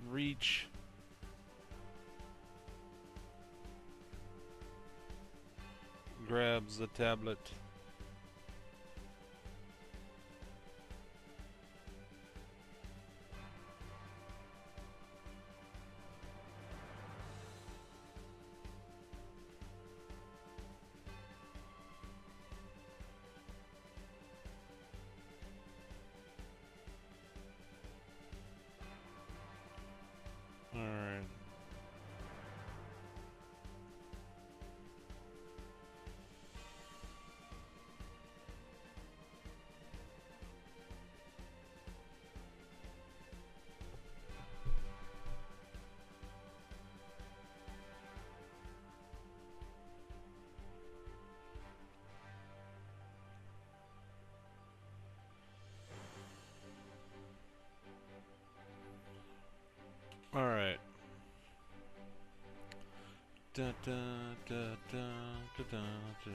Reach. Grabs the tablet. Alright. Alright. Da da da da da da da.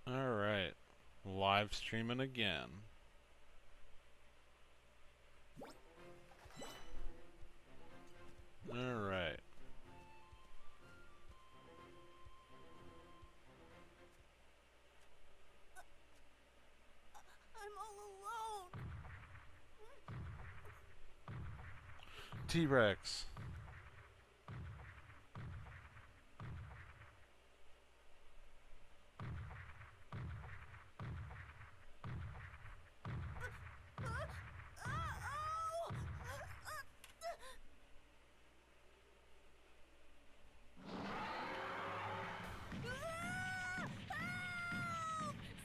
Alright. Live streaming again. Alright. I'm all alone. T-Rex.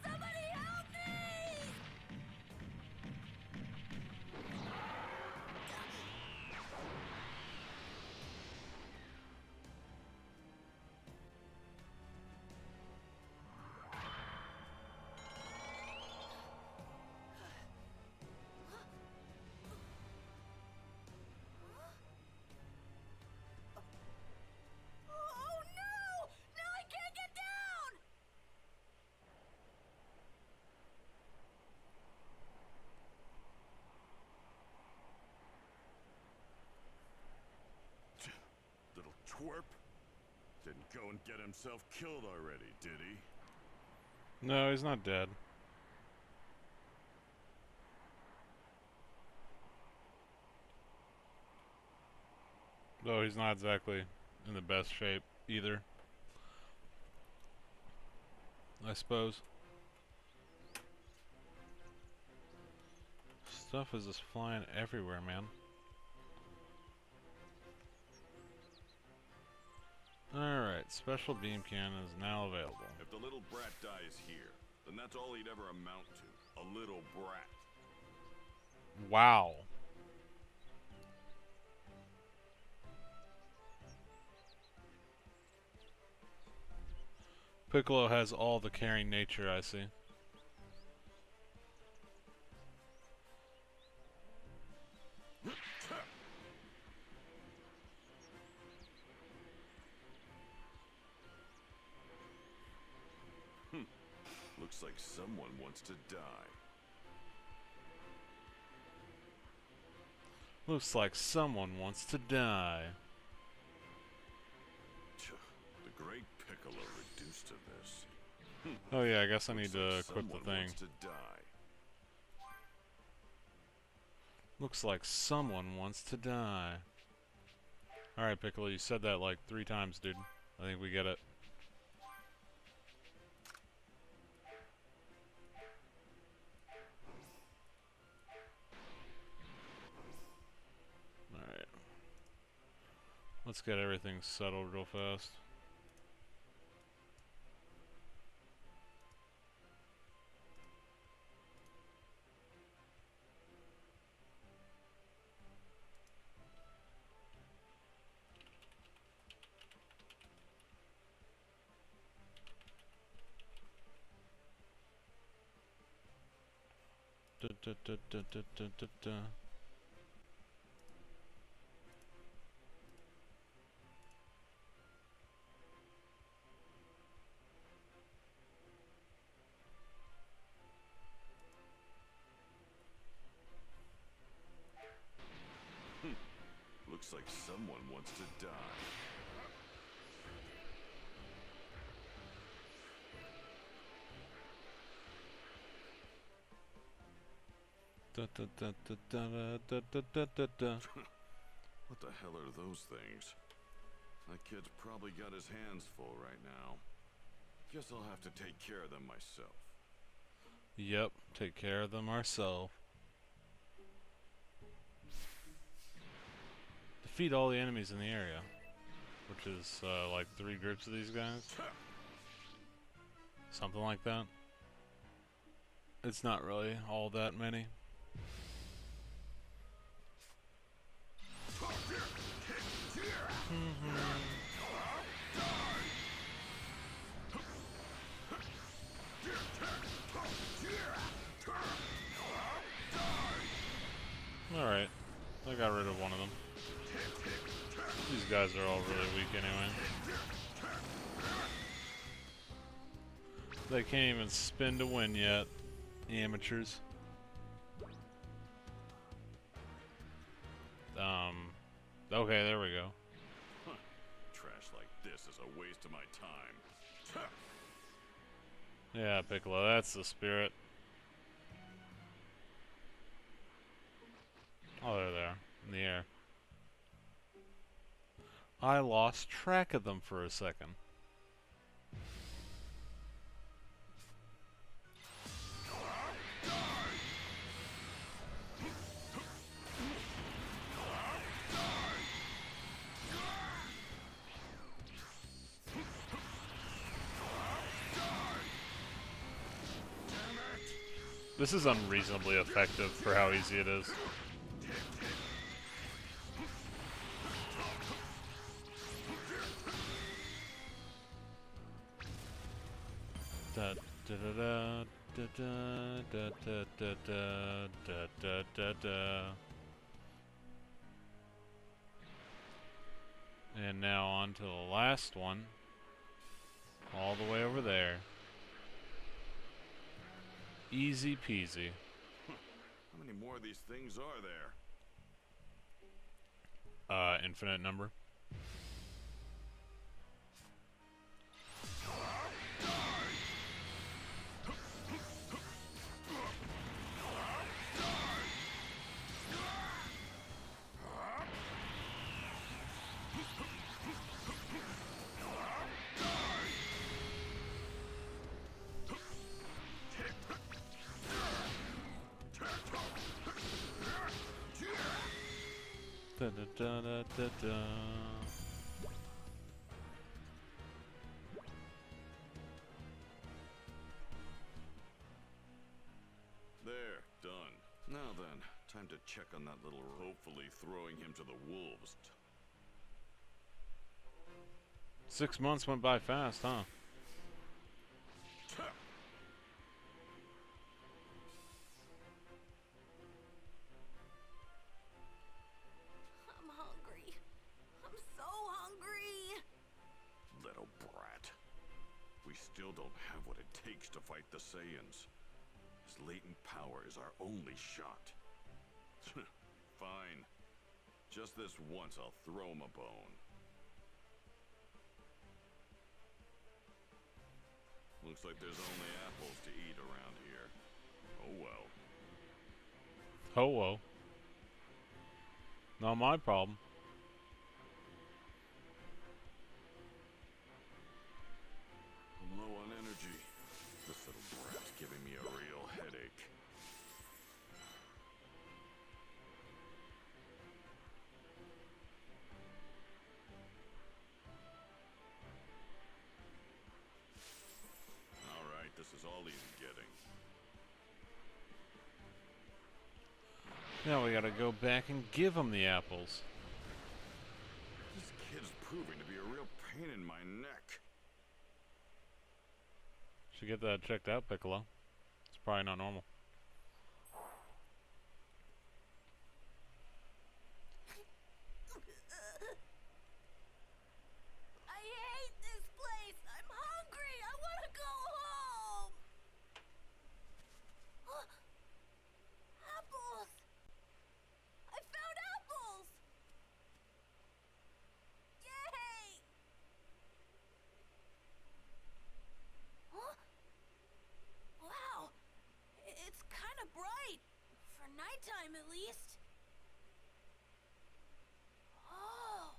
Somebody help me! Oh no! Now I can't get down! Little twerp. Didn't go and get himself killed already, did he? No, he's not dead. Though he's not exactly in the best shape either, I suppose. Stuff is just flying everywhere, man. Alright, special beam cannon is now available. If the little brat dies here, then that's all he'd ever amount to. A little brat. Wow. Piccolo has all the caring nature, I see. Looks like someone wants to die. Looks like someone wants to die. The great Piccolo reduced to this. Oh yeah, I guess I need Looks to like equip the someone thing. wants to die. Looks like someone wants to die. Alright, Piccolo, you said that like 3 times, dude. I think we get it. Alright. Let's get everything settled real fast. Da, da, da, da, da, da, da, da. Looks like someone wants to die. Da, da, da, da, da, da, da, da, da, da. What the hell are those things? That kid's probably got his hands full right now. Guess I'll have to take care of them myself. Yep, take care of them ourselves. Defeat all the enemies in the area, which is like 3 groups of these guys. Something like that. It's not really all that many. Alright, I got rid of one of them. These guys are all really weak anyway. They can't even spin to win yet. Amateurs. Okay, there we go. Huh. Trash like this is a waste of my time. Yeah, Piccolo, that's the spirit. Oh, they're there, in the air. I lost track of them for a second. This is unreasonably effective for how easy it is. Da da da da da da da da da da da da. And now on to the last one. All the way over there. Easy peasy. How many more of these things are there? Infinite number. Da da da da da da. There, done. Now then, time to check on that little, hopefully throwing him to the wolves. 6 months went by fast, huh? I'm hungry. I'm so hungry. Little brat. We still don't have what it takes to fight the Saiyans. His latent power is our only shot. Fine. Just this once I'll throw him a bone. Looks like there's only apples to eat around here. Oh well. Oh well. Not my problem. I'm low on energy. This little brat's giving me a real headache. Alright, this is all he's getting. Now we gotta go back and give him the apples. This kid's proving to be a real pain in my neck. Should get that checked out, Piccolo. It's probably not normal. I hate this place. I'm hungry. I want to go home. Apples. I found apples. kind of bright. For nighttime, at least. Oh,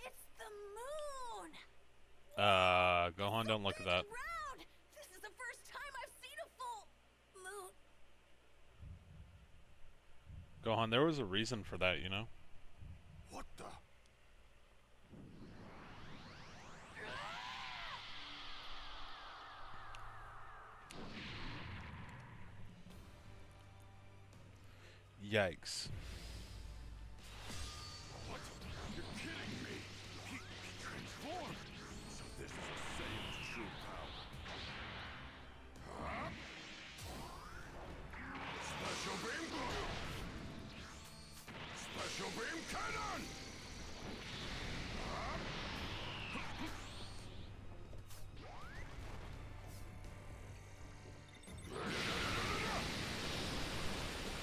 it's the moon. Gohan, don't look at that. Round. This is the first time I've seen a full moon. Gohan, there was a reason for that, you know? What the? Yikes. What? You're kidding me! He transformed! So this is a Saiyan's true power. Huh? Special beam! Special beam cannon! Huh?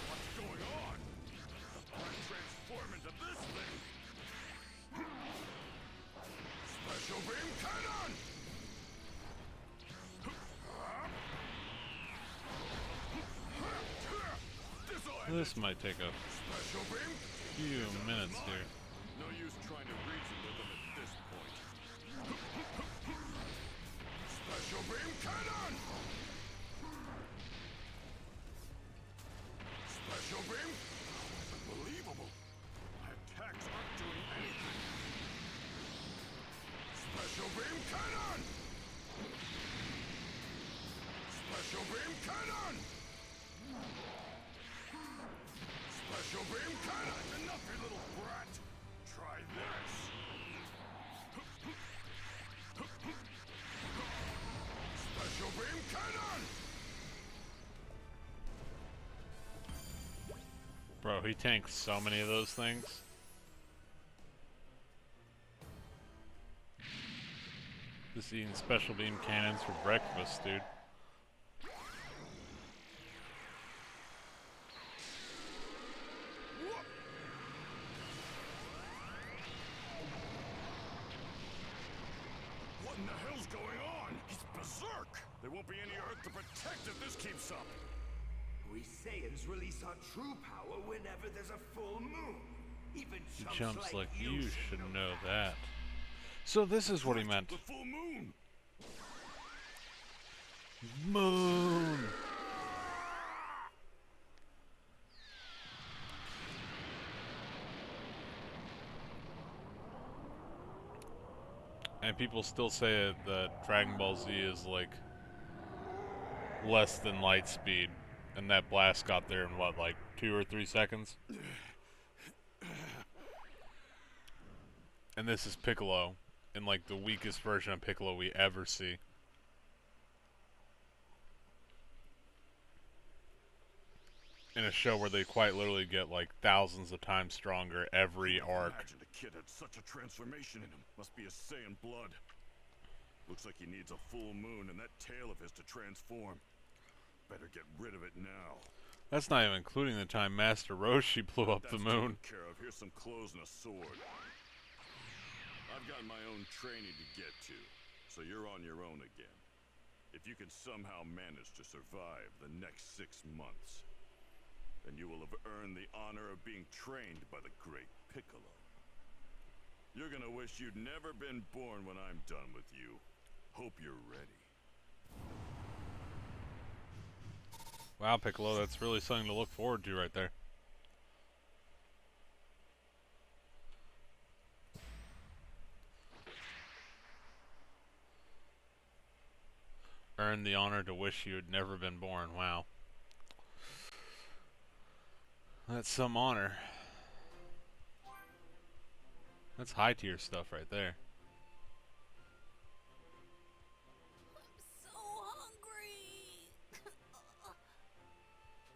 What's going on? The part transform into this thing! Special beam cannon! This might take a Special beam? few minutes here. No use trying to reason with them at this point. Special beam cannon! Special beam? Unbelievable! My attacks aren't doing anything. Special beam cannon! Special beam cannon! Special beam cannon! Enough, you little brat! Try this! Special beam cannon! Bro, he tanks so many of those things. Just eating special beam cannons for breakfast, dude. What in the hell's going on? He's berserk! There won't be any Earth to protect if this keeps up! We Saiyans release our true power whenever there's a full moon. Even Chumps like you should know that. So this is what he meant. The full moon! Moon! And people still say that Dragon Ball Z is like less than light speed. And that blast got there in what, like 2 or 3 seconds? And this is Piccolo in like the weakest version of Piccolo we ever see. In a show where they quite literally get like thousands of times stronger every arc. Imagine a kid had such a transformation in him. Must be a Saiyan blood. Looks like he needs a full moon and that tail of his to transform. Better get rid of it now. That's not even including the time Master Roshi blew up the moon. Taken care of. Here's some clothes and a sword. I've got my own training to get to, so you're on your own again. If you can somehow manage to survive the next 6 months, then you will have earned the honor of being trained by the great Piccolo. You're gonna wish you'd never been born when I'm done with you. Hope you're ready. Wow, Piccolo, that's really something to look forward to right there. Earned the honor to wish you had never been born. Wow. That's some honor. That's high tier stuff right there. I'm so hungry.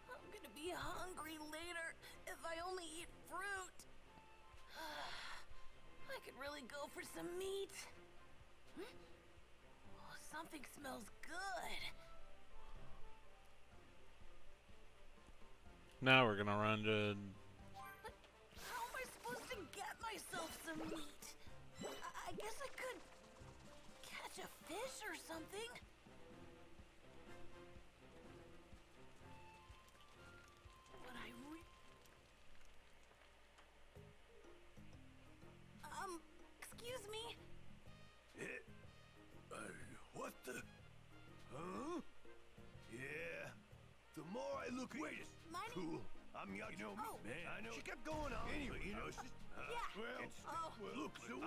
I'm gonna be hungry later if I only eat fruit. I could really go for some meat. Oh, something smells good. Now we're gonna run to... How am I supposed to get myself some meat? I guess I could catch a fish or something. look, wait, My cool. I'm young, you know me, Oh. man. I know. She kept going on. Anyway, you know, she's, Yeah. well, look, so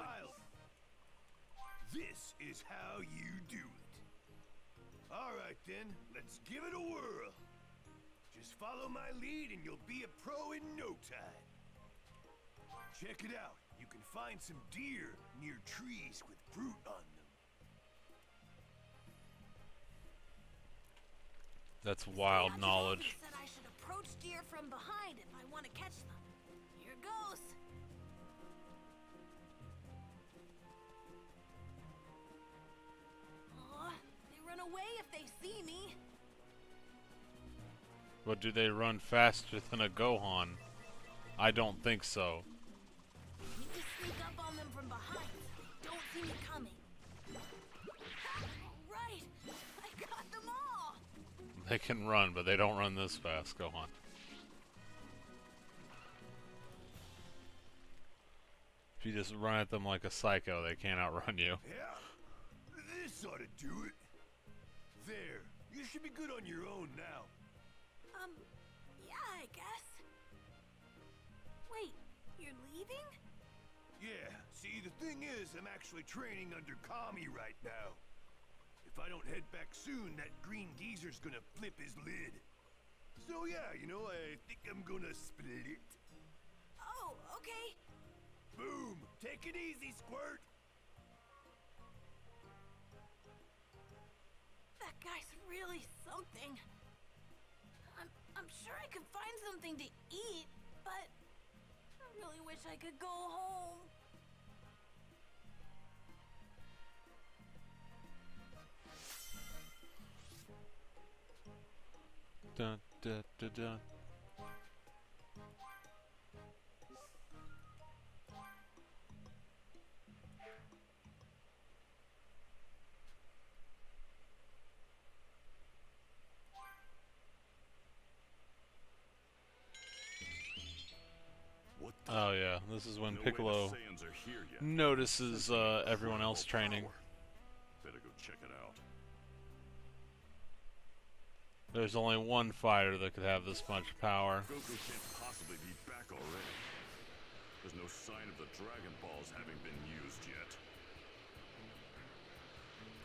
this is how you do it. All right, then, let's give it a whirl. Just follow my lead and you'll be a pro in no time. Check it out. You can find some deer near trees with fruit on them. That's wild Dad knowledge. said I should approach deer from behind if I want to catch them. Here goes. Aw, they run away if they see me. But do they run faster than a Gohan? I don't think so. Need to sneak up on them from behind. Don't see me coming. Right, I got them all. They can run, but they don't run this fast, Gohan. If you just run at them like a psycho, they can't outrun you. Yeah, this ought to do it. There, you should be good on your own now. Yeah, I guess. Wait, you're leaving? Yeah, see, the thing is, I'm actually training under Kami right now. If I don't head back soon, that green geezer's gonna flip his lid. So yeah, you know, I think I'm gonna split it. Oh, okay. Boom! Take it easy, Squirt! That guy's really something. I'm sure I could find something to eat, but I really wish I could go home. Dun, dun, dun, dun. What the? Oh yeah, this is when No way Piccolo the Saiyans are here yet. notices everyone else training. Better go check it out. There's only one fighter that could have this much power. Goku can't possibly be back already. There's no sign of the Dragon Balls having been used yet.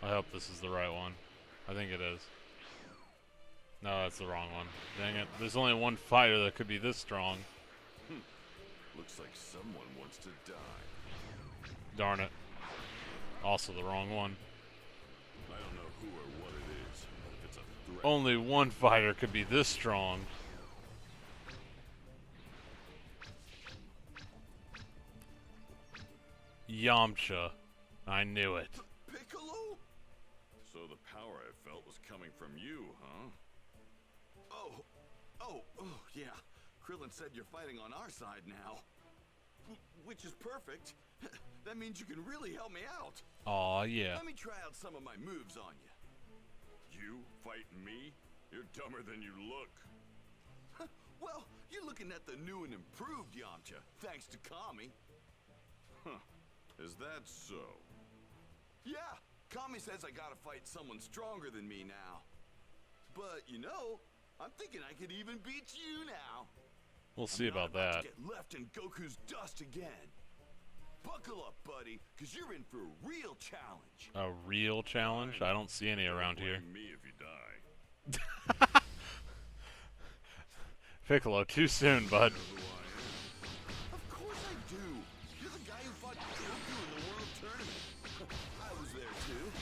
I hope this is the right one. I think it is. No, that's the wrong one. Dang it. There's only one fighter that could be this strong. Looks like someone wants to die. Darn it. Also the wrong one. I don't know who or what it is, but if it's a threat, Only one fighter could be this strong. Yamcha. I knew it. Piccolo? So the power I felt was coming from you, huh? Oh, yeah. Krillin said you're fighting on our side now. Which is perfect. That means you can really help me out. Aw, yeah. Let me try out some of my moves on you. You fighting me? You're dumber than you look. Well, you're looking at the new and improved Yamcha, thanks to Kami. Huh. Is that so? Yeah, Kami says I gotta fight someone stronger than me now. But, you know, I'm thinking I could even beat you now. We'll see about that. Get left in Goku's dust again. Buckle up, buddy, because you're in for a real challenge. A real challenge? I don't see any around here. Blame me if you die. Piccolo, too soon, bud. Know who I am? Of course I do. You're the guy who fought Goku in the World Tournament. I was there too.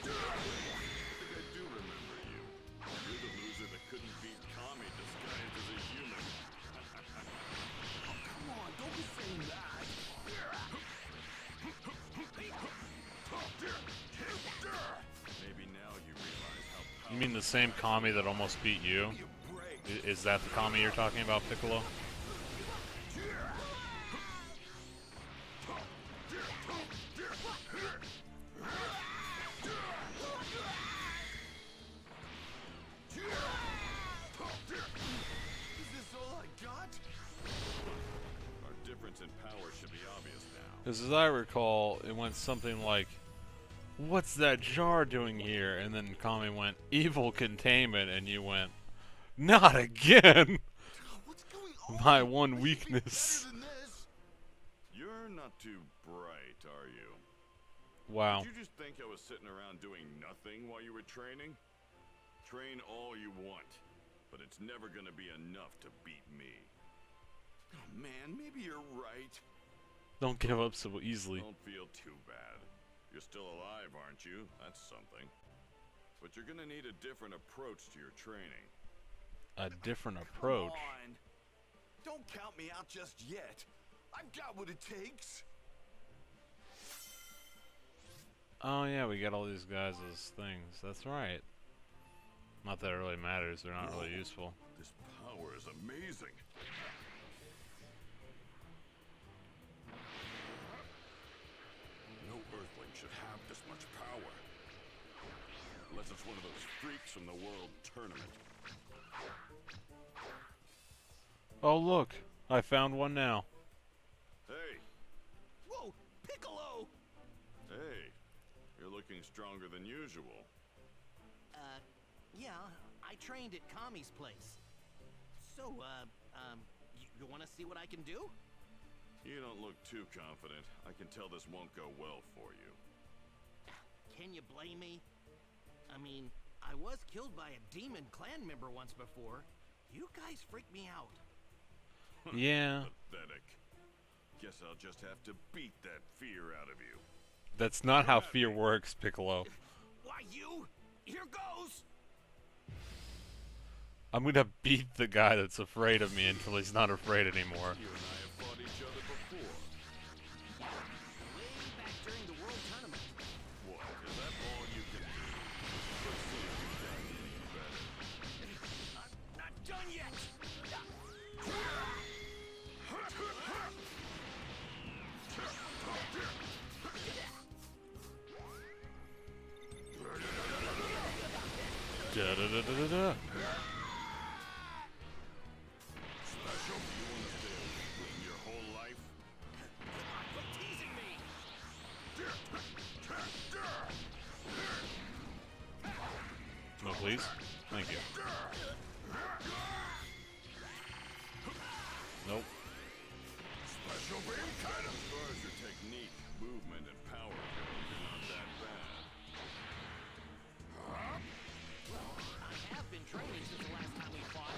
I do remember you. You're the loser that couldn't beat Kami disguised as a human. Come on, don't be saying that. Maybe now you realize how You mean the same Kami that almost beat you? powerful you break. Is that the Kami you're talking about, Piccolo? Is this As I recall, it went something like, "What's that jar doing here?" And then Kami went, "Evil containment," and you went, "Not again!" What's going on? My one We should be weakness. better than this. You're not too bright, are you? Wow. Did you just think I was sitting around doing nothing while you were training? Train all you want, but it's never gonna be enough to beat me. Oh man, maybe you're right. Don't give up so easily. Don't feel too bad. You're still alive, aren't you? That's something. But you're gonna need a different approach to your training. A different approach. Come on. Don't count me out just yet. I've got what it takes. Oh yeah, we got all these guys as things. That's right. Not that it really matters. They're not really useful. This power is amazing. No Earthling should have this much power. Unless it's one of those freaks from the World Tournament. Oh look, I found one now. Hey, Whoa, Piccolo! hey, you're looking stronger than usual. Yeah, I trained at Kami's place. So, you wanna see what I can do? You don't look too confident. I can tell this won't go well for you. Can you blame me? I mean, I was killed by a demon clan member once before. You guys freaked me out. Yeah, Pathetic. Guess I'll just have to beat that fear out of you. that's not how fear works, Piccolo. Why, you? Here goes! I'm gonna beat the guy that's afraid of me until he's not afraid anymore. You and I have fought each other before. Way back during the World Tournament. What? Is that all you can do? Let's see if you've done anything better. I'm not done yet! Da da da da da da. Special? You want to stay a weakling your whole life? Quit teasing me! No, please. Thank you. Nope. Special beam kind of. As far as your technique, movement, and power go, you're not that bad. I have been training since the last time we fought.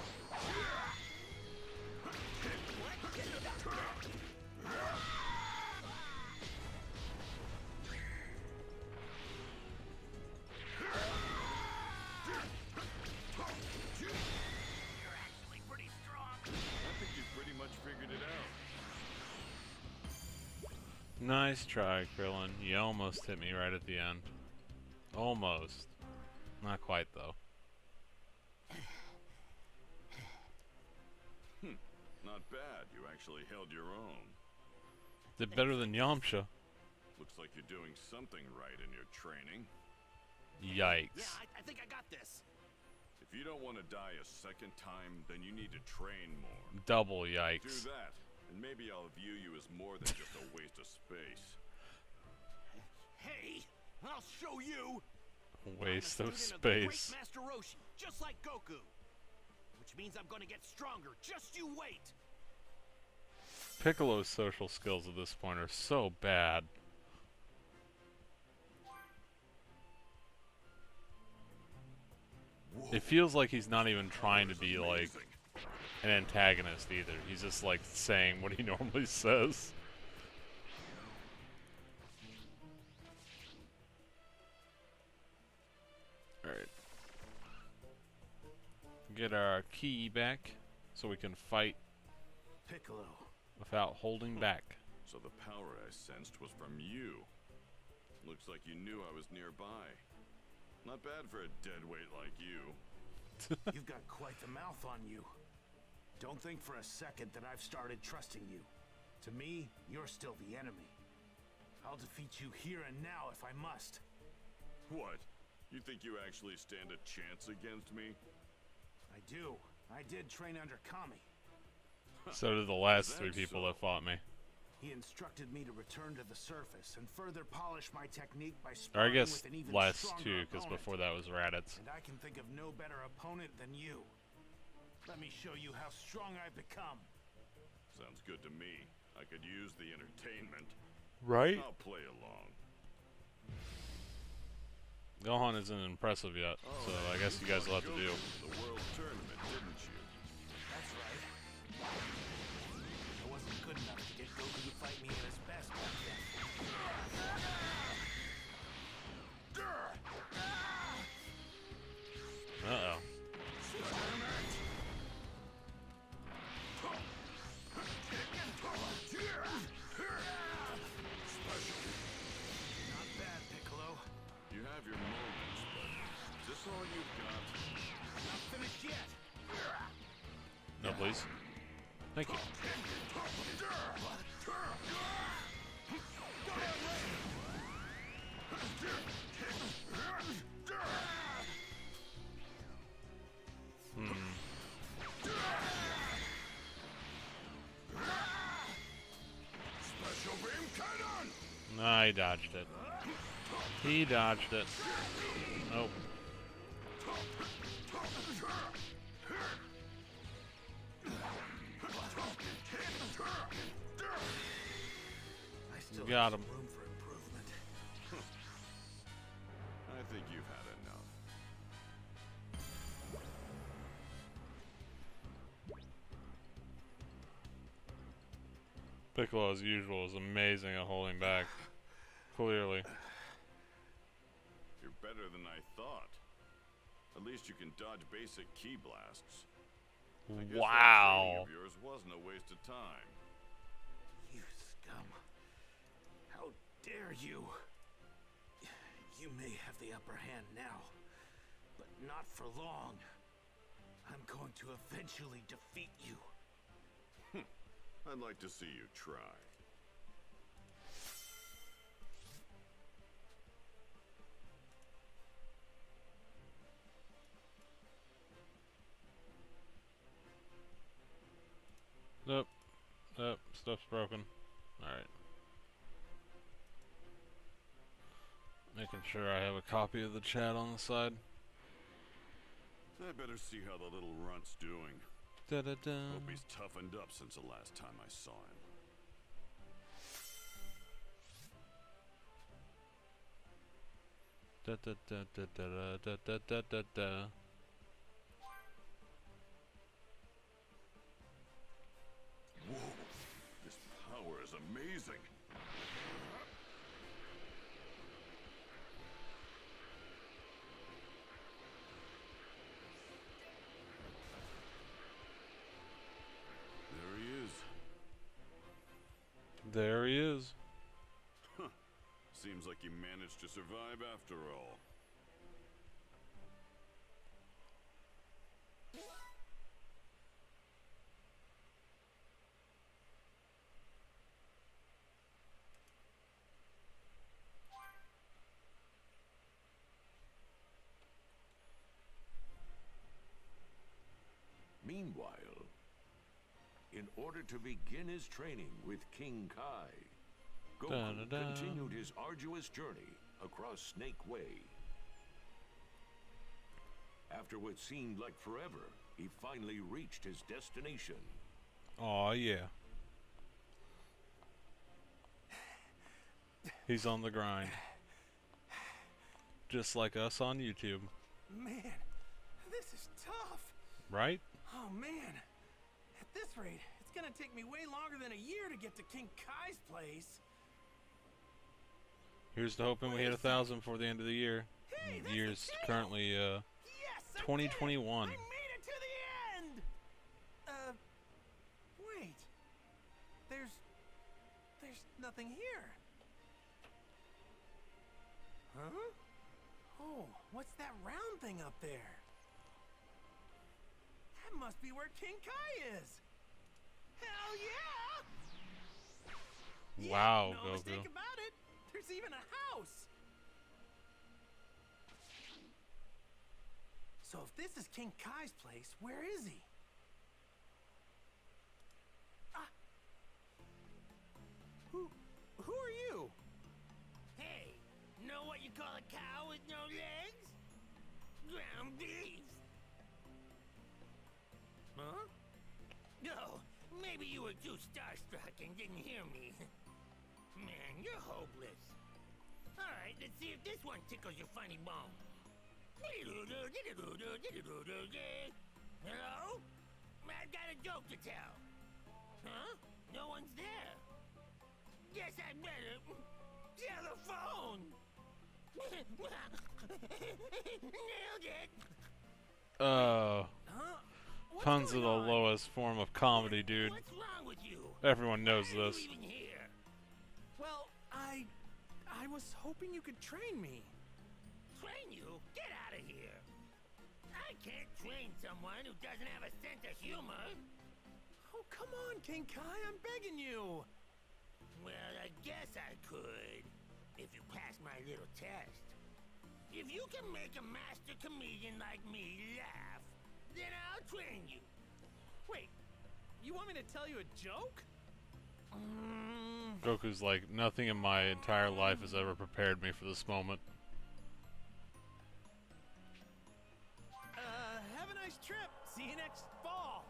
You're actually pretty strong. I think you've pretty much figured it out. Nice try, Krillin. You almost hit me right at the end. Almost. Not quite, though. Not bad. You actually held your own. Did better than Yamcha. Looks like you're doing something right in your training. Yikes. Yeah, I think I got this. If you don't want to die a second time, then you need to train more. Double Do yikes. that, and maybe I'll view you as more than just a waste of space. Hey, I'll show you. Waste I'm a of student the great space. Master Roshi, just like Goku. Which means I'm gonna get stronger. Just you wait. Piccolo's social skills at this point are so bad. It feels like he's not even trying to be like Amazing. an antagonist either. He's just like saying what he normally says. Alright. Get our key back so we can fight Piccolo. without holding back. So the power I sensed was from you. Looks like you knew I was nearby. Not bad for a deadweight like you. You've got quite the mouth on you. Don't think for a second that I've started trusting you. To me, you're still the enemy. I'll defeat you here and now if I must. What? You think you actually stand a chance against me? I do. I did train under Kami. So did the last Is that three people so? that fought me. He instructed me to return to the surface and further polish my technique by Or I sparring guess with an even less stronger too, because opponent. before that was Raditz. And I can think of no better opponent than you. Let me show you how strong I've become. Sounds good to me. I could use the entertainment. Right? I'll play along. Gohan isn't impressive yet, so I guess you guys will have to do. The World Tournament, didn't you? That's right. I wasn't good enough to get Goku to fight me at his best back then. Uh-oh. Not bad, Piccolo. You have your moments, but is this all you've got? Not finished yet. No, please. Thank you. Special beam cannon! Nah, he dodged it. He dodged it. Nope. I still Got have him. some room for improvement. I think you've had enough. Piccolo, as usual, is amazing at holding back. Clearly. You're better than I thought. At least you can dodge basic ki blasts. I guess that training Wow. of yours wasn't a waste of time. You scum. How dare you? You may have the upper hand now, but not for long. I'm going to eventually defeat you. I'd like to see you try. Nope. Nope. Stuff's broken. Alright. Making sure I have a copy of the chat on the side. I better see how the little runt's doing. Da-da-da. Hope he's toughened up since the last time I saw him. Da-da-da-da-da-da-da-da-da-da. Whoa! This power is amazing! There he is. There he is. Seems like you managed to survive after all. Meanwhile, in order to begin his training with King Kai, Goku Da-da-da. continued his arduous journey across Snake Way. After what seemed like forever, he finally reached his destination. Aw, yeah. He's on the grind. Just like us on YouTube. Man, this is tough. Right? Oh man, at this rate, it's gonna take me way longer than a year to get to King Kai's place. Here's to hoping we hit 1,000 before the end of the year. Hey, that's Year's the tail. currently Yes, I 2021. did it. I made it to the end. Wait. There's nothing here. Huh? Oh, what's that round thing up there? That must be where King Kai is. Hell yeah! Wow, no Goku. mistake about it. There's even a house. So if this is King Kai's place, where is he? Ah. ground beef. Huh? No, maybe you were too starstruck and didn't hear me. Man, you're hopeless. Alright, let's see if this one tickles your funny bone. Hello? I've got a joke to tell. Huh? No one's there. Guess I better tell the phone. Nailed it. Huh? Puns are the going on? lowest form of comedy, dude. What's wrong with you? Everyone knows Why are this. you even here? Well, I was hoping you could train me. Train you? Get out of here. I can't train someone who doesn't have a sense of humor. Oh, come on, King Kai, I'm begging you. Well, I guess I could, if you pass my little test. If you can make a master comedian like me laugh, then I'll train you. Wait, you want me to tell you a joke? Goku's like, nothing in my entire life has ever prepared me for this moment. Have a nice trip. See you next fall.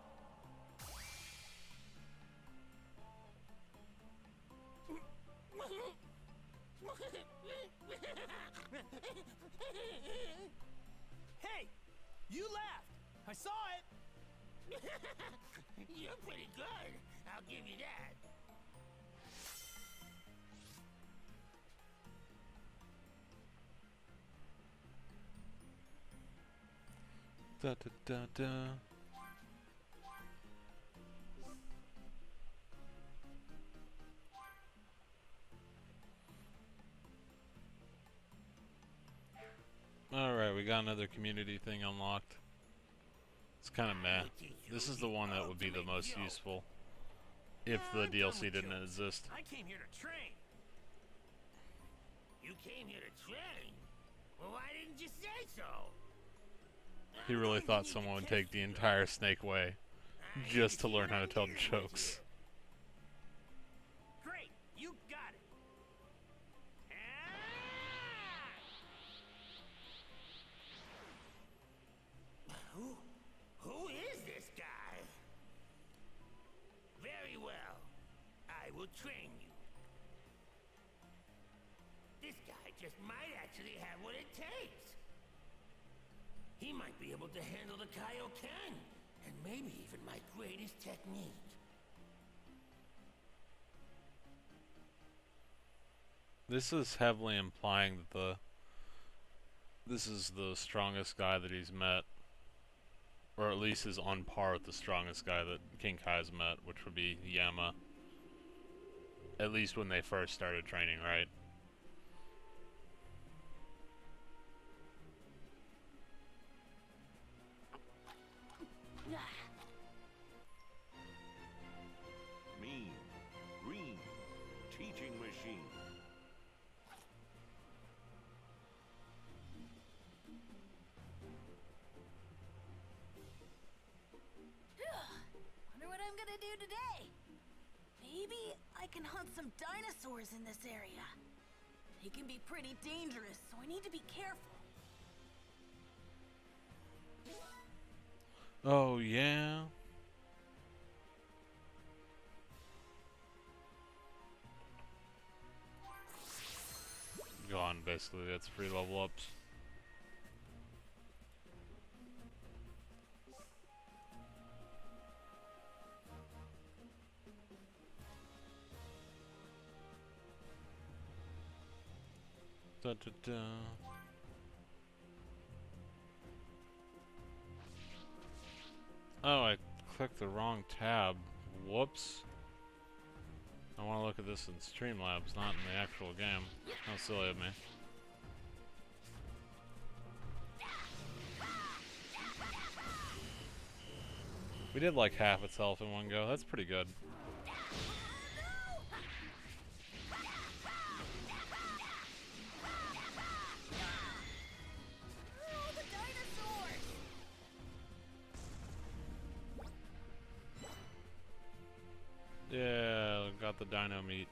Hey, you laughed. I saw it. You're pretty good, I'll give you that. Da da da da. Alright, we got another community thing unlocked. It's kind of meh. This is the one that would be the most useful if the I'm done DLC with didn't jokes. exist. I came here to train. You came here to train? Well, why didn't you say so? He really thought someone would take the entire Snake Way just to learn how to tell jokes. Great, you got it. Who is this guy? Very well. I will train you. This guy just might actually have what it takes. He might be able to handle the Kaioken, and maybe even my greatest technique. This is heavily implying that this is the strongest guy that he's met. Or at least is on par with the strongest guy that King Kai's met, which would be Yama. At least when they first started training, right? Mean, green, teaching machine. Wonder what I'm gonna do today. Maybe I can hunt some dinosaurs in this area. They can be pretty dangerous, so I need to be careful. Oh, yeah? Gone, basically. That's free level ups. Da, da, da. Oh, I clicked the wrong tab. Whoops. I want to look at this in Streamlabs, not in the actual game. How silly of me. We did like half its health in one go. That's pretty good. Oh, the dinosaurs! Yeah, got the dino meat.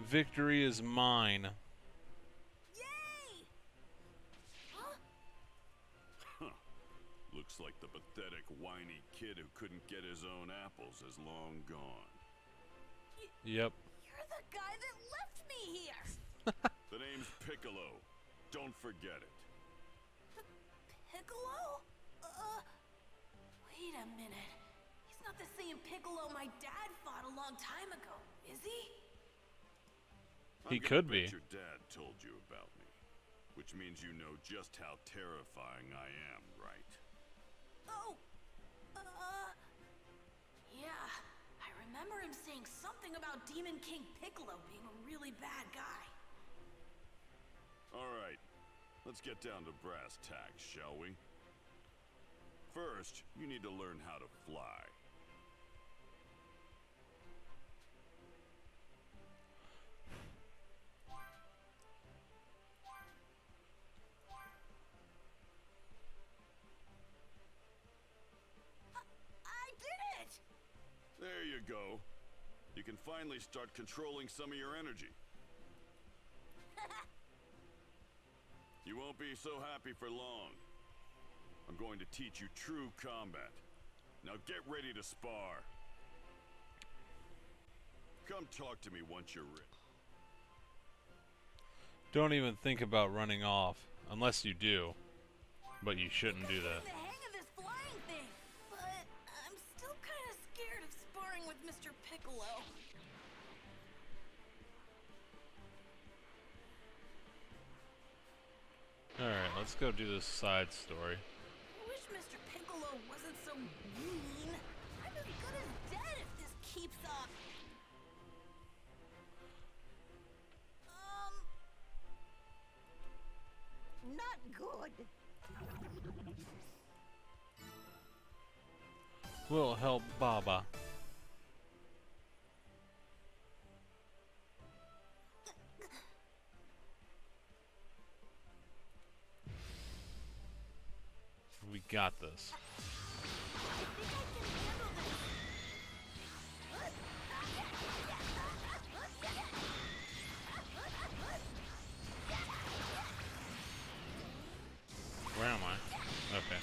Victory is mine. Yay! Looks like the pathetic, whiny kid who couldn't get his own apples is long gone. Yep. You're the guy that left me here. The name's Piccolo. Don't forget it. Piccolo? Wait a minute. He's not the same Piccolo my dad fought a long time ago, is he? He I'm gonna could bet be. your dad told you about me, which means you know just how terrifying I am, right? Oh, yeah. I remember him saying something about Demon King Piccolo being a really bad guy. All right, let's get down to brass tacks, shall we? First, you need to learn how to fly. I did it! There you go. You can finally start controlling some of your energy. You won't be so happy for long. I'm going to teach you true combat. Now get ready to spar. Come talk to me once you're ready. Don't even think about running off, unless you do. But you shouldn't do that. I'm getting the hang of this flying thing, but I'm still kind of scared of sparring with Mr. Piccolo. Alright, let's go do this side story. I wish Mr. Piccolo wasn't so mean. I'm as good as dead if this keeps up. Not good. We'll help Baba. We got this. Where am I? Okay.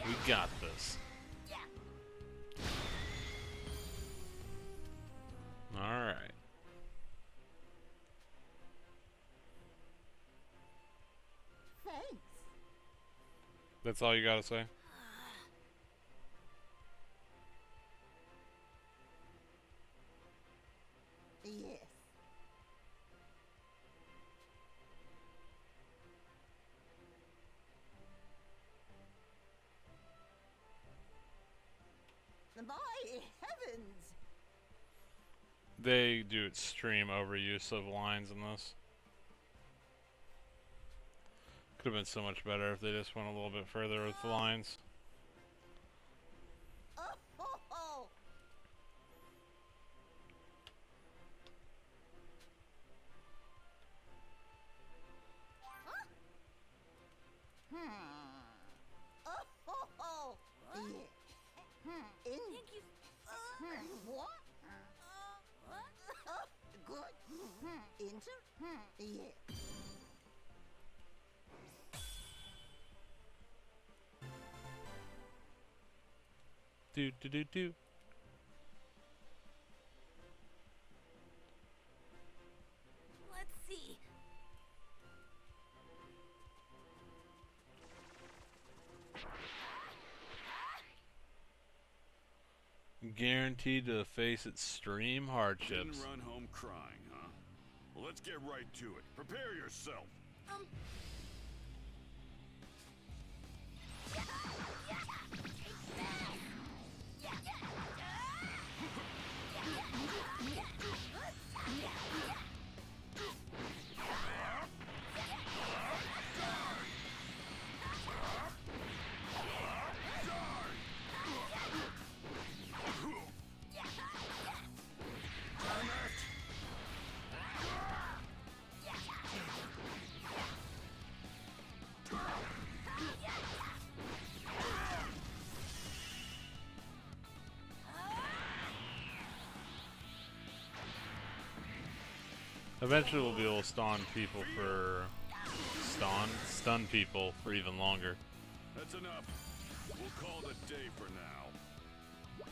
We got this. Alright. Thanks. That's all you gotta say? Yes. My heavens! They do extreme overuse of lines in this. Could have been so much better if they just went a little bit further with the lines. Oh, ho, ho. Oh, ho, ho. Yeah. In. Thank you. What? What? Good. Enter. Yeah. Do do do do. Let's see. Guaranteed to face extreme hardships. Didn't run home crying, huh? Well, let's get right to it. Prepare yourself. Eventually we'll be able to stun people for even longer. That's enough. We'll call it a day for now.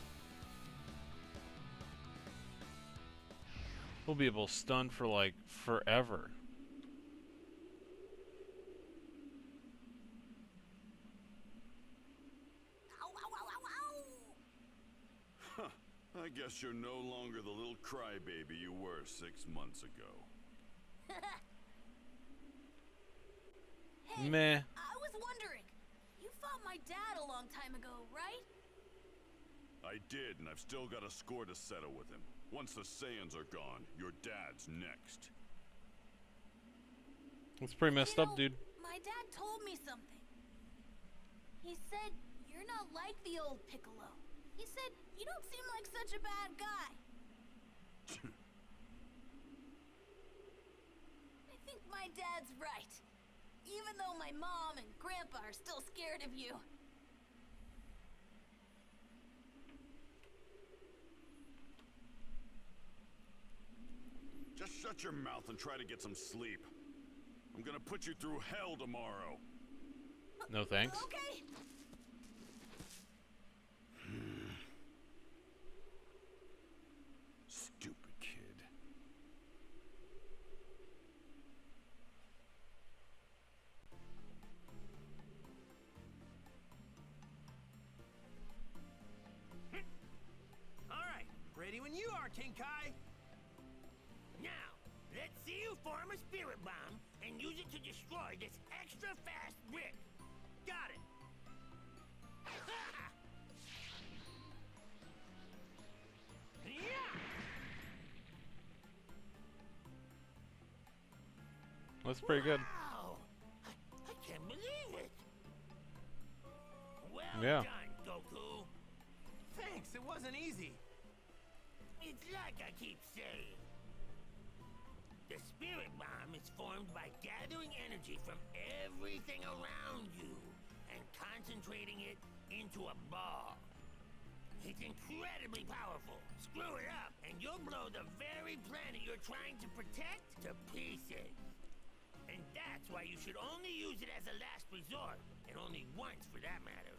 We'll be able to stun for like forever. Ow, ow, ow, ow, ow! Huh. I guess you're no longer the little crybaby you were 6 months ago. Hey, Meh. I was wondering. You fought my dad a long time ago, right? I did, and I've still got a score to settle with him. Once the Saiyans are gone, your dad's next. It's pretty messed up, dude. My dad told me something. He said, you're not like the old Piccolo. He said, you don't seem like such a bad guy. I think my dad's right. Even though my mom and grandpa are still scared of you. Just shut your mouth and try to get some sleep. I'm gonna put you through hell tomorrow. No thanks. Okay. Stupid kid. Alright, ready when you are, King Kai. Now, let's see you form a spirit bomb and use it to destroy this extra fast brick. Got it. Yeah. That's pretty good. Wow. I can't believe it. Well Yeah. done, Goku. Thanks, it wasn't easy. It's like I keep saying. The spirit bomb is formed by gathering energy from everything around you and concentrating it into a ball. It's incredibly powerful. Screw it up, and you'll blow the very planet you're trying to protect to pieces. And that's why you should only use it as a last resort, and only once for that matter.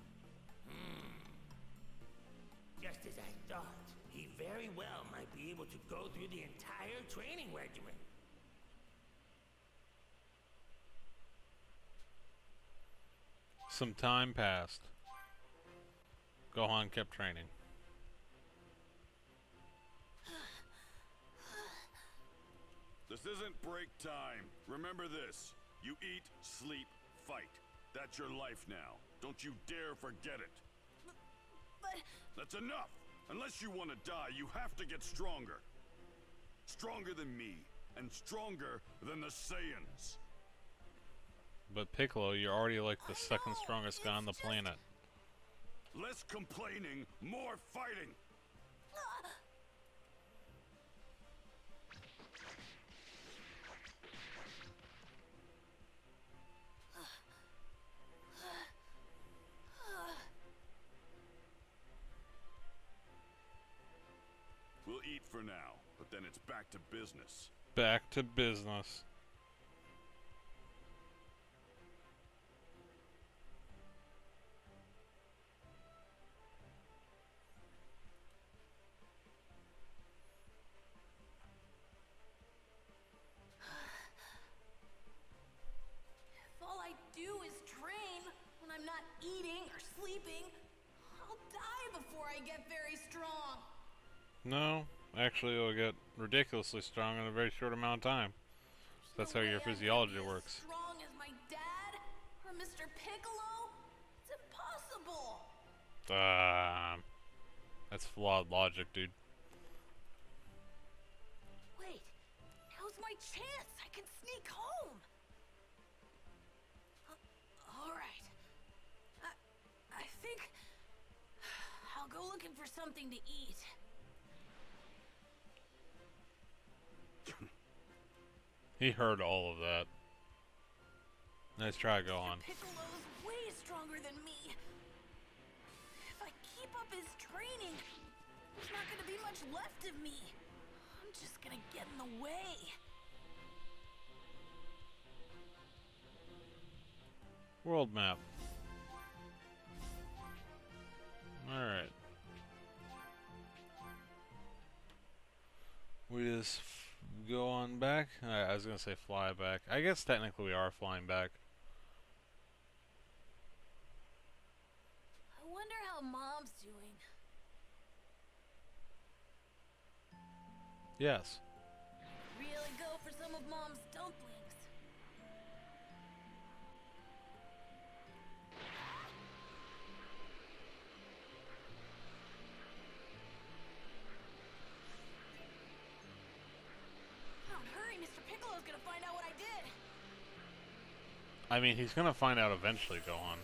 Just as I thought, he very well might be able to go through the entire training regimen. Some time passed. Gohan kept training. This isn't break time. Remember this. You eat, sleep, fight. That's your life now. Don't you dare forget it. But That's enough! Unless you want to die, you have to get stronger. Stronger than me, and stronger than the Saiyans. But Piccolo, you're already like the I second know, strongest guy on the it's planet. Less complaining, more fighting! We'll eat for now, but then it's back to business. Back to business. if all I do is train when I'm not eating or sleeping, I'll die before I get very strong. No, actually it'll get ridiculously strong in a very short amount of time. That's how No your way I'm gonna physiology be as works. Strong as my dad or Mr. Piccolo? It's impossible. That's flawed logic, dude. Wait, now's my chance. I can sneak home. All right. I think I'll go looking for something to eat. He heard all of that. Nice try, Gohan. Piccolo's way stronger than me. If I keep up his training, there's not gonna be much left of me. I'm just gonna get in the way. World map. Alright. We just go on back. I was gonna say fly back. I guess technically we are flying back. I wonder how Mom's doing. Yes. Really go for some of Mom's dumplings. Don't hurry, Mr. Piccolo's gonna find out what I did. I mean, he's gonna find out eventually, Gohan.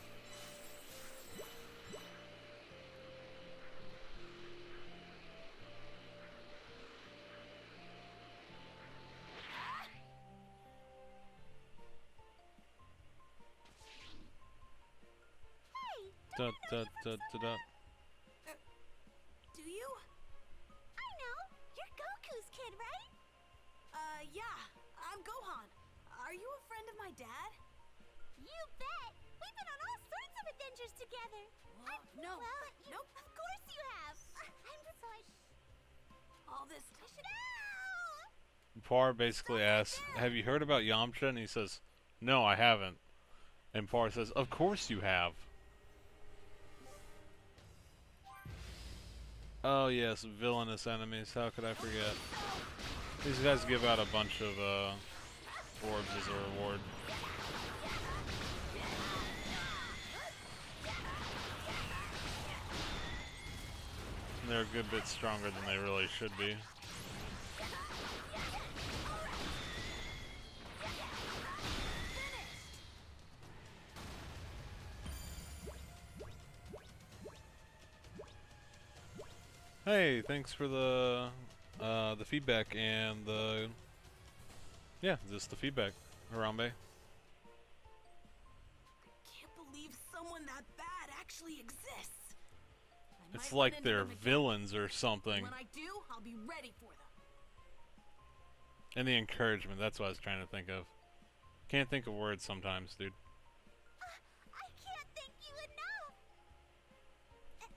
Da, da, da, da, da. Do you? I know. You're Goku's kid, right? Yeah. I'm Gohan. Are you a friend of my dad? You bet. We've been on all sorts of adventures together. No. Well, Nope. of course you have. I'm sorry. All this Par basically asks, have you heard about Yamcha? And he says, no, I haven't. And Par says, of course you have. Oh yes, villainous enemies. How could I forget? These guys give out a bunch of orbs as a reward. And they're a good bit stronger than they really should be. Hey, thanks for the feedback and the just the feedback, Harambe. Can't believe someone that bad actually exists. I It's might like run into they're them again. villains or something. When I do, I'll be ready for them. And the encouragement, that's what I was trying to think of. Can't think of words sometimes, dude. I can't thank you enough. And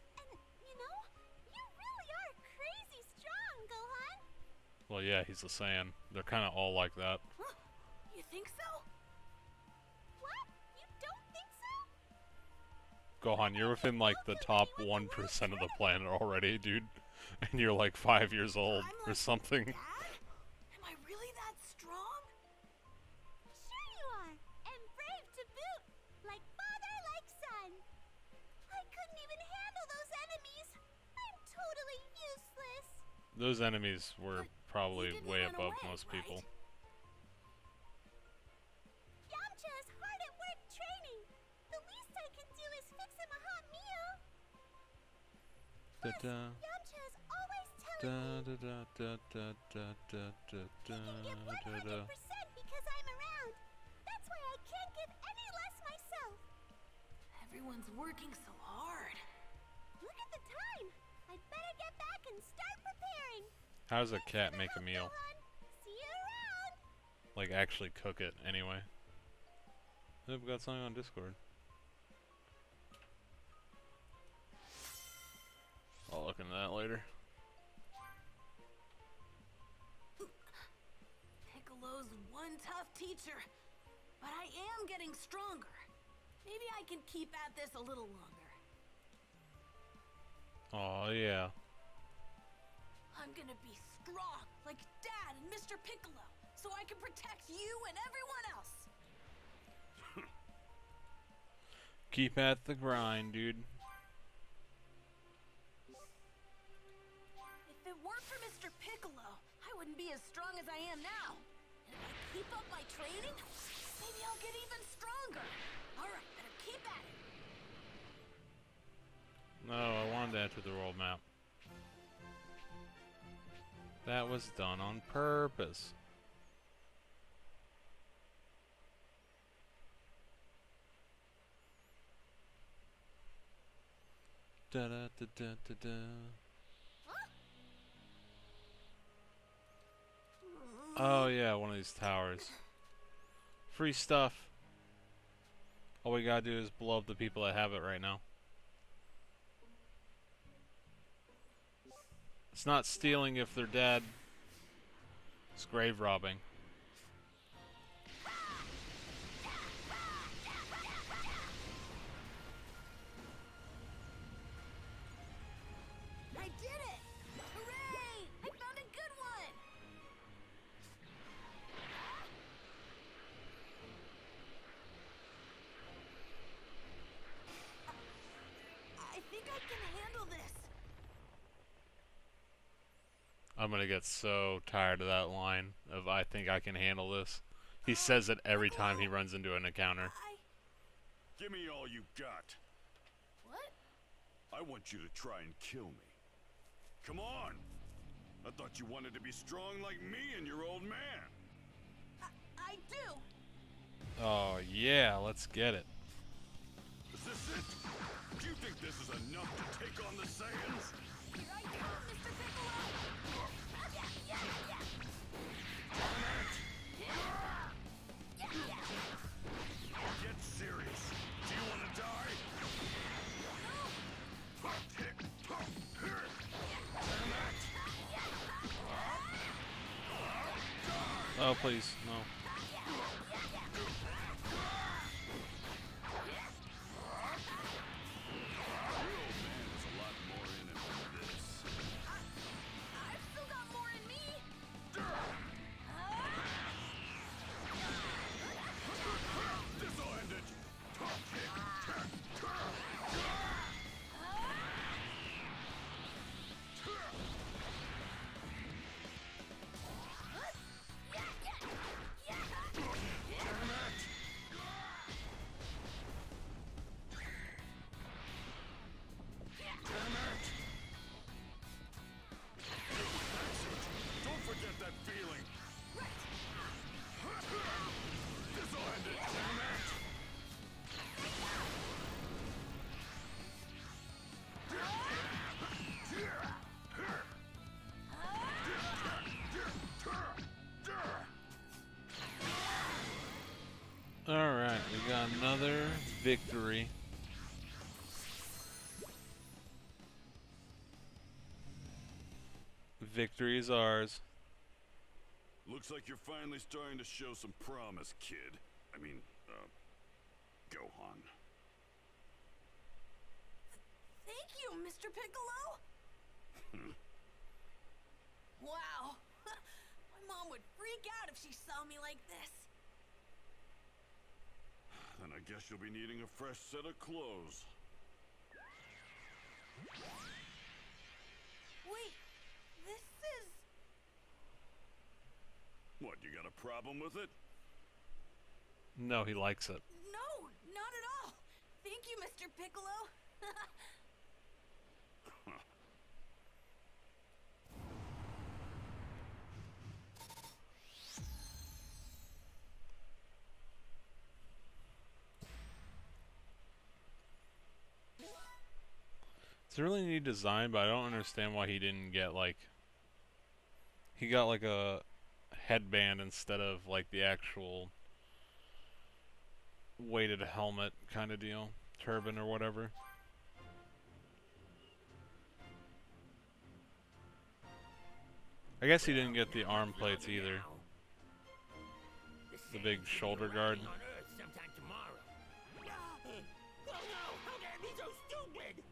you know, you really are crazy strong, Gohan. Well, yeah, he's a Saiyan. They're kind of all like that. Huh? You think so? What? You don't think so? Gohan, you're within like the top 1% of the planet already, dude. And you're like 5 years old I'm or like something. Dad? Am I really that strong? Sure you are. And brave to boot. Like father, like son. I couldn't even handle those enemies. I'm totally useless. Those enemies were But probably you didn't way run above away, most people. Yamcha is hard at work training. The least I can do is fix him a hot meal. Da Plus, da Yamcha is always telling da me da da da da da da da he can give da da. 100% because I'm around. That's why I can't give any less myself. Everyone's working so hard. Look at the time. I'd better get back and start preparing. How does a Thanks cat for the make a help, meal? Gohan. See you around. Like actually cook it anyway. We've got something on Discord. I'll look into that later. Piccolo's one tough teacher, but I am getting stronger. Maybe I can keep at this a little longer. Oh yeah. I'm gonna be strong, like Dad and Mr. Piccolo, so I can protect you and everyone else. Keep at the grind, dude. If it weren't for Mr. Piccolo, I wouldn't be as strong as I am now. And if I keep up my training, maybe I'll get even stronger. Alright, better keep at it. No, I wanted to enter the world map. That was done on purpose. Da da da da da da. Oh yeah, one of these towers. Free stuff. All we gotta do is blow up the people that have it right now. It's not stealing if they're dead. It's grave robbing. I did it! Hooray! I found a good one! I think I can handle this. I'm gonna get so tired of that line of "I think I can handle this." He says it every time he runs into an encounter. Give me all you got. What? I want you to try and kill me. Come on! I thought you wanted to be strong like me and your old man. I do. Oh yeah, let's get it. Is this it? Do you think this is enough to take on the Saiyans? Here I come, Mr. Piccolo. Get serious. Do you want to die? Oh please, no. I've still got more in me. This'll end it. Don't forget that feeling. This'll end it, damn it. Alright, we got another victory. Victory is ours. Looks like you're finally starting to show some promise, kid. I mean, Gohan. Thank you, Mr. Piccolo. Wow. My mom would freak out if she saw me like this. Then I guess you'll be needing a fresh set of clothes. Wait, this is... What, you got a problem with it? No, he likes it. No, not at all. Thank you, Mr. Piccolo. It's a really neat design, but I don't understand why he didn't get like... He got like a headband instead of like the actual weighted helmet kind of deal. Turban or whatever. I guess he didn't get the arm plates either. The big shoulder guard. On Earth sometime tomorrow. Oh no! How can I be so stupid?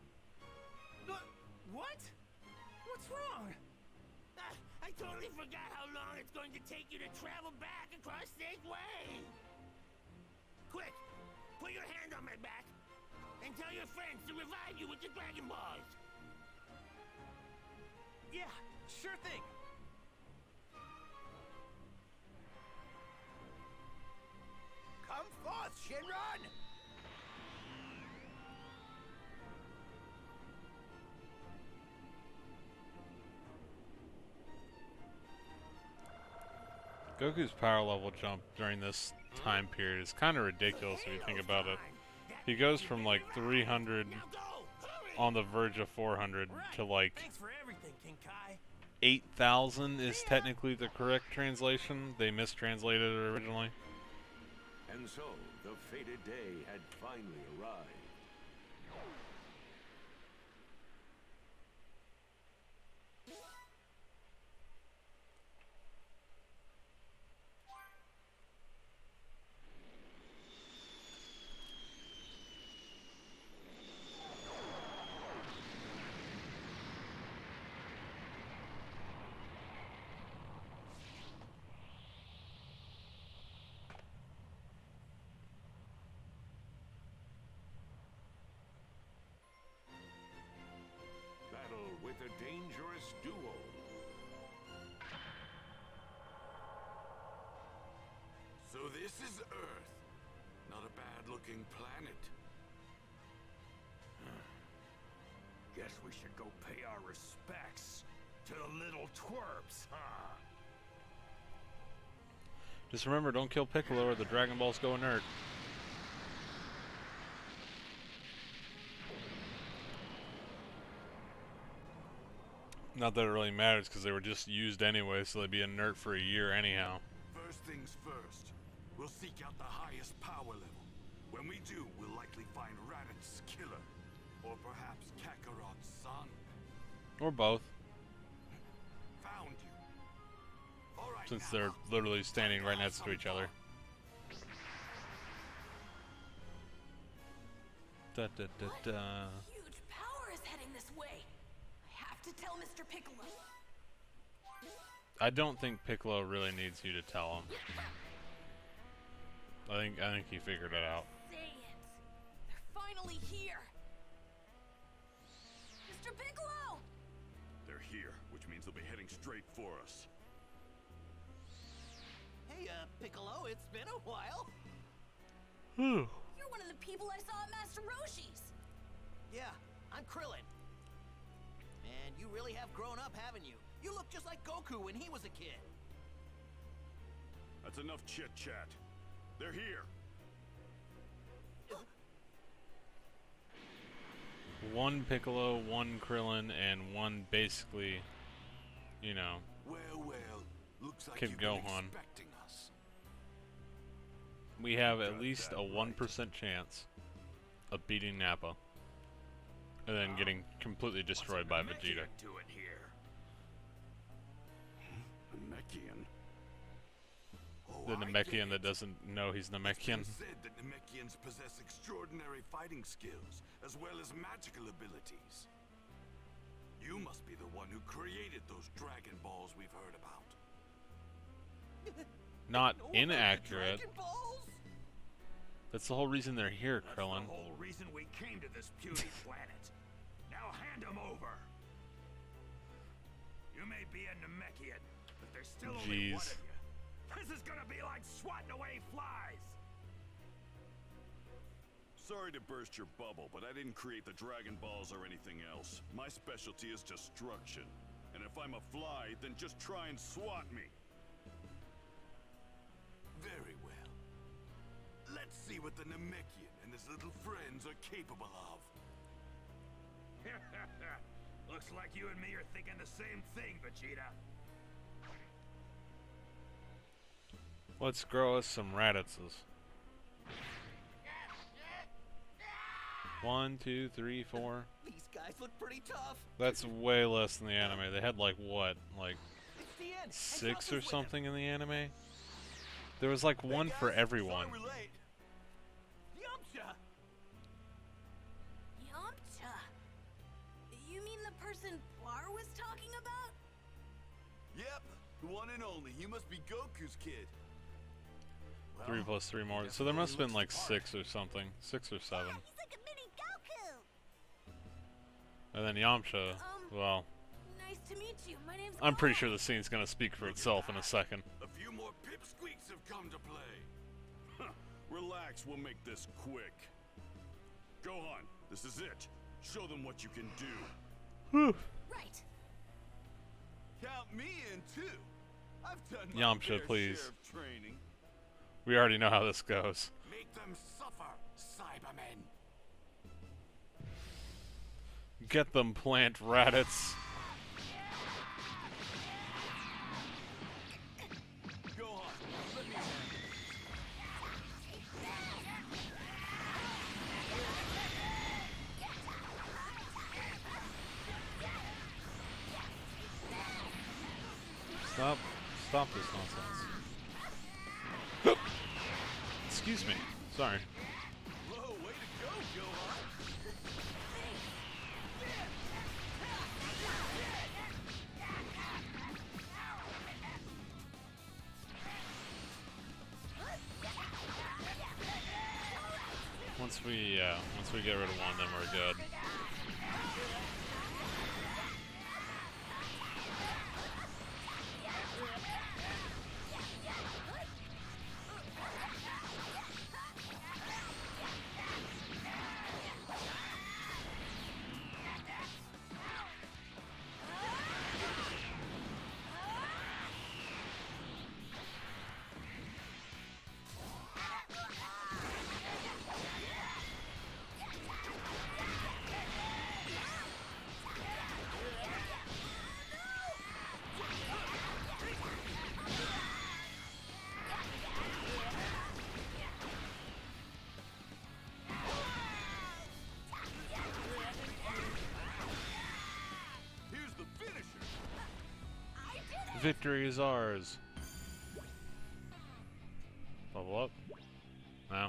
What? What's wrong? I totally forgot how long it's going to take you to travel back across Snake Way. Quick, put your hand on my back and tell your friends to revive you with the Dragon Balls. Yeah, sure thing. Come forth, Shinron! Goku's power level jump during this time period is kind of ridiculous if you think about it. He goes from like 300 on the verge of 400 to like Thanks for everything, King Kai. 8,000 is technically the correct translation. They mistranslated it originally. And so, the fated day had finally arrived. Battle with a dangerous duo. So this is Earth. Not a bad-looking planet. Guess we should go pay our respects to the little twerps, huh? Just remember, don't kill Piccolo or the Dragon Balls go inert. Not that it really matters, because they were just used anyway, so they'd be inert for a year anyhow. First things first. We'll seek out the highest power level. When we do, we'll likely find Raditz' killer. Or perhaps Kakarot's son. Or both, Found you. All right, since now, they're literally standing right next to each other. Da da da da. Huge power is heading this way. I have to tell Mr. Piccolo. I don't think Piccolo really needs you to tell him. I think he figured it out. Say it. They're finally here. Mr. Piccolo! They're here, which means they'll be heading straight for us. Hey, Piccolo, it's been a while. You're one of the people I saw at Master Roshi's. Yeah, I'm Krillin. And you really have grown up, haven't you? You look just like Goku when he was a kid. That's enough chit-chat. They're here. One Piccolo, one Krillin, and one basically, you know, Well, looks like Kid you've been Gohan. expecting us. we have at least a 1% chance of beating Nappa. And then getting completely destroyed by Vegeta. Doing here? Namekian. The Namekian that doesn't know he's Namekian. It's been said that Namekians possess extraordinary fighting skills, as well as magical abilities. You must be the one who created those Dragon Balls we've heard about. Not Know about the inaccurate. Dragon Balls? That's the whole reason they're here, Krillin. The whole reason we came to this puny planet. Now hand them over. You may be a Namekian, but there's still only one Jeez. of you. This is gonna be like swatting away flies. Sorry to burst your bubble, but I didn't create the Dragon Balls or anything else. My specialty is destruction. And if I'm a fly, then just try and swat me. Very well. Let's see what the Namekian and his little friends are capable of. Looks like you and me are thinking the same thing, Vegeta. Let's grow us some Raditzes. 1, 2, 3, 4. These guys look pretty tough. That's way less than the anime. They had like what? Like It's the end. and 6 Trunks or is with something in the anime? There was like one for everyone. him. Yamcha! Yamcha. You mean the person Bar was talking about? Yep, the one and only. You must be Goku's kid. 3 plus 3 more. So there must have been like 6 or something. 6 or 7. He's like a mini Goku. And then Yamcha, well, Nice to meet you. My name's I'm pretty Kakarot. sure the scene's gonna speak for itself in a second. A few more pipsqueaks have come to play. Huh, relax, we'll make this quick. Gohan, this is it. Show them what you can do. Right. Count me in too. I've done my Yamcha, fair please. share of training. We already know how this goes. Make them suffer, Cybermen. Get them, plant Raditz. Gohan, let me handle stop this nonsense. Excuse me. Sorry. Whoa, way to go, Gohan! Once we get rid of one, then we're good. Here's the finisher! Victory is ours. Level up? No.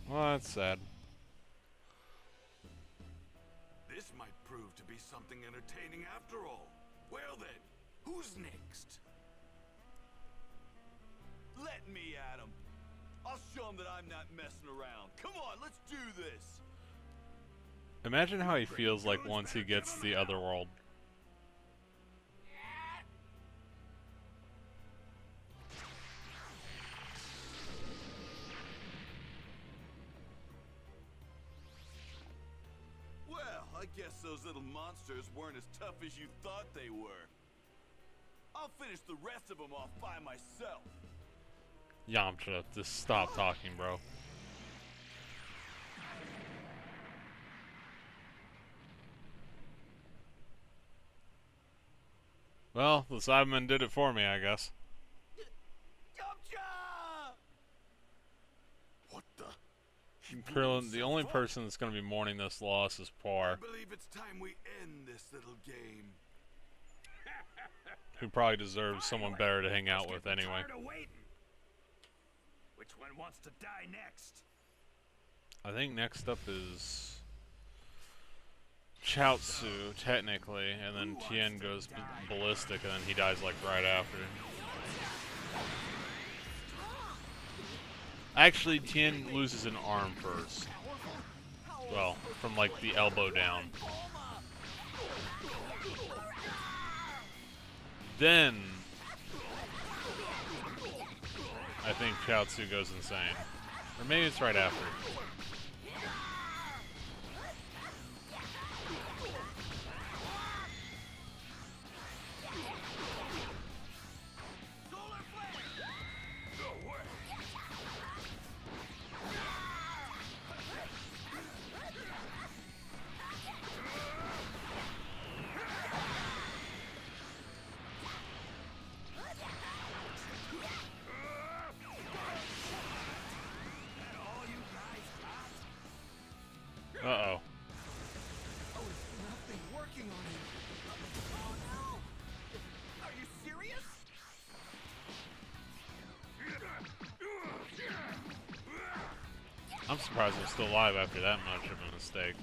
Well, that's sad. This might prove to be something entertaining after all. Well then, who's next? Let me at him. I'll show him that I'm not messing around. Come on, let's do this. Imagine how he feels like once he gets to the other world. Well, I guess those little monsters weren't as tough as you thought they were. I'll finish the rest of them off by myself. Yamcha, just stop talking, bro. Well, the Cybermen did it for me, I guess. Yamcha! What the? Krillin, the only person that's going to be mourning this loss is I Poir, believe it's time we end this little game. who probably deserves someone better to hang out with anyway. Tired of waiting. Which one wants to die next? I think next up is Chaozu, technically, and then Tien goes ballistic, and then he dies like right after. Actually, Tien loses an arm first. Well, from like the elbow down. Then I think Chaozu goes insane. Or maybe it's right after. Uh-oh. Nothing working on you. Oh no! Are you serious? I'm surprised I'm still alive after that much of a mistake.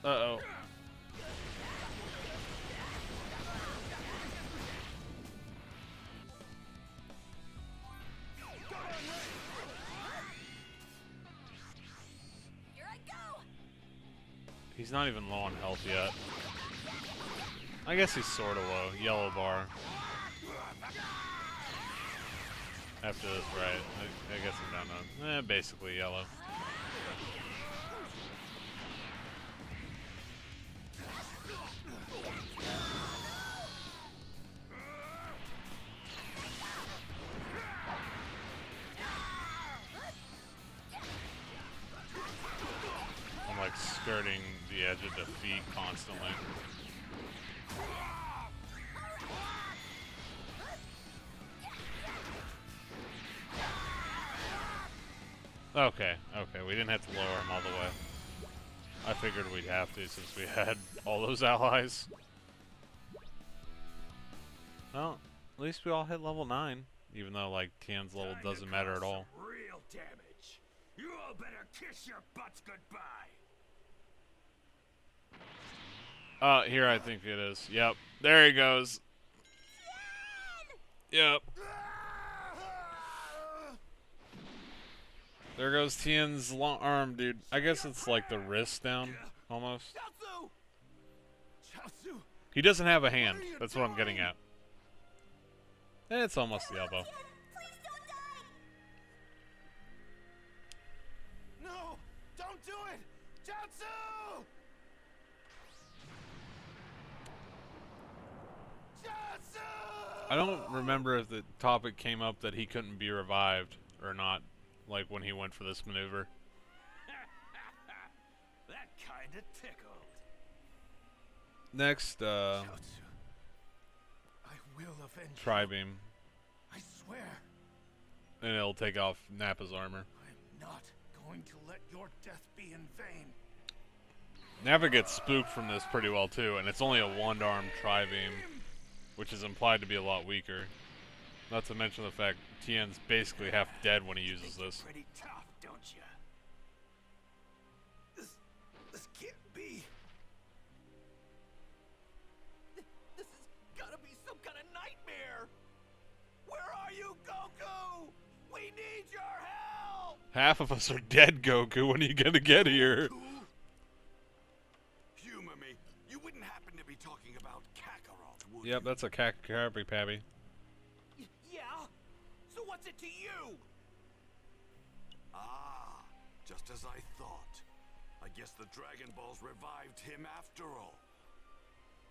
Uh-oh. Here I go. He's not even low on health yet. I guess he's sort of low. Yellow bar. After this, right. I guess I'm down to basically yellow. I'm like skirting the edge of defeat constantly. Okay, okay, we didn't have to lower him all the way. I figured we'd have to since we had all those allies. Well, at least we all hit level 9. Even though, like, Tian's level doesn't matter at all. Real damage. You all better kiss your butts goodbye. Here I think it is. Yep. There he goes. Yep. There goes Tian's long arm, dude. I guess it's like the wrist down, almost. He doesn't have a hand. That's what I'm getting at. It's almost the elbow. No! Don't do it! Jiaozu! Jiaozu! I don't remember if the topic came up that he couldn't be revived or not, like when he went for this maneuver. That kinda tickled. Next, Jiaozu, I will avenge Tri-Beam. you. I swear. And it'll take off Nappa's armor. I'm not going to let your death be in vain. Nappa gets spooked from this pretty well too, and it's only a one-armed Tri-Beam, which is implied to be a lot weaker. Not to mention the fact Tien's basically half dead when he uses this. Pretty tough, don't you? This can't be. This has gotta be some kind of nightmare. Where are you, Goku? We need your help. Half of us are dead, Goku. When are you gonna get here? Humor me. You wouldn't happen to be talking about Kakarot, would Yep, you? that's a Kakarot Pabby. Yeah. So what's it to you? Ah, just as I thought. I guess the Dragon Balls revived him after all.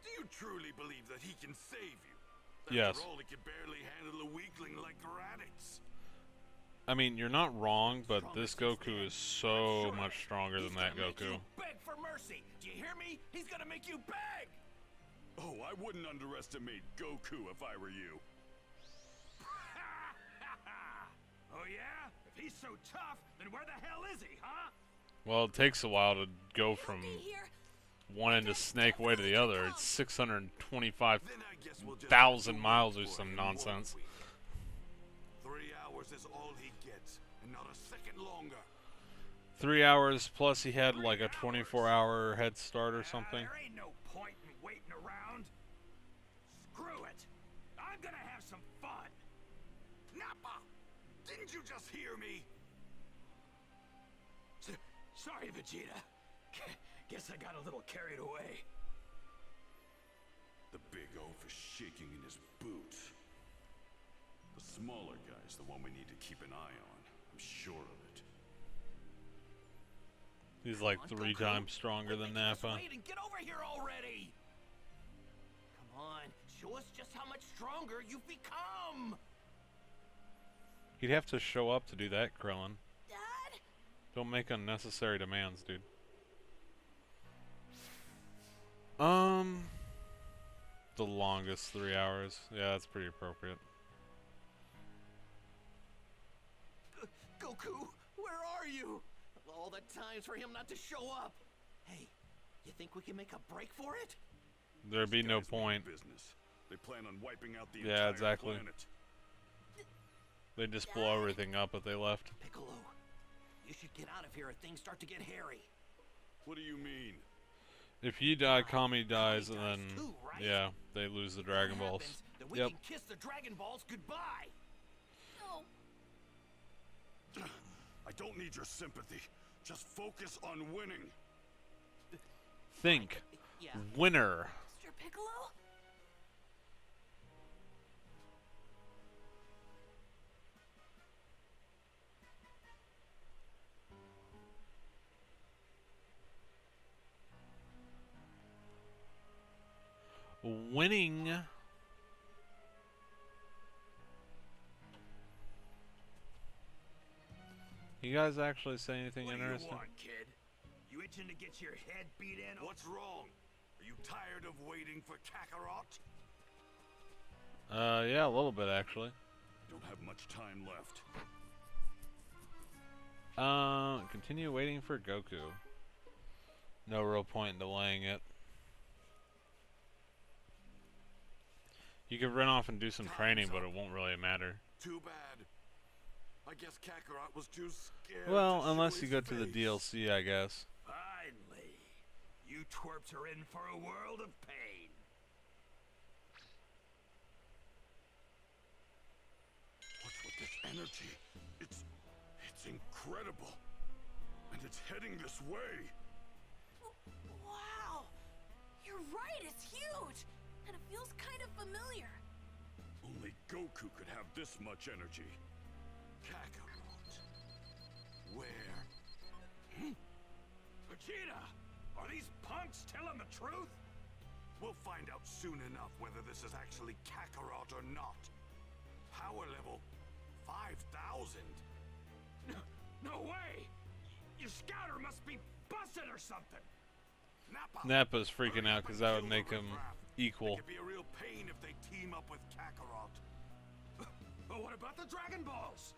Do you truly believe that he can save you? Yes. After all, he can barely handle a weakling like Raditz. I mean, you're not wrong, but this Goku is so much stronger than that Goku. Beg for mercy. Do you hear me? He's gonna make you beg. Oh, I wouldn't underestimate Goku if I were you. Oh yeah? If he's so tough, then where the hell is he, huh? Well, it takes a while to go from Be here. one end of Snake Way to the other. It's 625,000 Then I guess we'll just have to miles or wait for some him, nonsense. won't we? 3 hours is all he gets, and not a second longer. 3 hours plus he had like a 24-hour head start or something. There ain't no point in waiting around. Screw it. I'm gonna have some fun. Nappa! Didn't you just hear me? Sorry, Vegeta. Guess I got a little carried away. The big oaf is shaking in his boots. The smaller guy's the one we need to keep an eye on. I'm sure of it. He's like 3 times stronger than Nappa. Wait and get over here already. Come on, show us just how much stronger you've become. He'd have to show up to do that, Krillin. Dad? Don't make unnecessary demands, dude. The longest 3 hours. Yeah, that's pretty appropriate. Goku, where are you? All the times for him not to show up. Hey, you think we can make a break for it? There'd be These no guys mean point. business. They plan on wiping out the Yeah, entire exactly. planet. They'd just blow everything up if they left. Piccolo, you should get out of here if things start to get hairy. What do you mean? If you die, Kami dies, and then, too, right? yeah, they lose the Dragon Balls. Happens, then we Yep. can kiss the Dragon Balls goodbye. No. I don't need your sympathy. Just focus on winning. Think. Yeah. Winner. Mr. Piccolo? Winning. You guys actually say anything What do interesting? you want, kid? You itching to get your head beat in? What's wrong? Are you tired of waiting for Kakarot? Yeah, a little bit actually. Don't have much time left. Continue waiting for Goku. No real point in delaying it. You could run off and do some training, but it won't really matter. Too bad. I guess Kakarot was too scared. Well, to unless show you his go to the face. DLC, I guess. Finally. You twerps are in for a world of pain. What's with this energy? It's incredible. And it's heading this way. Wow! You're right, it's huge! And it feels kind of familiar. Only Goku could have this much energy. Kakarot. Where? Vegeta, are these punks telling the truth? We'll find out soon enough whether this is actually Kakarot or not. Power level 5,000. No way! Your scouter must be busted or something. Nappa. Nappa's freaking out because that would make him It equal. could be a real pain if they team up with Kakarot. But what about the Dragon Balls?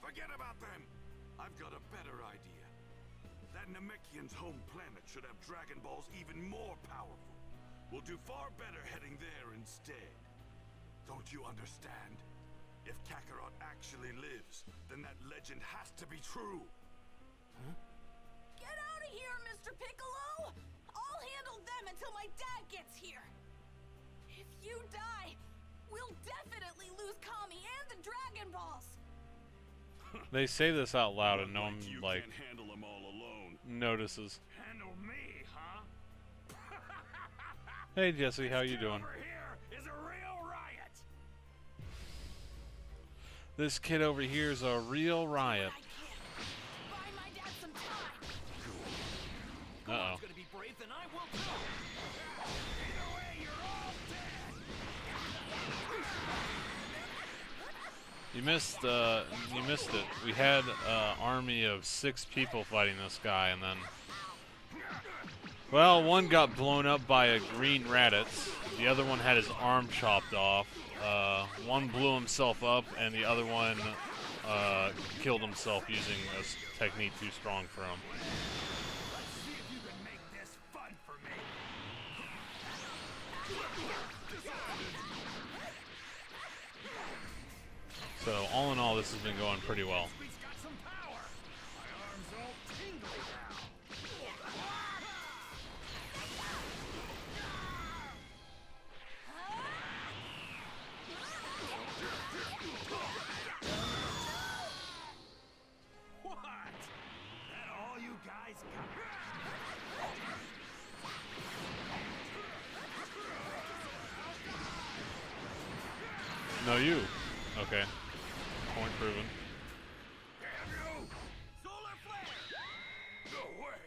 Forget about them. I've got a better idea. That Namekian's home planet should have Dragon Balls even more powerful. We'll do far better heading there instead. Don't you understand? If Kakarot actually lives, then that legend has to be true. Get out of here, Mr. Piccolo! I'll handle them until my dad gets here. If you die, we'll definitely lose Kami and the Dragon Balls. They say this out loud and no one You like can't handle them all alone. notices. Handle me, huh? Hey Jesse, how you doing? Over here is a real riot. This kid over here is a real riot. I can. Buy my dad some time. Uh-oh. It's gonna be brave, then I will too. Either way, you're all dead. You missed it. We had an army of 6 people fighting this guy, and then, well, one got blown up by a green Raditz. The other one had his arm chopped off. One blew himself up, and the other one killed himself using a technique too strong for him. Let's see if you can make this fun for me. So all in all, this has been going pretty well. He's got some power. My arm's all tingly now. What? That all you guys got? No, you. Okay. Point proven. Damn you! Solar flare! No way!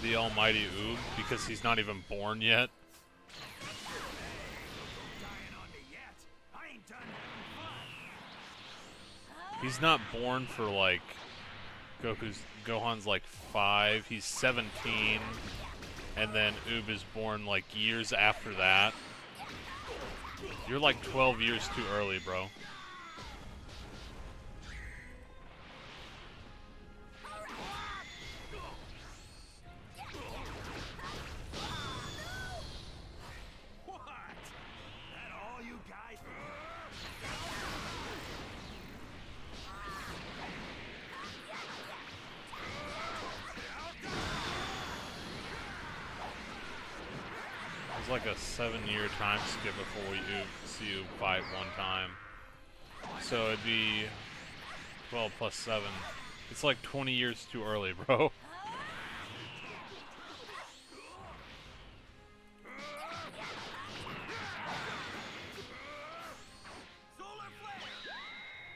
The almighty Oob, because he's not even born yet. Dying on me yet. I ain't done having fun. He's not born for like Gohan's like 5, he's 17, and then Oob is born like years after that. You're like 12 years too early, bro. What? That all you guys? It's like a 7-year time skip before we see you fight one time. So it'd be 12 plus 7. It's like 20 years too early, bro. Solar flare!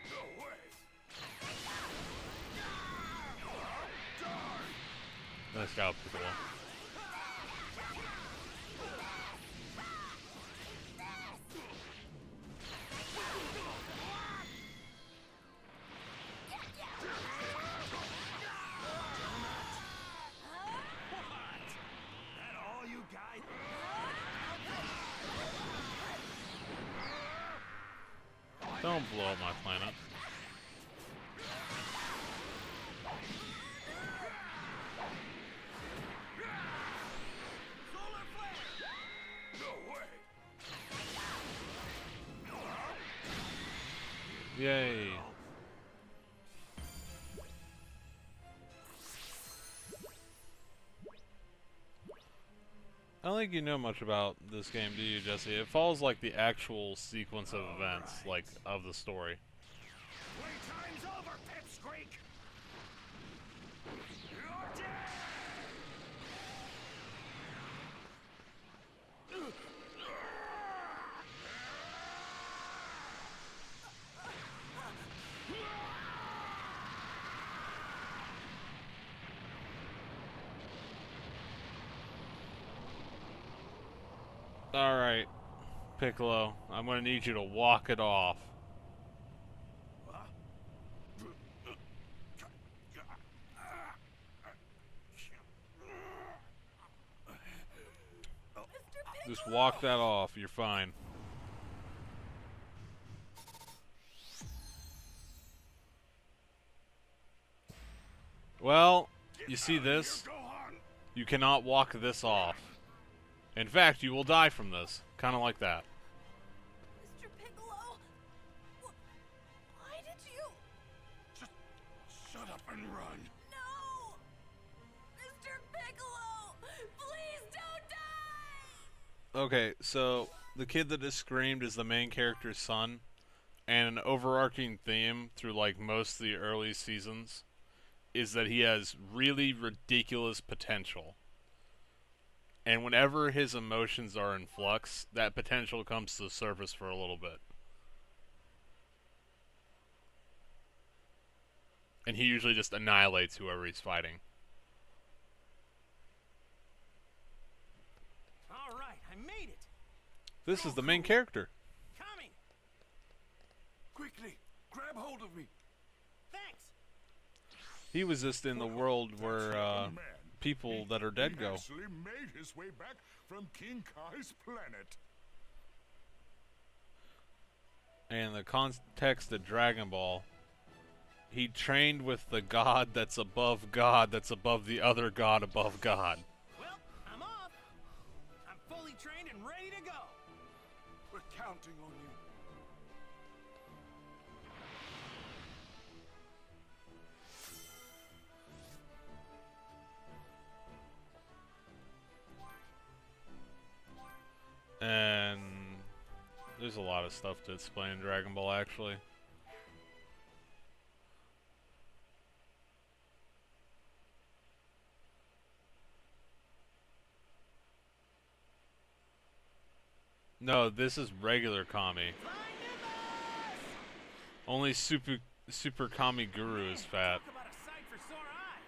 No way! Nice job, Piccolo. That all you guys? Don't blow up my planet. Yay. I don't think you know much about this game, do you, Jesse? It follows like the actual sequence of events, like of the story. Playtime's over, Pipsqueak! You're dead! Alright, Piccolo, I'm gonna need you to walk it off. Just walk that off, you're fine. Well, you see this? You cannot walk this off. In fact, you will die from this. Kind of like that. Mr. Piccolo, why did you? Just shut up and run. No, Mr. Piccolo, please don't die. Okay, so the kid that just screamed is the main character's son, and an overarching theme through like most of the early seasons is that he has really ridiculous potential. And whenever his emotions are in flux, that potential comes to the surface for a little bit. And he usually just annihilates whoever he's fighting. All right, I made it. This is the main character. Coming. Quickly, grab hold of me. Thanks. He was just in the world where people that are dead go. He actually made his way back from King Kai's planet. And the context of Dragon Ball, he trained with the god that's above the other god above God. Well, I'm off. I'm fully trained and ready to go. We're counting on you. And there's a lot of stuff to explain in Dragon Ball, actually. No, this is regular Kami. Only Super Kami Guru is fat. Talk about a sight for sore eyes.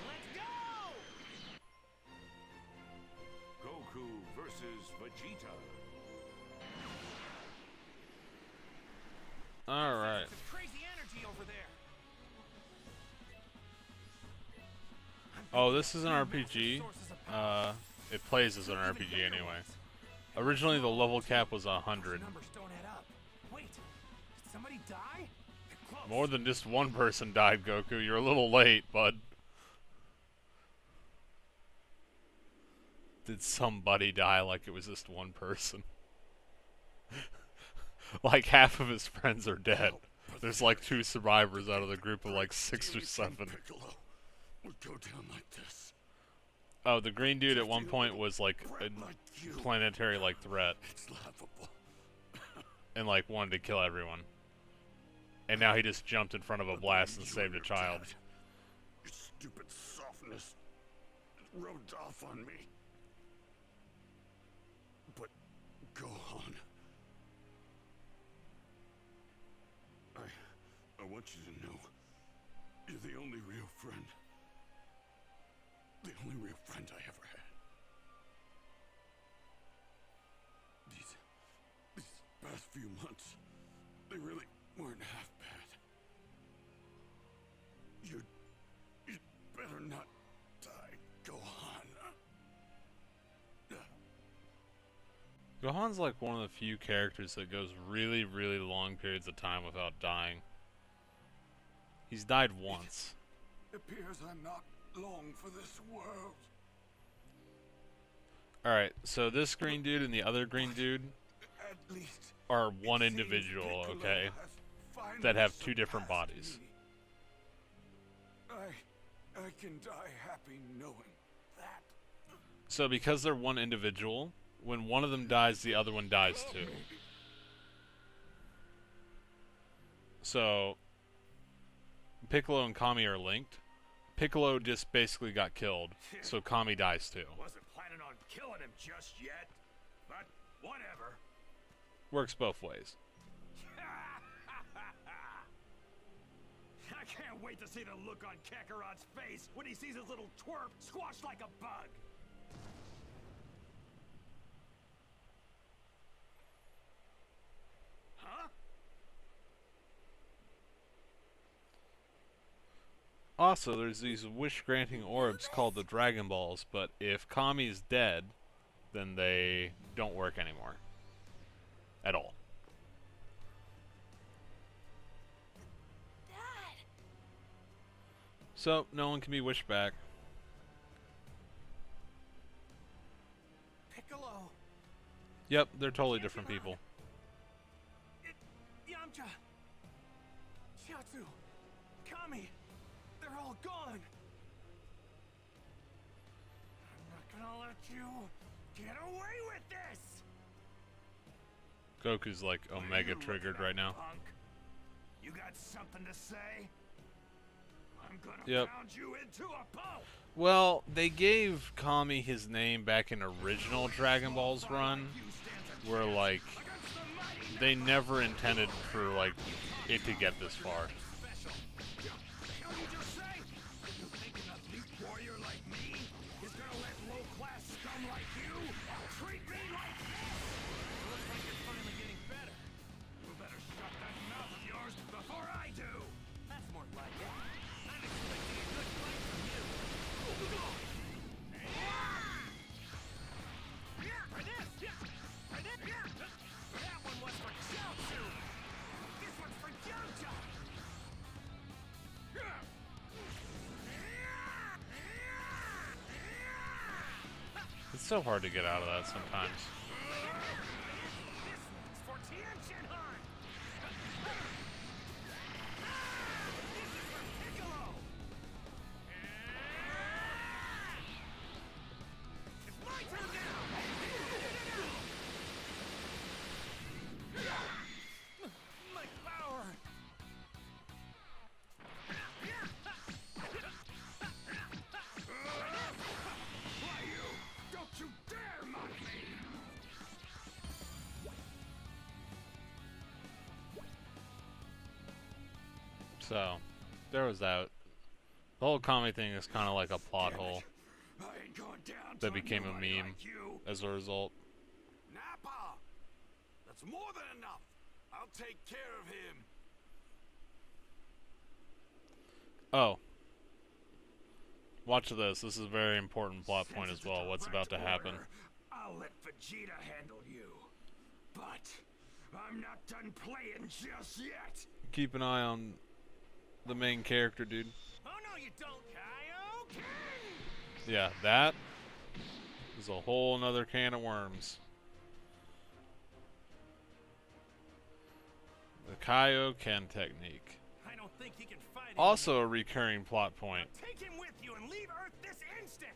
Let's go. Goku versus Vegeta. Alright. Some crazy energy over there. Oh, this is an RPG. It plays as an RPG anyway. Originally, the level cap was 100. Numbers don't add up. Wait, did somebody die? They're close. More than just one person died, Goku. You're a little late, bud. Did somebody die like it was just one person? Like half of his friends are dead. There's like 2 survivors out of the group of like 6 or 7. Piccolo would go down like this. Oh, the green dude at one point was like a planetary like threat It's laughable. and like wanted to kill everyone. And now he just jumped in front of a blast and saved a child. Your stupid softness rubbed off on me. But go on. I want you to know you're the only real friend. The only real friend I ever had. These past few months, they really weren't half bad. You'd better not die, Gohan. Gohan's like one of the few characters that goes really, really long periods of time without dying. He's died once. It appears I'm not long for this world. Alright, so this green dude and the other green dude, At least are it one seems individual, Piccolo okay? has finally That have two different surpassed bodies. me. I can die happy knowing that. So because they're one individual, when one of them dies, the other one dies too. So Piccolo and Kami are linked. Piccolo just basically got killed, so Kami dies too. Wasn't planning on killing him just yet, but whatever. Works both ways. I can't wait to see the look on Kakarot's face when he sees his little twerp squashed like a bug. Huh? Also, there's these wish-granting orbs called the Dragon Balls, but if Kami's dead, then they don't work anymore. At all. Dad. So, no one can be wished back. Piccolo. Yep, they're totally different people. Yamcha. Chiatsu. Kami. They're all gone. I'm not gonna let you get away with this. Goku's like What are Omega you triggered looking right at, now. Punk? You got something to say? I'm gonna Yep. pound you into a pulp. Well, they gave Kami his name back in original Dragon Balls run, where like they never intended for like it to get this far. It's so hard to get out of that sometimes. So, there was that. The whole Kami thing is kind of like a plot hole that became a meme as a result. Nappa! That's more than enough. I'll take care of him. Oh. Watch this. This is a very important plot point as well. What's about to happen. I'll let Vegeta handle you. But I'm not done playing just yet. Keep an eye on the main character, dude. Oh no, you don't, Kaio! Yeah, that is a whole nother can of worms. The Kaioken technique. I don't think he can fight Also a recurring plot point. Take him with you and leave Earth this instant.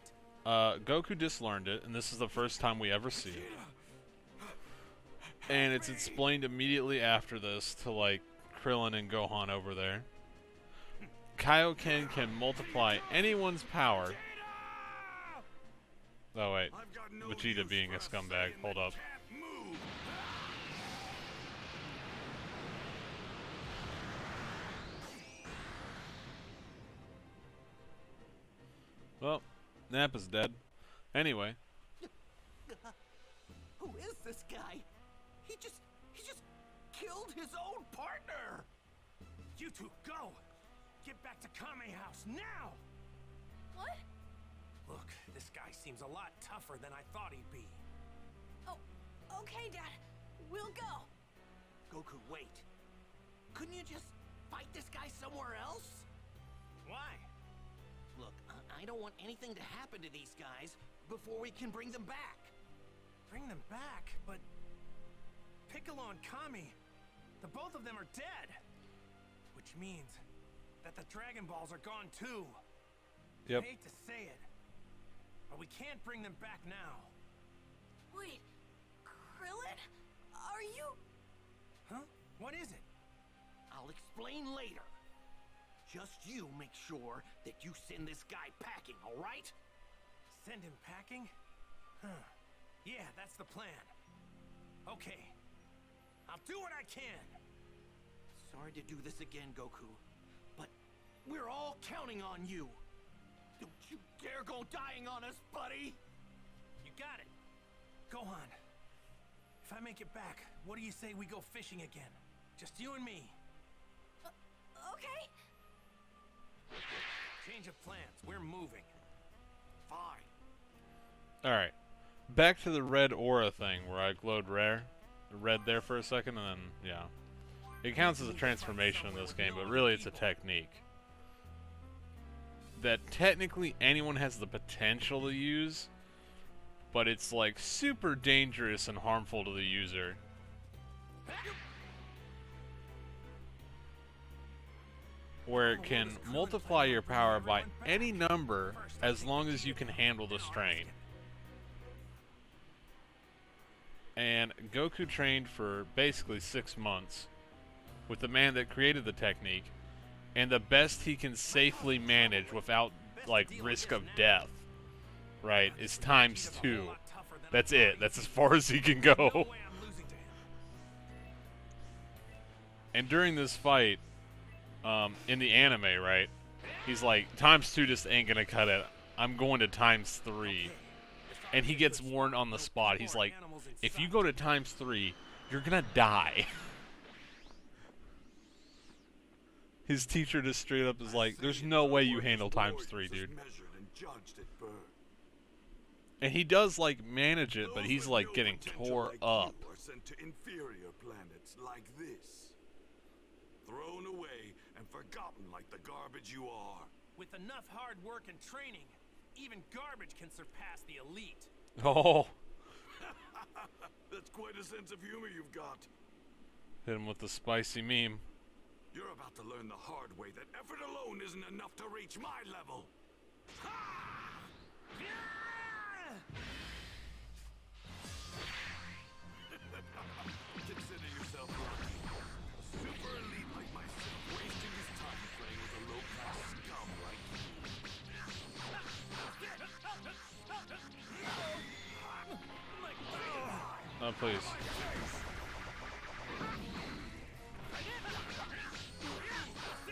Goku just learned it, and this is the first time we ever see it. And it's explained immediately after this to like Krillin and Gohan over there. Kaioken can multiply anyone's power. Oh wait, Vegeta being a scumbag. Hold up. Well, Nappa's dead. Anyway. Who is this guy? He just killed his own partner. You two go. Get back to Kame House now. What? Look, this guy seems a lot tougher than I thought he'd be. Oh, okay, Dad. We'll go. Goku, wait. Couldn't you just fight this guy somewhere else? Why? Look, I don't want anything to happen to these guys before we can bring them back. Bring them back, but Piccolo and Kami, the both of them are dead. Which means that the Dragon Balls are gone too. Yep. I hate to say it, but we can't bring them back now. Wait, Krillin? Are you... Huh? What is it? I'll explain later. Just you make sure that you send this guy packing, all right? Send him packing? Huh. Yeah, that's the plan. Okay. I'll do what I can. Sorry to do this again, Goku, but we're all counting on you. Don't you dare go dying on us, buddy! You got it. Go on. If I make it back, what do you say we go fishing again? Just you and me. Okay. Change of plans. We're moving. Fine. Alright. Back to the red aura thing where I glowed red there for a second, and then, yeah. It counts as a transformation in this game, but really it's a technique that technically anyone has the potential to use, but it's like super dangerous and harmful to the user. Where it can multiply your power by any number as long as you can handle the strain. And Goku trained for basically 6 months with the man that created the technique, and the best he can safely manage without like risk of death, right, is ×2. That's it. That's as far as he can go. And during this fight, in the anime, right, he's like, ×2 just ain't gonna cut it. I'm going to ×3. And he gets warned on the spot. He's like, if you go to ×3, you're gonna die. His teacher just straight up is like, there's no way you handle ×3, dude. And he does, like, manage it, but he's, like, getting tore up. Sent to inferior planets like this. Thrown away and forgotten like the garbage you are. With enough hard work and training, even garbage can surpass the elite. Oh. That's quite a sense of humor you've got. Hit him with the spicy meme. You're about to learn the hard way that effort alone isn't enough to reach my level. Consider yourself lucky. A super elite like myself wasting his time playing with a low-class scum like you. Oh, please.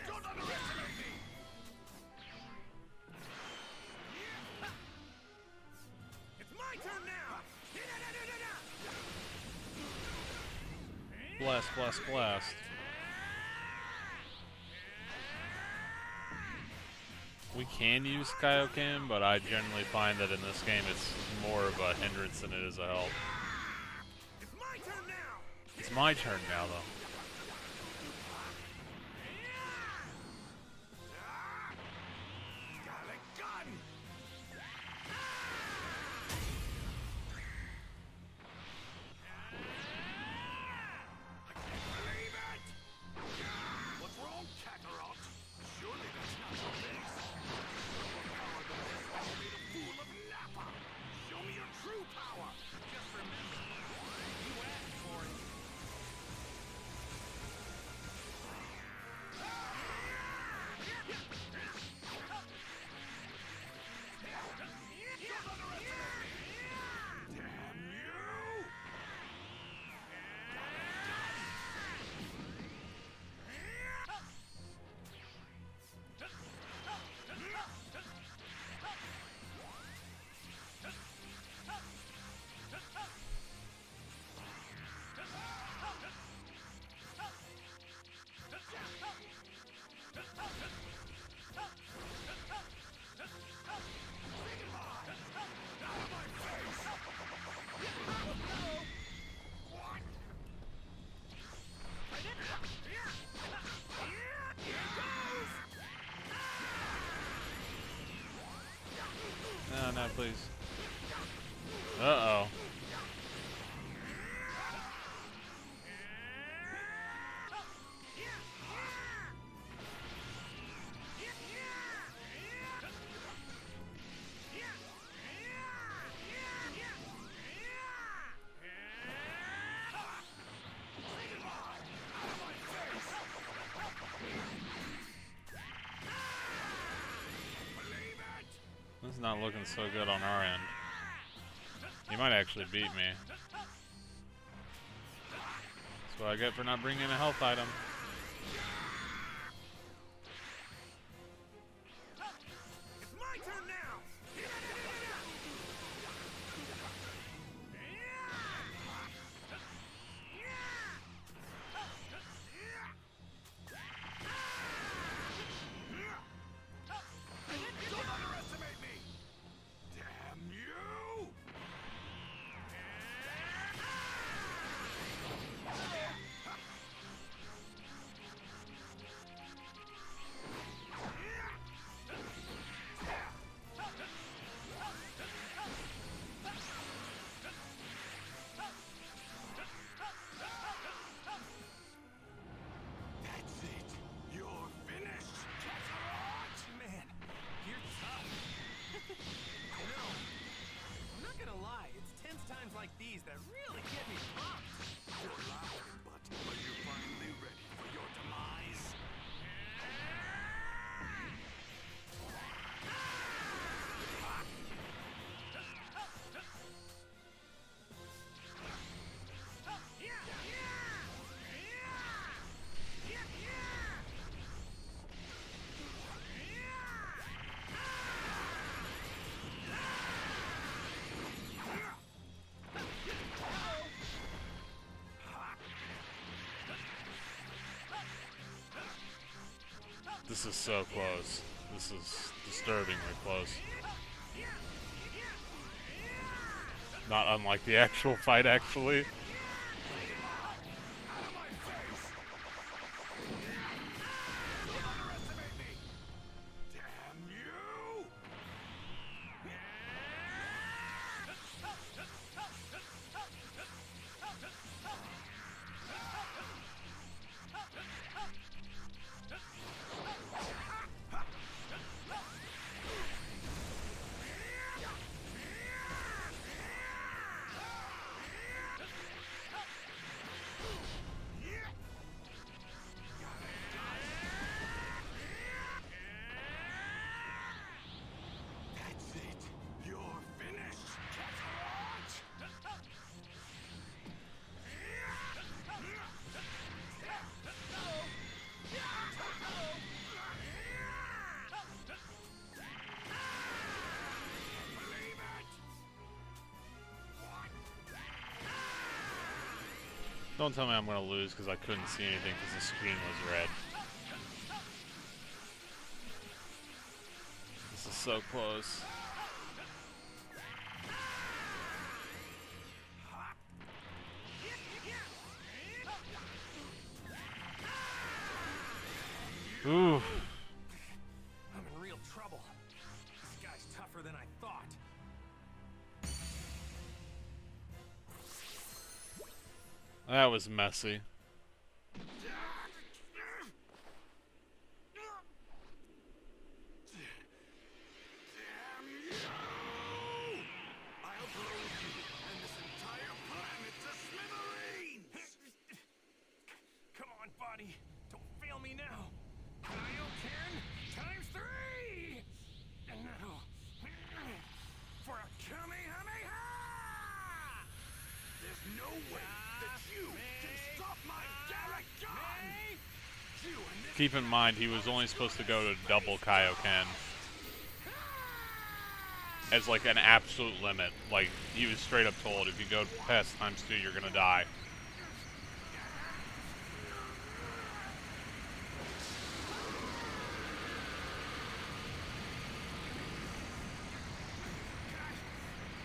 Don't underestimate me! It's my turn now! Blast, blast, blast. We can use Kaioken, but I generally find that in this game it's more of a hindrance than it is a help. It's my turn now! It's my turn now, though. What's wrong, Kakarot? Surely that's not your base. Power than this when you made a fool of Nappa. Show me your true power. Just remember, you asked for it. Damn you! No, no, please. Uh-oh. It's not looking so good on our end. He might actually beat me. That's what I get for not bringing a health item. It's my turn now! Don't underestimate me! Damn you! That's it. You're finished, Kakarot! Man, you're tough. I know. I'm not gonna lie, it's tense times like these that really get me pumped. You're laughing, but are you finally ready for your demise? This is so close. This is disturbingly close. Not unlike the actual fight, actually. Damn you! That's it. You're finished, Kakarot! Believe it! Don't tell me I'm gonna lose because I couldn't see anything because the screen was red. This is so close. Ooh. I'm in real trouble. This guy's tougher than I thought. That was messy. Damn you! I'll blow you and this entire planet to smithereens! Come on, buddy. Don't fail me now. Kaioken times 3! And now, for a Kamehameha! There's no way that you can stop my Garrett gun! You and this Keep in mind, he was only supposed to go to double Kaioken as like an absolute limit. Like, he was straight up told, if you go past ×2, you're gonna die.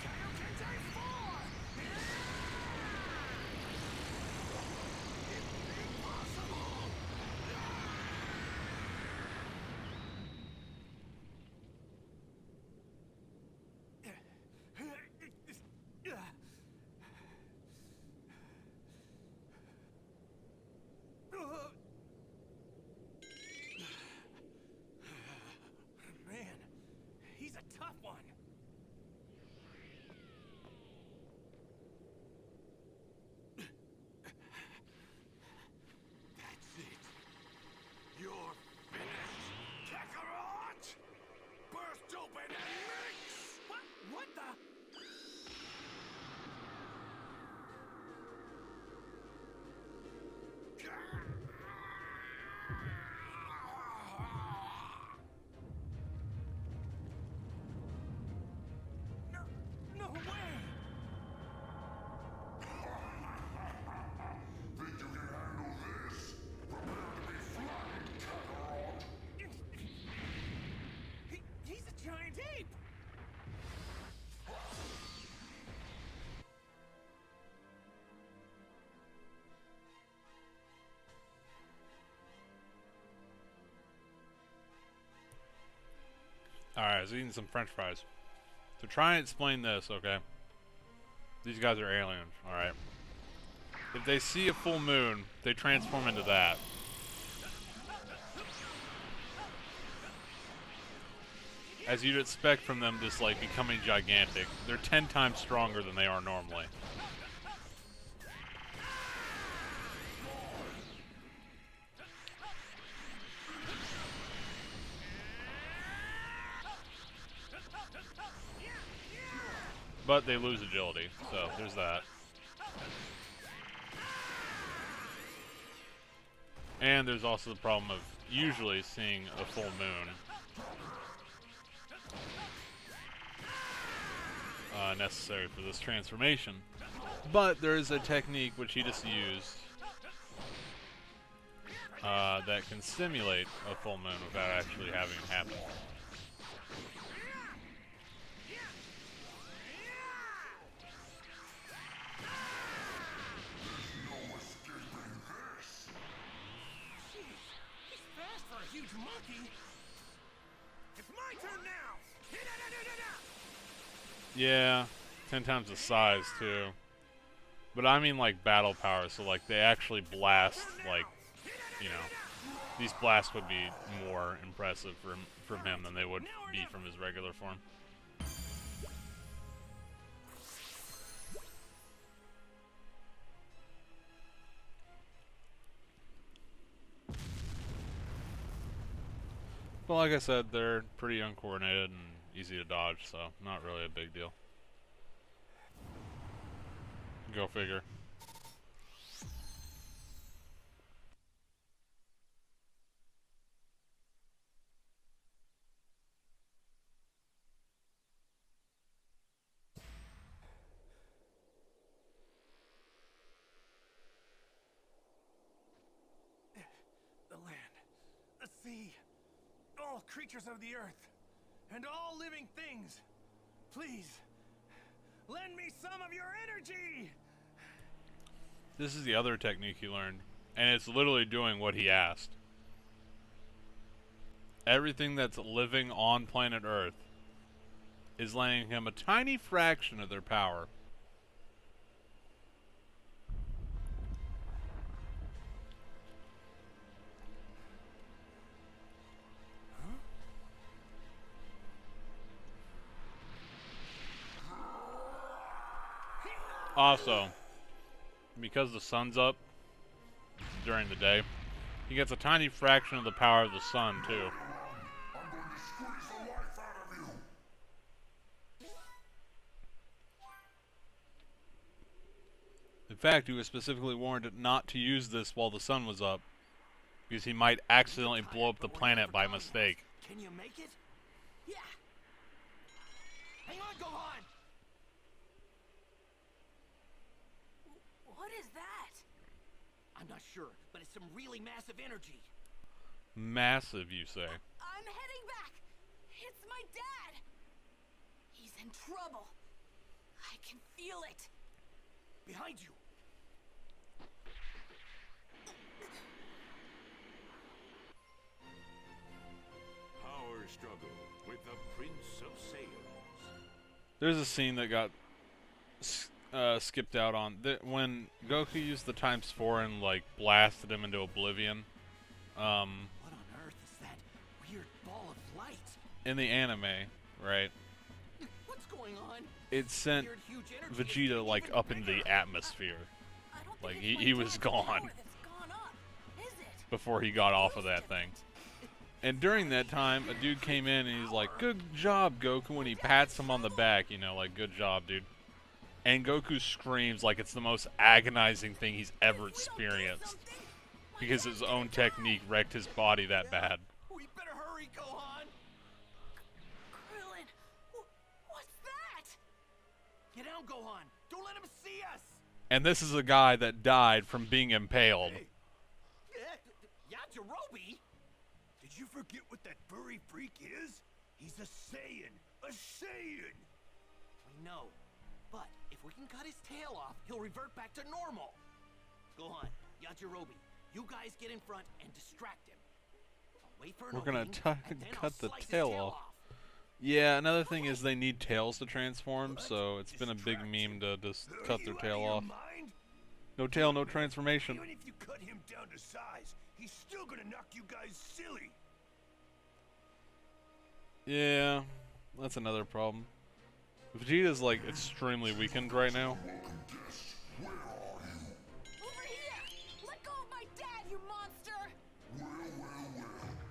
Kaioken times 4! Impossible! Man, he's a tough one. That's it. You're finished, Kakarot! Burst open and make Alright, I was eating some french fries. To try and explain this, okay? These guys are aliens, alright? If they see a full moon, they transform into that. As you'd expect from them just like becoming gigantic. They're 10 times stronger than they are normally. But they lose agility, so there's that. And there's also the problem of usually seeing a full moon. Necessary for this transformation. But there is a technique which he just used that can simulate a full moon without actually having it happen. Huge monkey. It's my turn now. Yeah, 10 times the size too. But I mean like battle power, so like they actually blast, like, you know, these blasts would be more impressive from him than they would be from his regular form. But like I said, they're pretty uncoordinated and easy to dodge, so not really a big deal. Go figure. The land, the sea, all creatures of the earth, and all living things, please, lend me some of your energy! This is the other technique he learned, and it's literally doing what he asked. Everything that's living on planet Earth is lending him a tiny fraction of their power. Also, because the sun's up during the day, he gets a tiny fraction of the power of the sun, too. In fact, he was specifically warned not to use this while the sun was up, because he might accidentally blow up the planet by mistake. Can you make it? Yeah. Hang on, Gohan! What is that? I'm not sure, but it's some really massive energy. Massive, you say? I'm heading back. It's my dad. He's in trouble. I can feel it. Behind you. Power struggle with the Prince of Saiyans. There's a scene that got skipped out on. When Goku used the ×4 and, like, blasted him into oblivion, What on earth is that weird ball of light? in the anime, right, What's going on? it sent Weird, huge energy is Vegeta, like, even up into the bigger. atmosphere I don't think Like, it's my he was dad's gone. power that's gone up, is it? before he got off of that thing. And during that time, a dude came in and he's like, "Good job, Goku," and he pats him on the back, you know, like, "Good job, dude." And Goku screams like it's the most agonizing thing he's ever experienced, because his own technique wrecked his body that bad. We better hurry, Gohan. Krillin, what's that? Get down, Gohan. Don't let him see us. And this is a guy that died from being impaled. Yajirobe? Did you forget what that furry freak is? He's a Saiyan! A Saiyan! I know. But if we can cut his tail off, he'll revert back to normal. Gohan, Yajirobe, you guys get in front and distract him. I'll wait for an We're gonna opening, and then I'll cut the slice his tail off. Yeah, another thing is they need tails to transform, so it's been a big meme to just cut their tail off. No tail, no transformation. Even if you cut him down to size, he's still gonna knock you guys silly. Yeah, that's another problem. Vegeta's like extremely weakened right now. Over here! Let go of my dad, you monster! Well,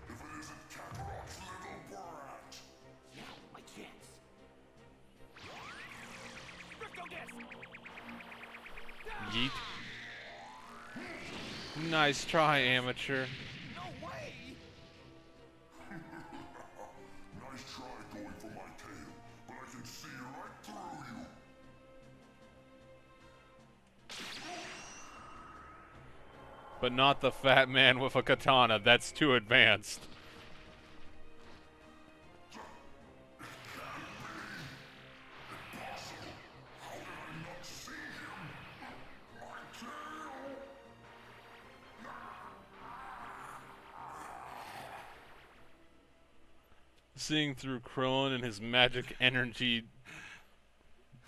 if it isn't Kakarot's little brat. Now, my chance. Crypto disc! Yeet. Nice try, amateur. No way! Nice try going for my tail, but I can see right through you. But not the fat man with a katana. That's too advanced. Seeing through Krillin and his magic energy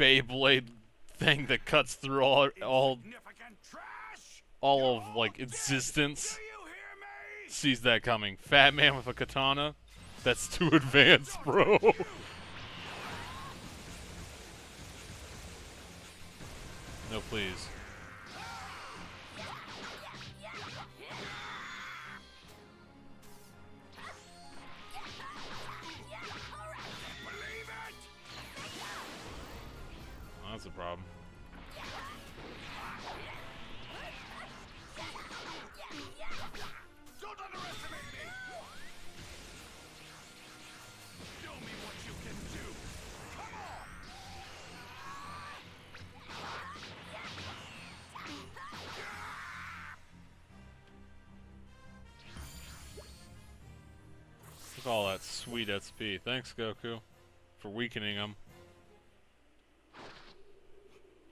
Beyblade thing that cuts through Significant trash! all of like existence. Do you hear me? Sees that coming. Fat man with a katana? That's too advanced, bro. No, please. Believe it! Oh, that's a problem. Don't underestimate me! Show me what you can do! Come on! Look at all that sweet SP. Thanks, Goku, for weakening him.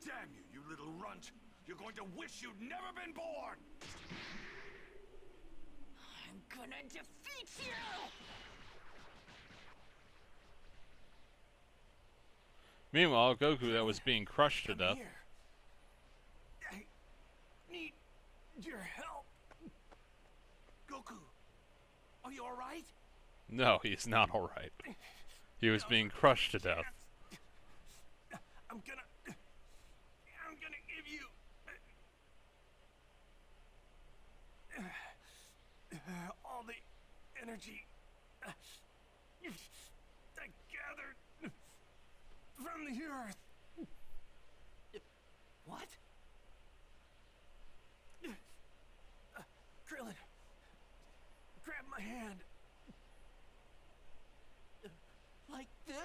Damn you, you little runt! You're going to wish you'd never been born! I'm gonna defeat you! Meanwhile, Goku that was being crushed to death. Here. I need your help. Goku, are you alright? No, he's not alright. He was being crushed to death. I'm gonna give you all the energy I gathered from the earth. What? Krillin, grab my hand. Like this?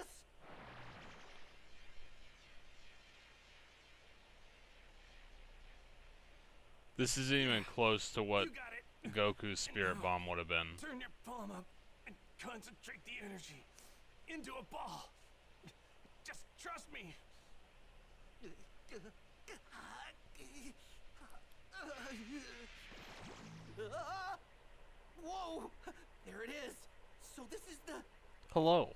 This isn't even close to what You got it. Goku's spirit bomb would have been. Turn your palm up and concentrate the energy into a ball. Just trust me. Whoa! There it is. So this is the... Hello.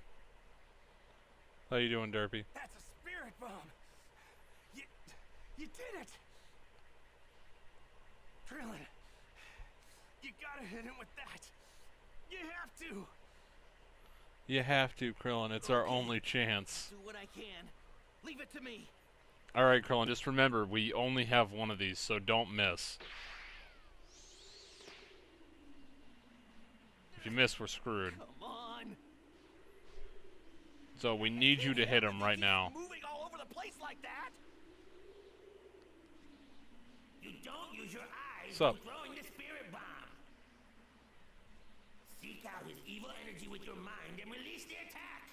How you doing, Derpy? That's a spirit bomb. You did it. Krillin, you gotta hit him with that. You have to. You have to, Krillin. It's our only chance. Do what I can. Leave it to me. Alright, Krillin, just remember, we only have one of these, so don't miss. If you miss, we're screwed. Come on. So we need you to hit him right now. Moving all over the place like that. You don't use your eyes Sup? when throwing the spirit bomb. Seek out his evil energy with your mind and release the attack.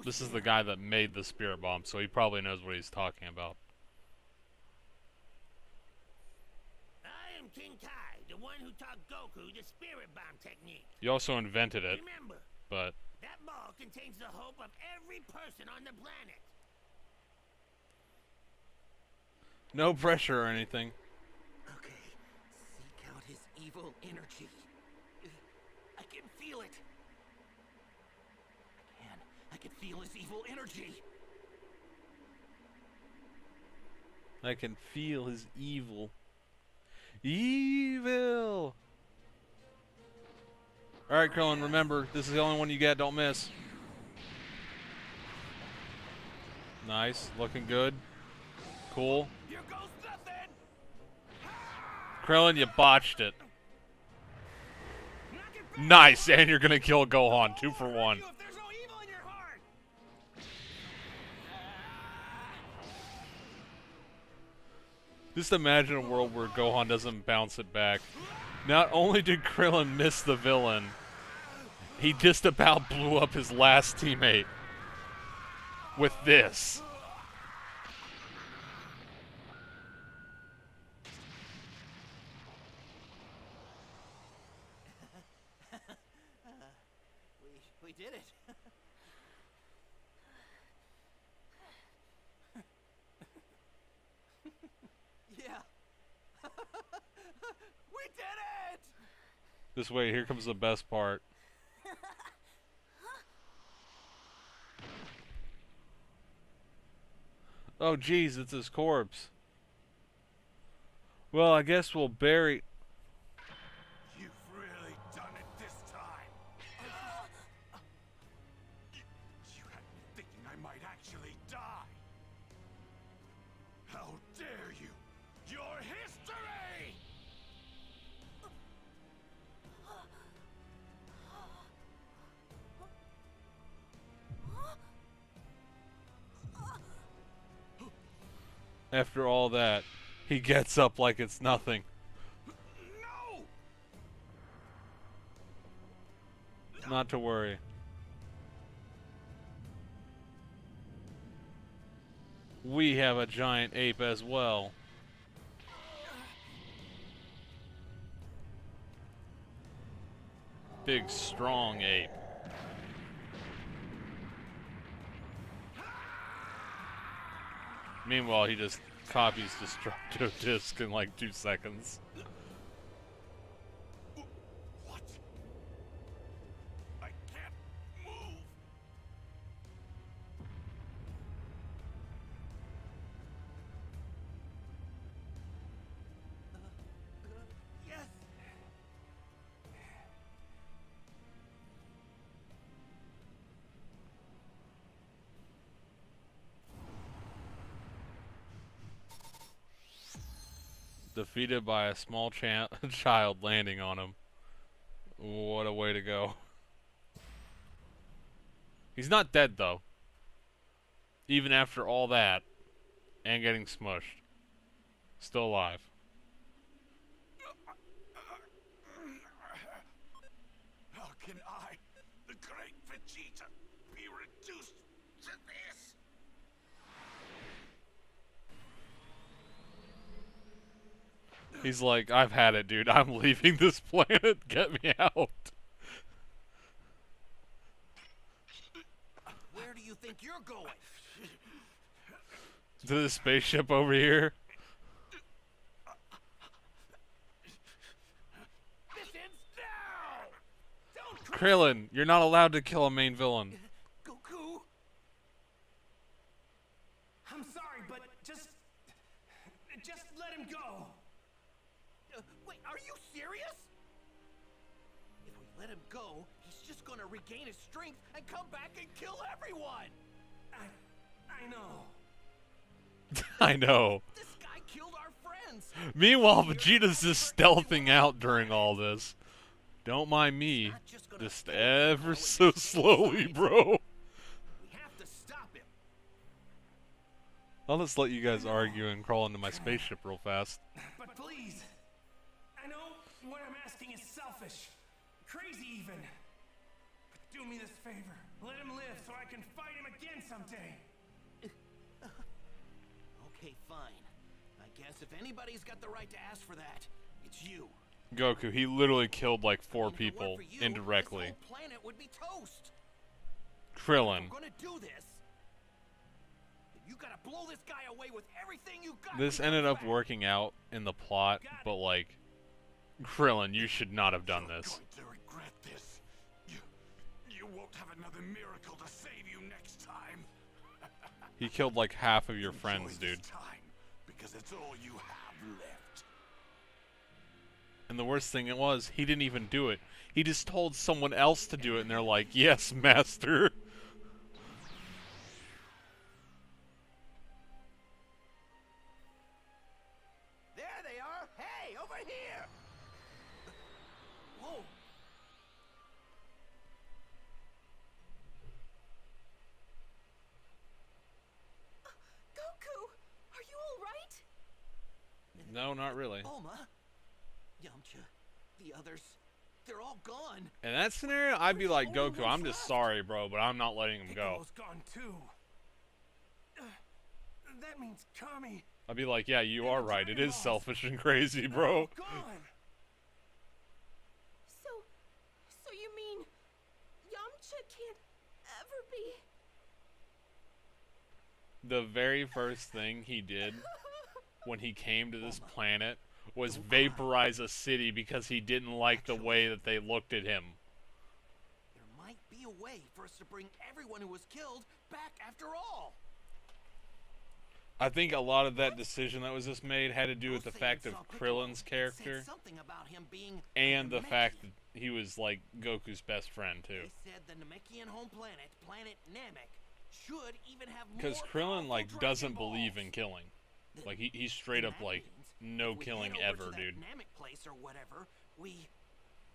This is the guy that made the spirit bomb, so he probably knows what he's talking about. I am King Kai, the one who taught Goku the spirit bomb technique. He also invented it, Remember, but that ball contains the hope of every person on the planet. no pressure or anything. Okay. Seek out his evil energy. I can feel it. feel his evil energy. I can feel his evil. Evil! Alright, Krillin, remember, this is the only one you get, don't miss. Nice, looking good. Cool. Here goes nothing. Krillin, you botched it. Nice, and you're gonna kill Gohan, 2 for 1. If there's no evil in your heart. Just imagine a world where Gohan doesn't bounce it back. Not only did Krillin miss the villain, he just about blew up his last teammate with this. We did it. Yeah. We did it! This way, here comes the best part. Oh, geez, it's his corpse. Well, I guess we'll bury... You've really done it this time. You had me thinking I might actually die. How dare you! Your history! After all that, he gets up like it's nothing. No! Not to worry. We have a giant ape as well. Big, strong ape. Meanwhile, he just copies Destructo Disc in like 2 seconds. What? I can't move. Yes. Defeated by a small child landing on him. What a way to go. He's not dead, though. Even after all that, and getting smushed. Still alive. How can I, the great Vegeta, be reduced to this? He's like, I've had it, dude. I'm leaving this planet. Get me out. Where do you think you're going? To the spaceship over here. This ends now! Don't Krillin, you're not allowed to kill a main villain. Goku! I'm sorry, but just let him go. Wait, are you serious? If we let him go, he's just gonna regain his strength and come back and kill everyone. I know. I know. This guy killed our friends. Meanwhile, Vegeta's just stealthing out during all this. Don't mind me. Just ever so slowly, bro. We have to stop him. I'll just let you guys argue and crawl into my spaceship real fast. But please, I know what I'm asking is selfish, crazy even. But do me this favor, let him live so I can fight him again someday. Okay, fine. I guess if anybody's got the right to ask for that, it's you. Goku, he literally killed like 4 And if it weren't people for you, indirectly. This whole planet would be toast. Krillin. If we're gonna do this, then you gotta blow this guy away with everything you got. This ended up working out in the plot, but like, Krillin, you should not have done this. You're going to regret this. You will won't have another miracle to save you next time. He killed like half of your Enjoy friends, this dude. time, because it's all you have left. And the worst thing it was, he didn't even do it. He just told someone else to do it, and they're like, "Yes, master." There they are! Hey, over here! Whoa! Goku, are you all right? No, not really. Bulma, Yamcha, the others, they're all gone. In that scenario, I'd be like, Only Goku, one's I'm just left. sorry, bro, but I'm not letting him go. Piccolo's gone too. That means Kami. I'd be like, yeah, you are right. It is selfish and crazy, bro. Gone. So you mean Yamcha can't ever be? The very first thing he did when he came to this planet was vaporize a city because he didn't like the way that they looked at him. There might be a way for us to bring everyone who was killed back after all. I think a lot of that decision that was just made had to do with the fact of Krillin's character Something about him being and the Namekian. fact that he was like Goku's best friend too. They said the Namekian home planet, Planet Namek, should even have more Because Krillin powerful like Dragon doesn't believe Balls. in killing. Like he's straight up That like means no if we killing head over ever, to that dude. Namek place or whatever, we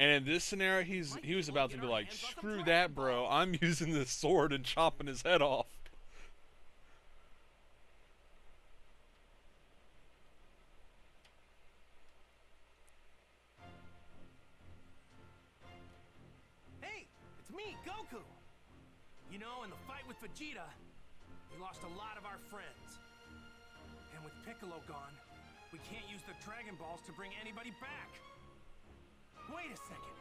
And in this scenario, he was about to be like, screw that, bro. I'm using this sword and chopping his head off. Hey, it's me, Goku. You know, in the fight with Vegeta, we lost a lot of our friends. And with Piccolo gone, we can't use the Dragon Balls to bring anybody back. Wait a second.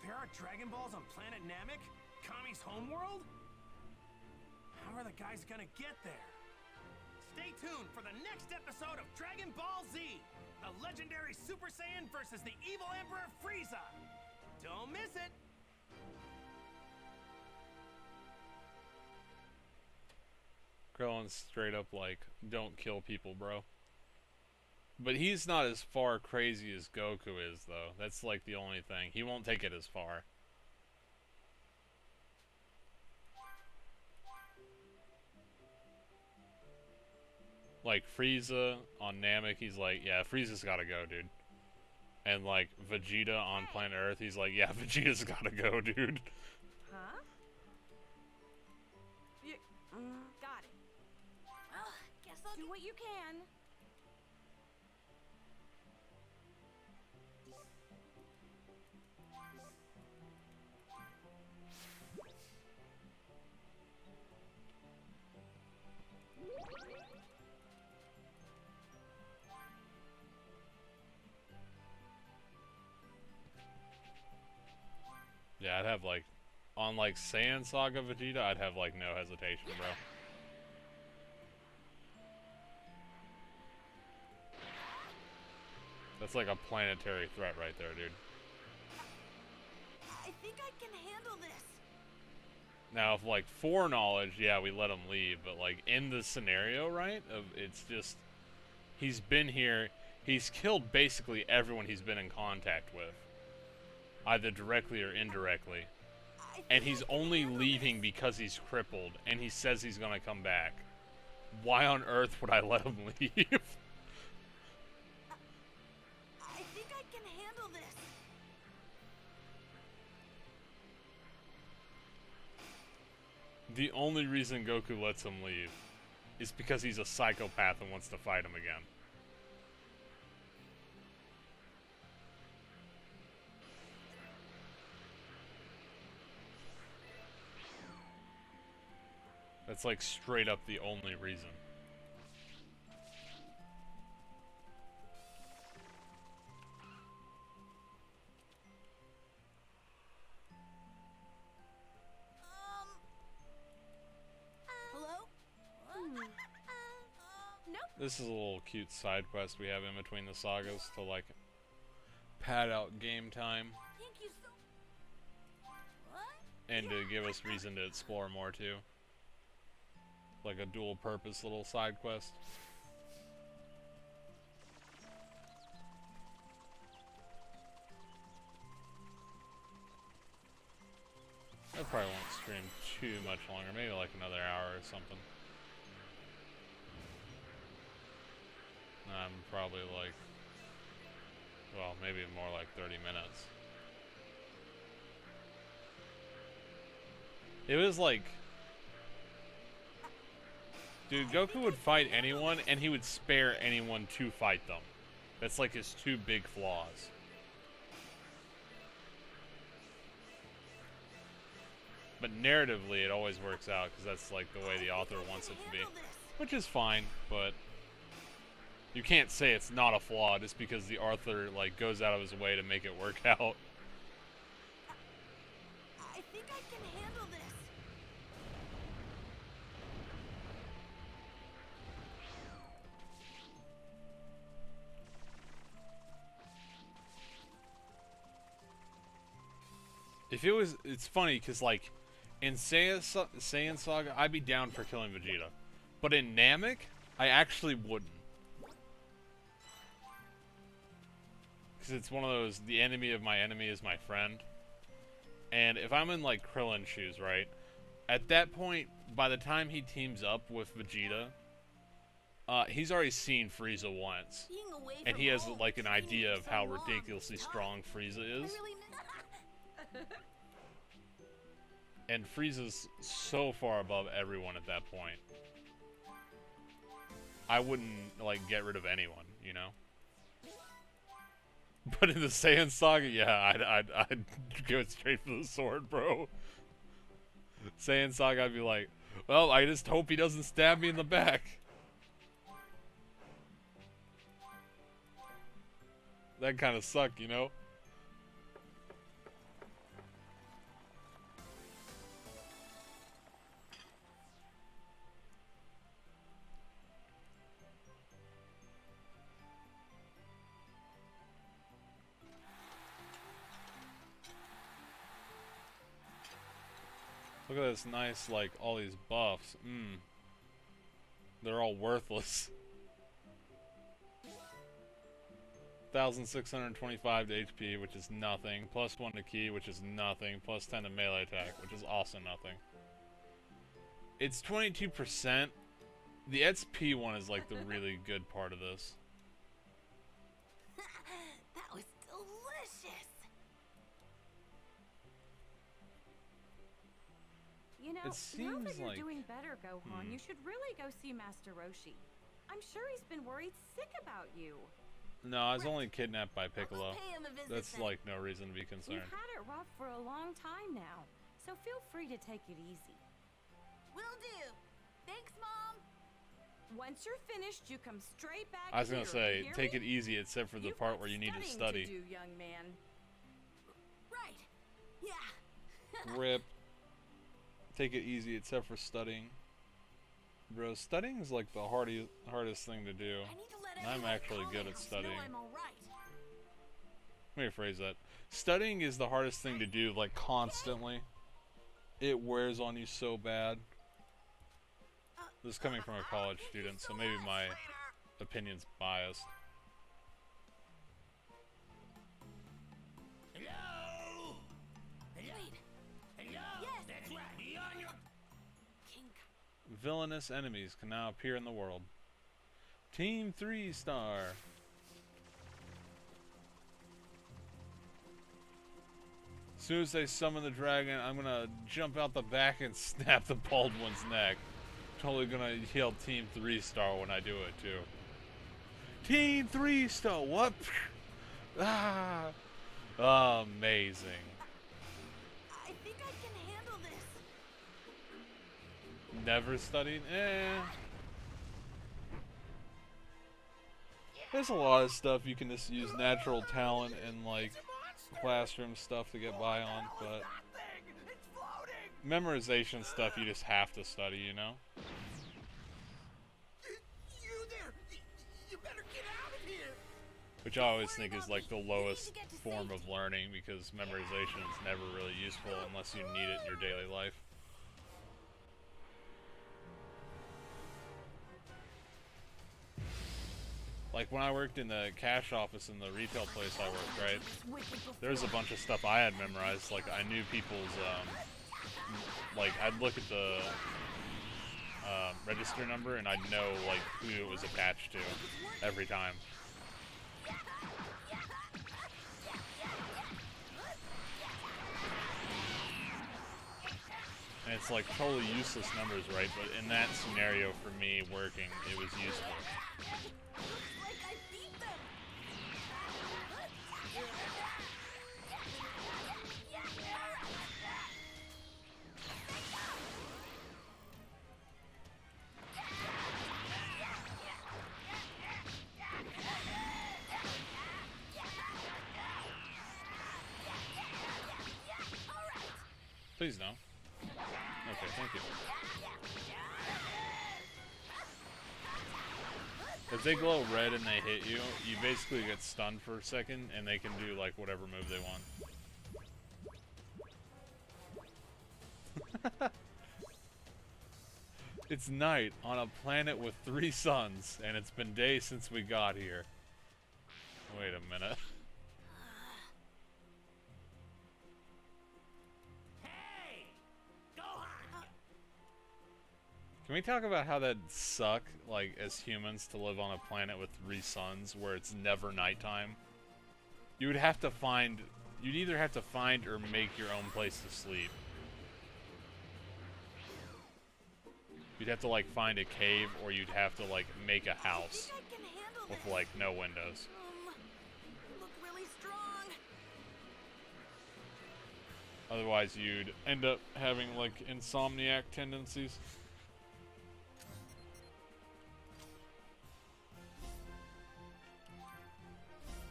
There are Dragon Balls on planet Namek? Kami's homeworld? How are the guys gonna get there? Stay tuned for the next episode of Dragon Ball Z, the legendary Super Saiyan versus the evil Emperor Frieza. Don't miss it. Krillin's straight up like, don't kill people, bro. But he's not as far crazy as Goku is, though. That's like the only thing. He won't take it as far. Like Frieza on Namek, he's like, yeah, Frieza's gotta go, dude. And like Vegeta on planet Earth, he's like, yeah, Vegeta's gotta go, dude. Huh? Got it. Well, guess I'll do what you can. Yeah, I'd have like, on like Saiyan Saga Vegeta, I'd have like no hesitation, bro. That's like a planetary threat right there, dude. I think I can handle this. Now, if like foreknowledge, yeah, we let him leave, but like in the scenario, right? Of it's just he's been here, he's killed basically everyone he's been in contact with, either directly or indirectly, and he's only leaving because he's crippled, and he says he's gonna come back. Why on earth would I let him leave? I think I can handle this. The only reason Goku lets him leave is because he's a psychopath and wants to fight him again. That's like straight up the only reason. Hello? Nope. This is a little cute side quest we have in between the sagas to like pad out game time. Thank you so. What? and to give us reason to explore more too. Like a dual purpose little side quest. I probably won't stream too much longer, maybe like another hour or something. I'm probably like, well, maybe more like 30 minutes. It was like, dude, Goku would fight anyone and he would spare anyone to fight them. That's like his two big flaws. But narratively, it always works out because that's like the way the author wants it to be. Which is fine, but you can't say it's not a flaw just because the author like goes out of his way to make it work out. I think I can handle this. If it was, it's funny because like in Saiyan Saga, I'd be down for killing Vegeta, but in Namek, I actually wouldn't. Because it's one of those, the enemy of my enemy is my friend. And if I'm in like Krillin's shoes, right? At that point, by the time he teams up with Vegeta, he's already seen Frieza once. And he has like an idea of how ridiculously strong Frieza is. And Frieza's so far above everyone at that point. I wouldn't like get rid of anyone, you know? But in the Saiyan Saga, yeah, I'd go straight for the sword, bro. Saiyan Saga, I'd be like, well, I just hope he doesn't stab me in the back. That kind of sucked, you know? Look at this nice, like, all these buffs. They're all worthless. 1,625 to HP, which is nothing. Plus 1 to ki, which is nothing. Plus 10 to melee attack, which is also nothing. It's 22%. The XP one is, like, the really good part of this. That was delicious. You know, It now seems that you're like- doing better, Gohan, you should really go see Master Roshi. I'm sure he's been worried sick about you. No, I was only kidnapped by Piccolo. Pay him a visit That's, then. like, no reason to be concerned. You've had it rough for a long time now, so feel free to take it easy. Will do. Thanks, Mom. Once you're finished, you come straight back I was gonna here, say, you hear take me? it easy except for the You've part got where you need to studying study. To do, young man. Right. Yeah. Rip. Take it easy except for studying. Bro, studying is like the hardest thing to do. I need to let And I'm everyone actually call good me at so studying. I'm all right. Let me rephrase that. Studying is the hardest thing to do, like, constantly. It wears on you so bad. This is coming from a college student, so maybe my opinion's biased. Hello? Wait. Hello? Yes. That's right. Be on your... King. Villainous enemies can now appear in the world. Team 3-star. As soon as they summon the dragon, I'm gonna jump out the back and snap the bald one's neck. Totally gonna yell Team 3-star when I do it too. Team 3-star, what? Ah, amazing. I think I can handle this. Never studied? There's a lot of stuff you can just use natural talent and like classroom stuff to get by on, but memorization stuff you just have to study, you know? You there! You better get out of here! which I always think is like the lowest form of learning because memorization is never really useful unless you need it in your daily life. Like when I worked in the cash office in the retail place I worked, right? There was a bunch of stuff I had memorized. Like I knew people's, like I'd look at the register number and I'd know like who it was attached to every time. And it's like totally useless numbers, right? But in that scenario for me working, it was useful. Please no. Okay, thank you. If they glow red and they hit you, you basically get stunned for a second, and they can do like whatever move they want. It's night on a planet with 3 suns, and it's been days since we got here. Wait a minute. Can we talk about how that'd suck, like, as humans, to live on a planet with 3 suns where it's never nighttime? You would have to find... You'd either have to find or make your own place to sleep. You'd have to, like, find a cave, or you'd have to, like, make a house with, like, no windows. Look really strong. Otherwise, you'd end up having, like, insomniac tendencies.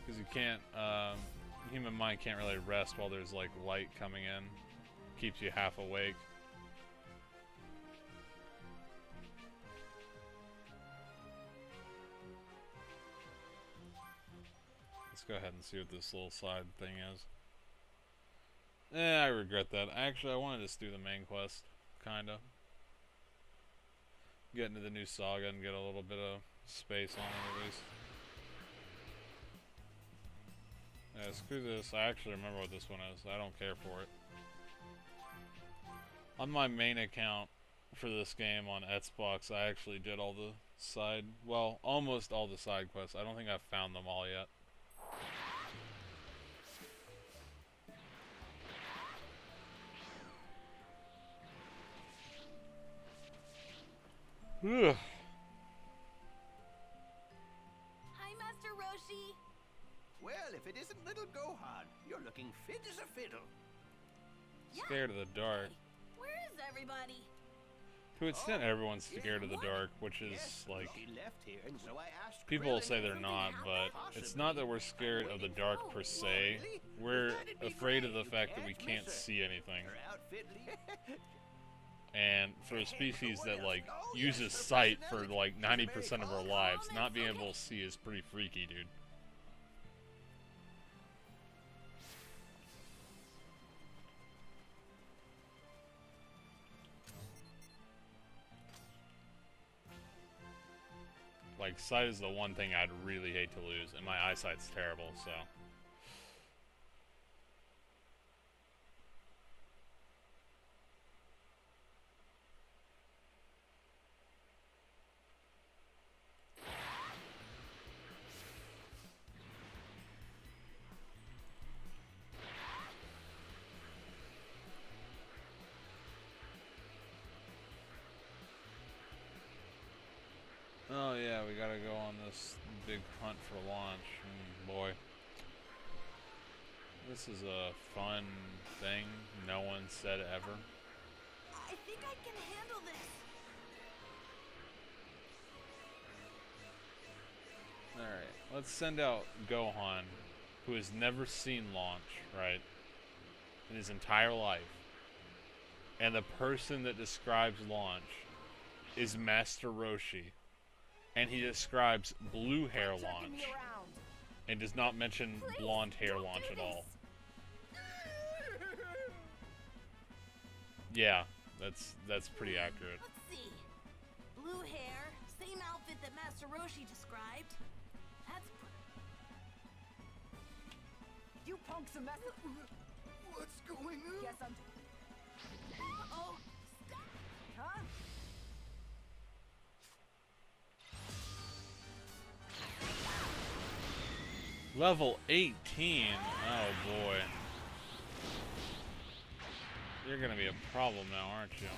Because you can't, human mind can't really rest while there's like light coming in. Keeps you half awake. Let's go ahead and see what this little side thing is. I regret that. Actually, I wanted to just do the main quest, kinda. Get into the new saga and get a little bit of space on it at least. Yeah, screw this. I actually remember what this one is. I don't care for it. On my main account for this game on Xbox, I actually did all the side... Well, almost all the side quests. I don't think I've found them all yet. Ugh. Hi, Master Roshi. Well, if it isn't little Gohan, you're looking fit as a fiddle. Scared of the dark. Where is everybody? To an extent, everyone's scared of the dark, which is like... People will say they're not, but it's not that we're scared of the dark per se. We're afraid of the fact that we can't see anything. And for a species that like uses sight for like 90% of our lives, not being able to see is pretty freaky, dude. Like, sight is the one thing I'd really hate to lose, and my eyesight's terrible, so... Oh yeah, we gotta go on this big hunt for launch. Boy. This is a fun thing no one said ever. I think I can handle this. Alright, let's send out Gohan, who has never seen launch, right? In his entire life. And the person that describes launch is Master Roshi. And he describes blue hair launch. and does not mention Please, blonde hair don't launch do at all. this. Yeah, that's pretty accurate. Let's see. Blue hair, same outfit that Master Roshi described. That's You punks a mess. What's going on? Guess I'm. Uh-oh. Stop. Huh? Level 18. Oh boy. You're gonna be a problem now, aren't you?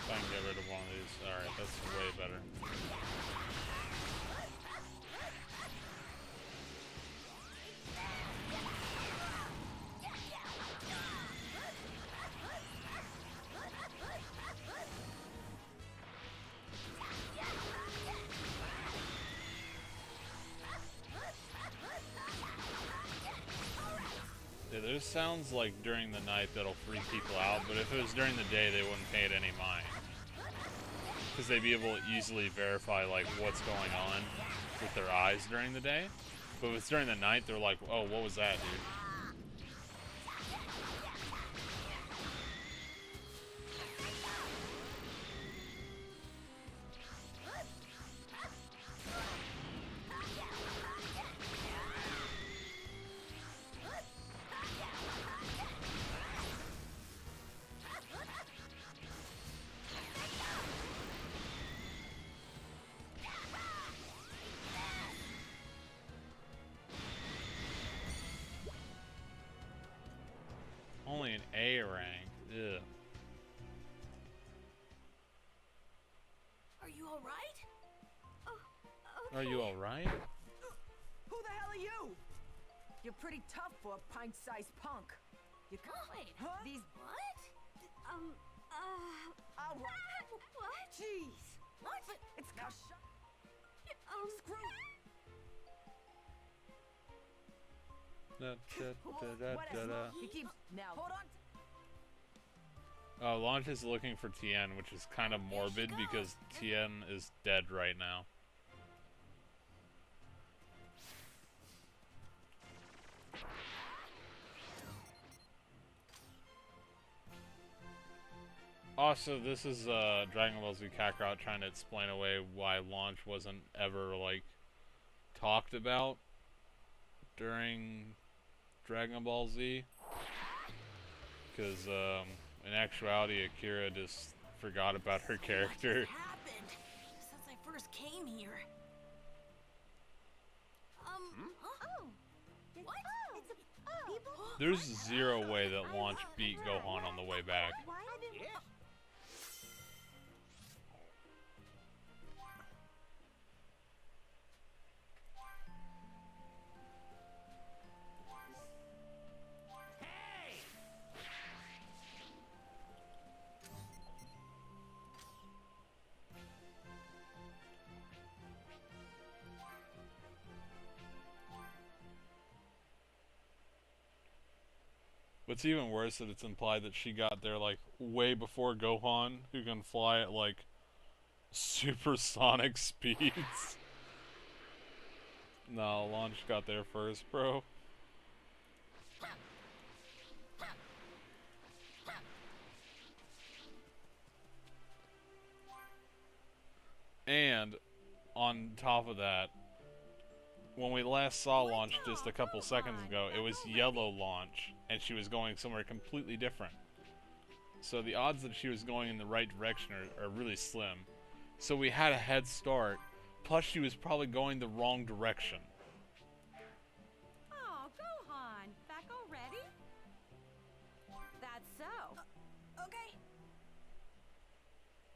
If I can get rid of one of these. Alright, that's way better. Yeah, there's sounds like during the night that'll freak people out, but if it was during the day, they wouldn't pay it any mind. Because they'd be able to easily verify, like, what's going on with their eyes during the day. But if it's during the night, they're like, oh, what was that, dude? Only an A rank. Ugh. Are you alright? Are you alright? Who the hell are you? You're pretty tough for a pint-sized punk. You Wait, Huh? these what? Oh, what? Jeez. What? It's now shut. Screw. He keeps now. Hold on. Launch is looking for Tien, which is kind of morbid because Tien is dead right now. Also, this is Dragon Ball Z Kakarot trying to explain away why Launch wasn't ever, like, talked about during Dragon Ball Z. Because, in actuality, Akira just forgot about her character. What happened since I first came here? Huh? Oh. What? It's a people. There's zero way that Launch beat Gohan on the way back. Why have you? Hey! What's even worse that it's implied that she got there like way before Gohan, who can fly at like supersonic speeds. No, Launch got there first, bro. And on top of that, when we last saw Launch just a couple seconds ago, it was yellow Launch, and she was going somewhere completely different. So the odds that she was going in the right direction are really slim. So we had a head start, plus she was probably going the wrong direction. Oh, Gohan, back already? That's so. Okay.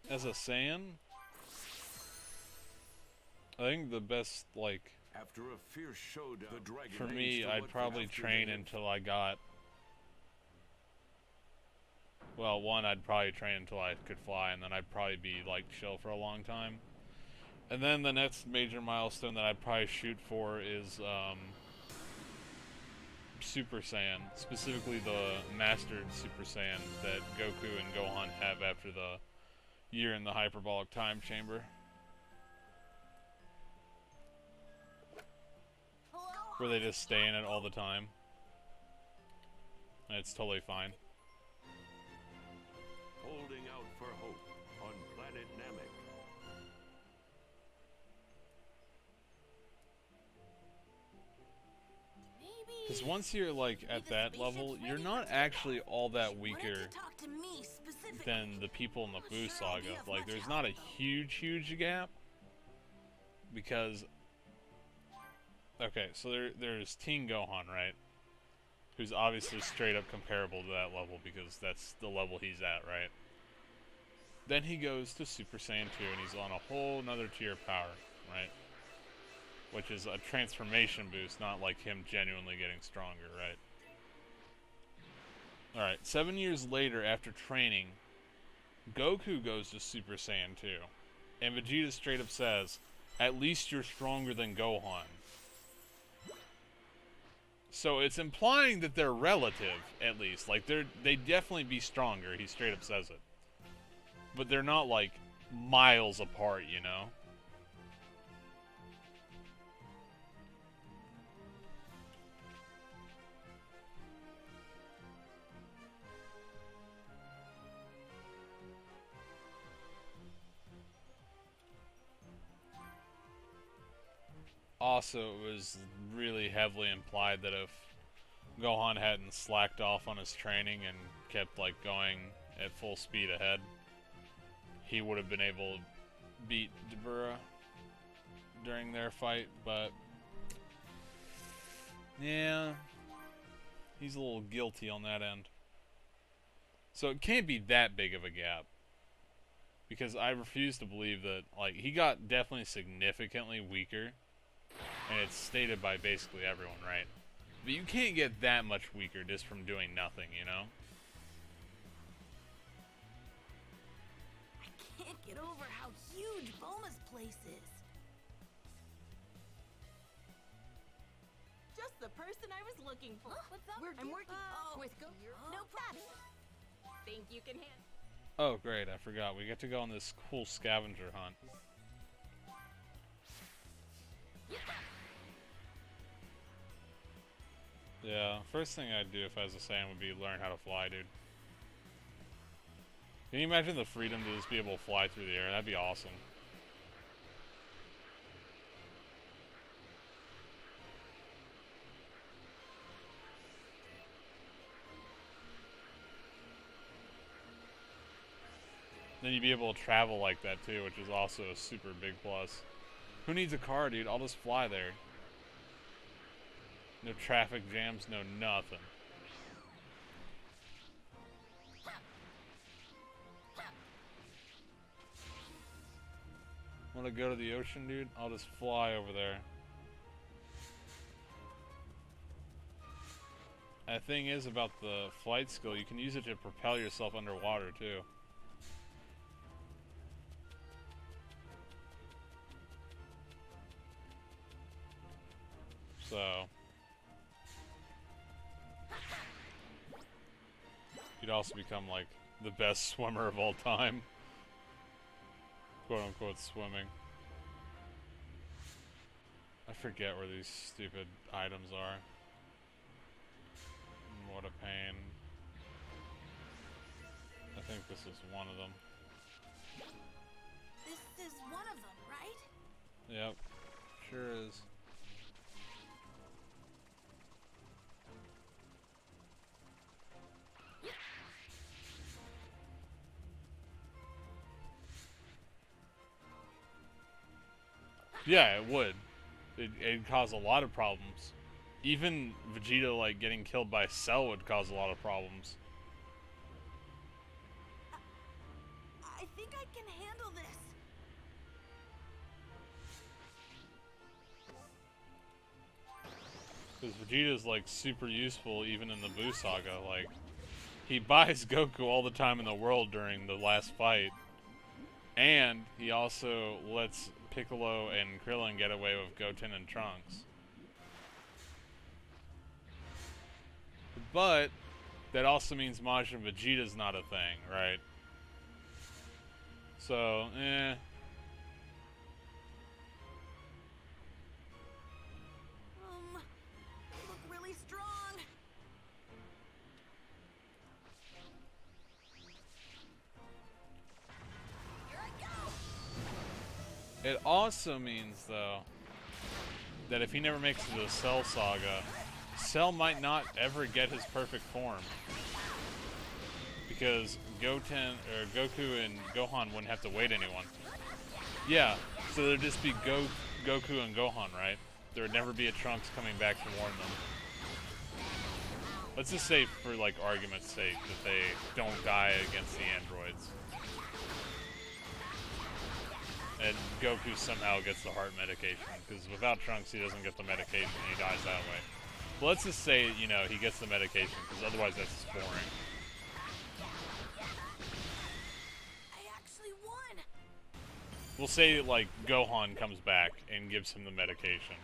As a Saiyan, I think the best, like, After a fierce showdown, the dragon For aims me, to I'd look probably after train the- until I got... Well, one, I'd probably train until I could fly, and then I'd probably be, like, chill for a long time. And then the next major milestone that I'd probably shoot for is, Super Saiyan. Specifically the Mastered Super Saiyan that Goku and Gohan have after the year in the Hyperbolic Time Chamber. Where they just stay in it all the time. And it's totally fine. Holding out for hope on planet Namek. Because once you're like at that level, you're not actually all that weaker than the people in the Boo Saga. Like, there's not a huge gap. Because, okay, so there's Teen Gohan, right? Who's obviously straight up comparable to that level because that's the level he's at, right? Then he goes to Super Saiyan 2 and he's on a whole nother tier of power, right? Which is a transformation boost, not like him genuinely getting stronger, right? Alright, 7 years later after training, Goku goes to Super Saiyan 2. And Vegeta straight up says, at least you're stronger than Gohan. So it's implying that they're relative, at least. Like, they'd definitely be stronger, he straight up says it. But they're not, like, miles apart, you know? Also, it was really heavily implied that if Gohan hadn't slacked off on his training and kept, like, going at full speed ahead, he would have been able to beat Dabura during their fight, but yeah, he's a little guilty on that end. So it can't be that big of a gap, because I refuse to believe that, like, he got definitely significantly weaker, and it's stated by basically everyone, right? But you can't get that much weaker just from doing nothing, you know? I can't get over how huge Bulma's place is. Just the person I was looking for. What's up? I'm working with Go. No problem. Think you can handle? Oh, great, I forgot. We get to go on this cool scavenger hunt. Yeah, first thing I'd do if I was a Saiyan would be learn how to fly, dude. Can you imagine the freedom to just be able to fly through the air? That'd be awesome. Then you'd be able to travel like that too, which is also a super big plus. Who needs a car, dude? I'll just fly there. No traffic jams, no nothing. Want to go to the ocean, dude? I'll just fly over there. And the thing is about the flight skill, you can use it to propel yourself underwater too. So you'd also become like the best swimmer of all time. Quote unquote swimming. I forget where these stupid items are. What a pain. I think this is one of them. This is one of them, right? Yep, sure is. Yeah, it would. It'd cause a lot of problems. Even Vegeta, like, getting killed by Cell would cause a lot of problems. I think I can handle this. Because Vegeta's like super useful even in the Buu saga. Like, he buys Goku all the time in the world during the last fight. And he also lets Piccolo and Krillin get away with Goten and Trunks. But that also means Majin Vegeta's not a thing, right? So, Look really strong. Here I go. it also means, though, that if he never makes it to the Cell Saga, Cell might not ever get his perfect form. Because Goku and Gohan wouldn't have to wait anyone. Yeah, so there'd just be Goku and Gohan, right? There would never be a Trunks coming back to warn them. Let's just say, for like argument's sake, that they don't die against the androids. And Goku somehow gets the heart medication, because without Trunks he doesn't get the medication and he dies that way. But let's just say, you know, he gets the medication, because otherwise that's just boring. We'll say, like, Gohan comes back and gives him the medication.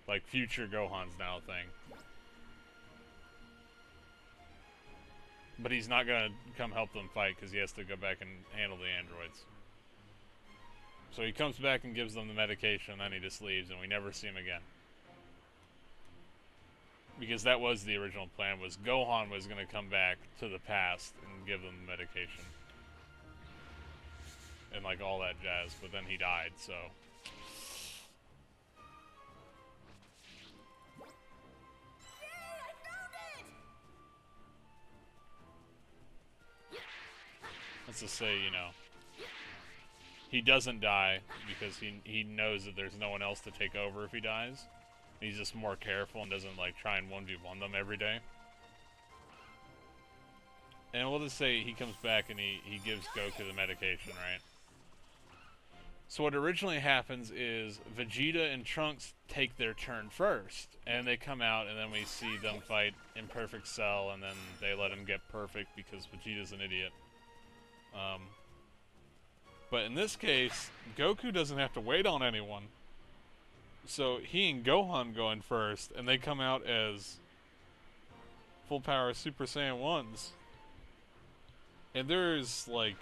Like, future Gohan's now a thing. But he's not gonna come help them fight, because he has to go back and handle the androids. So he comes back and gives them the medication, and then he just leaves, and we never see him again. Because that was the original plan, was Gohan was gonna come back to the past and give them the medication. And like all that jazz, but then he died, so. Yay, I found it! Let's just say, you know, he doesn't die because he knows that there's no one else to take over if he dies. He's just more careful and doesn't like try and 1v1 them every day. And we'll just say he comes back and he gives Goku the medication, right? So what originally happens is Vegeta and Trunks take their turn first, and they come out, and then we see them fight in Perfect Cell, and then they let him get perfect because Vegeta's an idiot. But in this case, Goku doesn't have to wait on anyone. So he and Gohan go in first, and they come out as full power Super Saiyan 1s. And there's, like,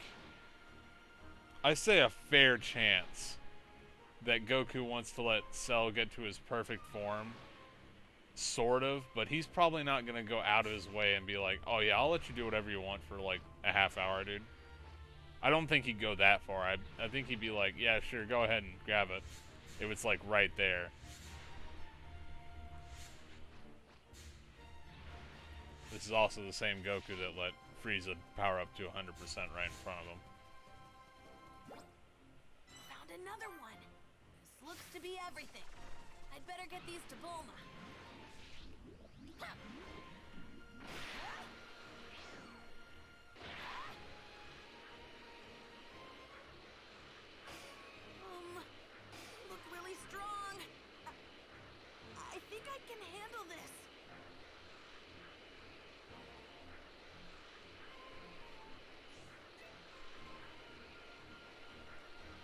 I say a fair chance that Goku wants to let Cell get to his perfect form. Sort of, but he's probably not going to go out of his way and be like, oh yeah, I'll let you do whatever you want for like a half hour, dude. I don't think he'd go that far. I think he'd be like, yeah, sure, go ahead and grab it. If it's like right there. This is also the same Goku that let Frieza power up to 100% right in front of him. Found another one. This looks to be everything. I'd better get these to Bulma. Look really strong. I think I can handle this.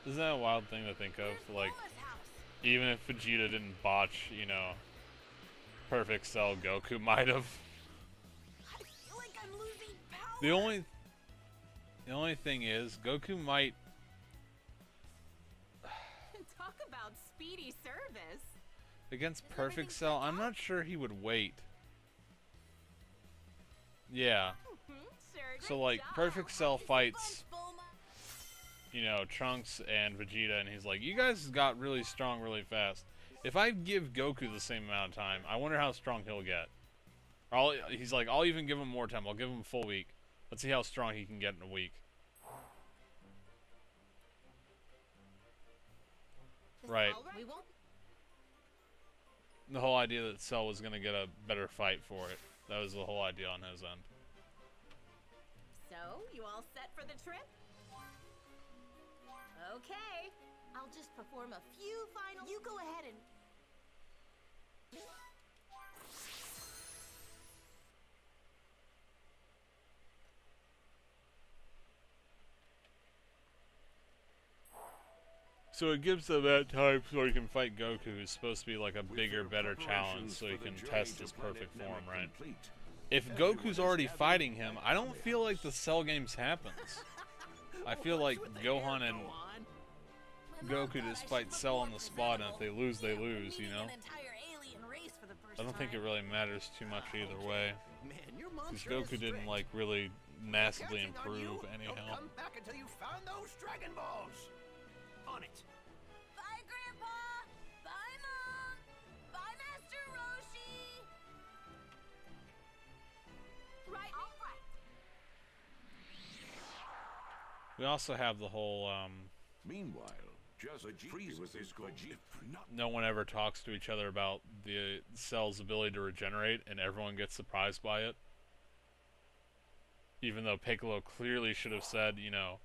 Isn't that a wild thing to think of? Like, even if Vegeta didn't botch, you know, Perfect Cell, Goku might have. I feel like I'm losing power. The only thing is, Goku might. Talk about speedy service. Against Perfect Cell, I'm not sure he would wait. Yeah. Sure, So good like, job. Perfect Cell fights, Bulma. you know, Trunks and Vegeta, and he's like, you guys got really strong really fast. If I give Goku the same amount of time, I wonder how strong he'll get. He's like, I'll even give him more time. I'll give him a full week. Let's see how strong he can get in a week. Right. We won't. The whole idea that Cell was going to get a better fight for it. That was the whole idea on his end. So, you all set for the trip? Okay. I'll just perform a few final. You go ahead and... So it gives them that time so he can fight Goku, who's supposed to be like a bigger, better challenge, so he can test his perfect form, right? If Goku's already fighting him, I don't feel like the Cell Games happens. I feel like Gohan and Goku just fight Cell on the spot, and if they lose, they lose, you know? I don't think it really matters too much either way. Because Goku didn't, like, really massively improve anyhow. Come back until you found those Dragon Balls. On it. Bye, Grandpa! Bye, Mom! Bye, Master Roshi! Right, all right. We also have the whole, Meanwhile, just Frieza is going. no one ever talks to each other about the Cell's ability to regenerate, and everyone gets surprised by it. Even though Piccolo clearly should have said, you know,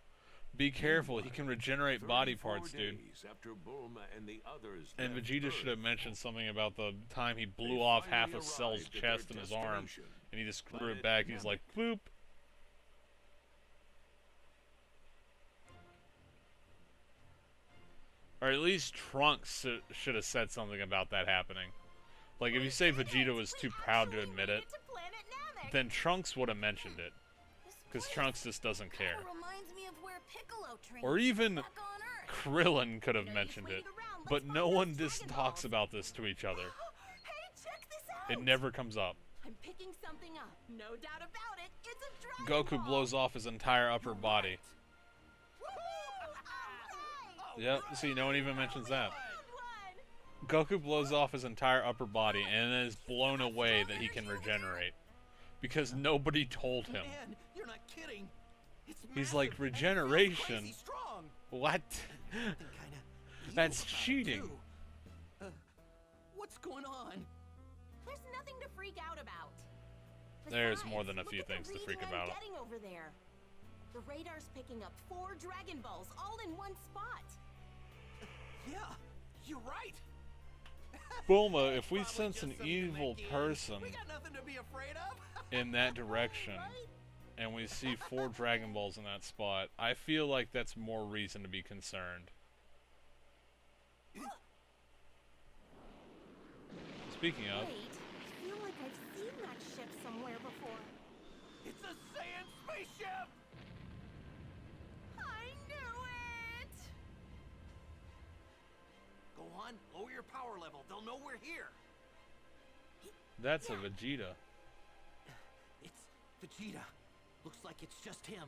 be careful, he can regenerate body parts, dude. After Bulma and the others And left Vegeta should have Earth, mentioned something about the time he blew they off half finally of Cell's arrived at chest their and his arm, destination, and he just grew Planet it back. He's Namek. like, boop. Or at least Trunks should have said something about that happening. Like, if you say Vegeta was too proud to admit it, then Trunks would have mentioned it. Because Trunks just doesn't care. Reminds me of where Piccolo trained Or even back on Earth. Krillin could have mentioned it. But no one just talks about this to each other. Hey, check this out! It never comes up. I'm picking something up. No doubt about it. It's a Dragon Goku Ball. blows off his entire upper body. Yep, see, no one even mentions that. Goku blows off his entire upper body and is blown away that he can regenerate. Because nobody told him. Man, you're not kidding. It's He's massive, like, and it feels regeneration? crazy strong. What? Something kinda evil That's about it, cheating. too. What's going on? There's nothing to freak out about. There's Besides, more than a look few at the things to freak reading about. I'm getting over there. The radar's picking up 4 Dragon Balls all in one spot. Yeah, you're right. Bulma, if we Probably sense just an something evil they did. person We got nothing to be afraid of. in that direction, and we see 4 Dragon Balls in that spot, I feel like that's more reason to be concerned. Speaking of, Wait, I feel like I've seen that ship somewhere before. It's a Saiyan spaceship. I knew it! Go on, lower your power level. They'll know we're here. that's a Vegeta. It's Vegeta. Looks like it's just him.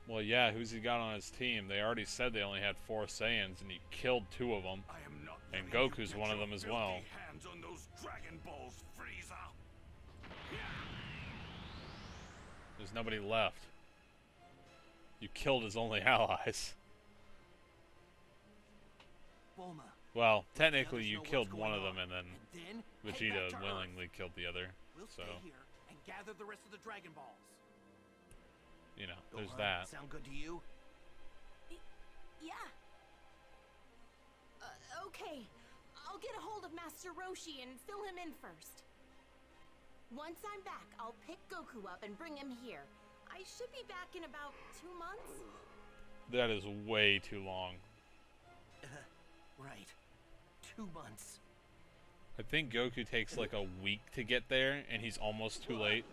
Well, yeah, who's he got on his team? They already said they only had 4 Saiyans, and he killed 2 of them. I am not And letting you Goku's get one of your them as filthy well. Hands on those Dragon Balls, Frieza. There's nobody left. You killed his only allies. Bulma. Well, let the technically others you know what's killed going one of them, on, and then then head back Vegeta to Earth. willingly killed the other. We'll So, stay here and gather the rest of the Dragon Balls. you know, there's Gohan, that. Sound good to you? Yeah. Okay. I'll get a hold of Master Roshi and fill him in first. Once I'm back, I'll pick Goku up and bring him here. I should be back in about 2 months. That is way too long. Right. 2 months. I think Goku takes like a week to get there, and he's almost too late.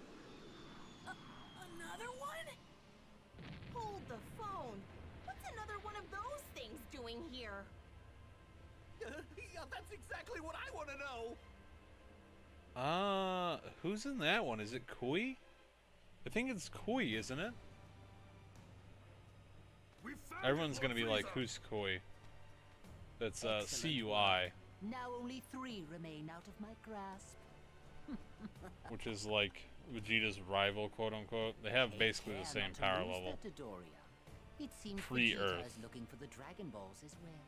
Another one? Hold the phone. What's another one of those things doing here? Yeah, that's exactly what I want to know. Who's in that one? Is it Kui? I think it's Kui, isn't it? We found Everyone's it, gonna be Lord like, Frieza. who's Kui? That's Excellent CUI, Now only 3 remain out of my grasp. which is like Vegeta's rival, quote unquote. They have basically the same power level. It seems Pre-Earth. Vegeta is looking for the Dragon Balls as well.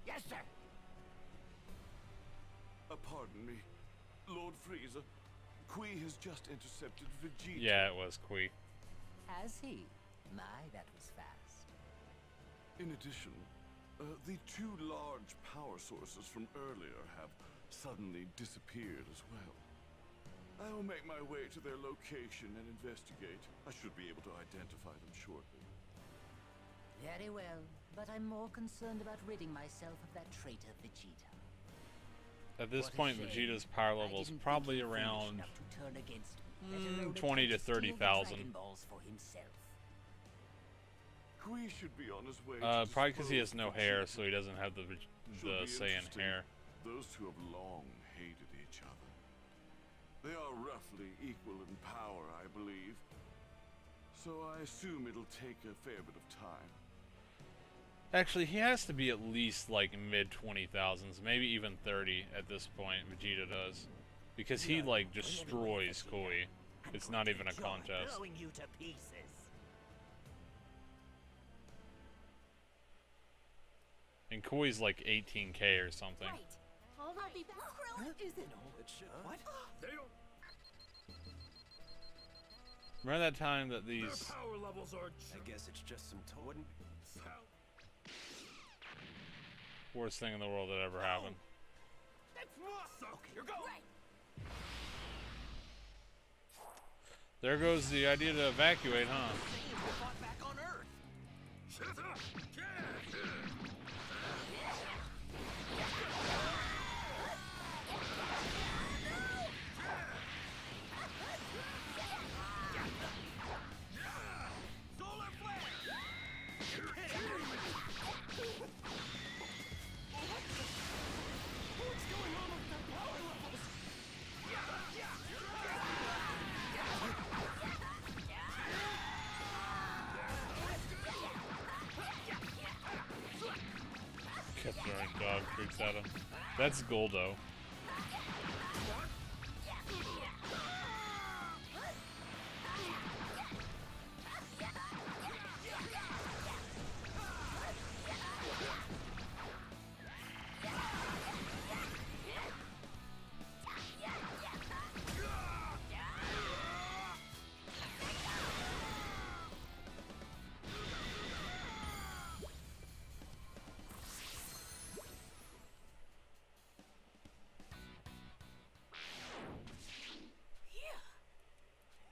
Yes, sir. Pardon me, Lord Frieza. Kui has just intercepted Vegeta. Yeah, it was Kui. Has he? My, that was fast. In addition, the 2 large power sources from earlier have suddenly disappeared as well. I will make my way to their location and investigate. I should be able to identify them shortly. Very well, but I'm more concerned about ridding myself of that traitor Vegeta. At this What a point, shame. Vegeta's power level I is didn't probably think him foolish around enough to turn against me, let alone 20 to attempt steal the 30,000. Dragon Balls for himself. Kui should be on his way. Probably because he has no hair, so he doesn't have the Saiyan hair. Those two have long hated each other. They are roughly equal in power, I believe. So I assume it'll take a fair bit of time. Actually, he has to be at least like mid 20,000s, maybe even 30 at this point. Vegeta does, because he like destroys Koi. It's not even a contest. Throwing you to pieces. And Koi's like 18k or something. Right. All that be Krillin isn't. What? Remember that time that these Power levels are I guess it's just some wouldn't. worst thing in the world that ever happened? That's awesome. Okay, you're going. Right. There goes the idea to evacuate, huh? Saiyan fought back on Earth. Solar flare. What's going on with their power levels? Kept throwing dog tricks at him. That's Goldo.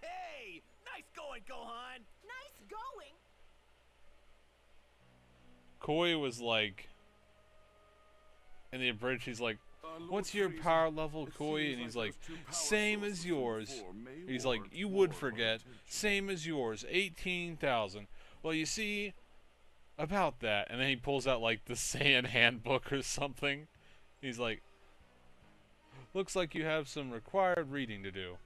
Hey, nice going, Gohan. Nice going. Koi was like, in the abridged, he's like, "What's your power level, Koi?" And he's like, "Same as yours." He's like, "You would forget, same as yours, 18,000." Well, you see, about that, and then he pulls out like the Saiyan handbook or something. He's like, "Looks like you have some required reading to do."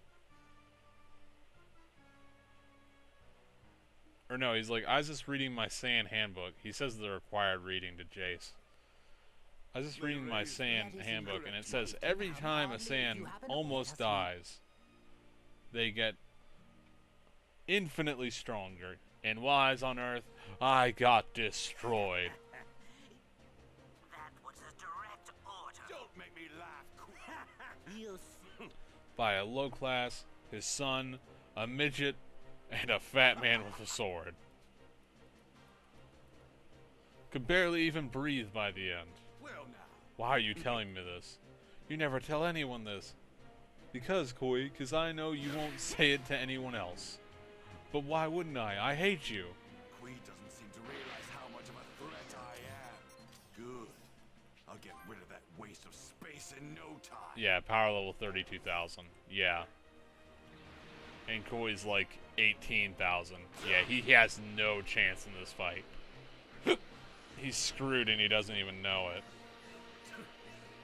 Or no, he's like, "I was just reading my Saiyan handbook." He says the required reading to Jace. I was just reading my Saiyan handbook, and it says every time a Saiyan almost dies, they get infinitely stronger. And wise on Earth, I got destroyed. That was a direct order. Don't make me laugh. You By a low class, his son, a midget, and a fat man with a sword. Could barely even breathe by the end. Well now. Why are you telling me this? You never tell anyone this. Because, Koi, because I know you won't say it to anyone else. But why wouldn't I? I hate you. Kui doesn't seem to realize how much of a threat I am. Good. I'll get rid of that waste of space in no time. Yeah, power level 32,000. Yeah. And Koi's like 18,000. Yeah, he has no chance in this fight. He's screwed and he doesn't even know it.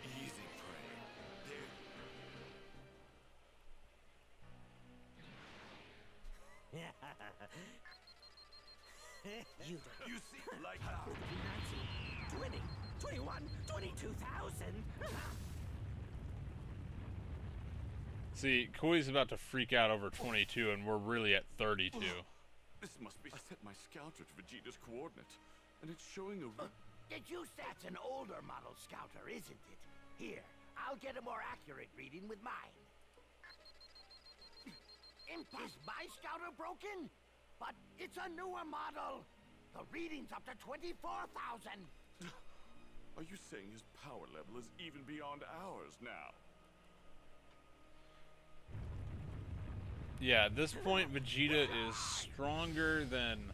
Easy prey. You don't. You see, like how 19, 20, 21, 22,000. See, Koi's about to freak out over 22 and we're really at 32. This must be. I set my scouter to Vegeta's coordinates, and it's showing a. Did you? That's an older model scouter, isn't it? Here, I'll get a more accurate reading with mine. Is my scouter broken? But it's a newer model. The reading's up to 24,000. Are you saying his power level is even beyond ours now? Yeah, at this point, Vegeta is stronger than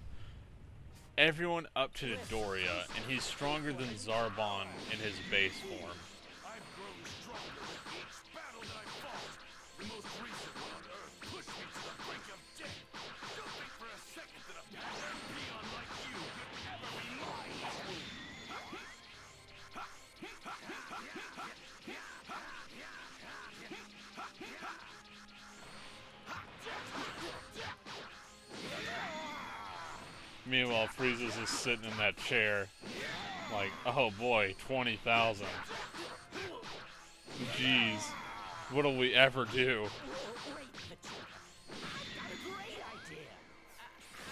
everyone up to Dodoria, and he's stronger than Zarbon in his base form. I've grown stronger with each battle that I fought. The most recent one on Earth pushed me to the brink of death. Don't think for a second that a badass peon like you could ever be mine. Meanwhile, Frieza's just sitting in that chair, like, oh boy, 20,000. Jeez, what'll we ever do? Wait, Vegeta. I've got a great idea.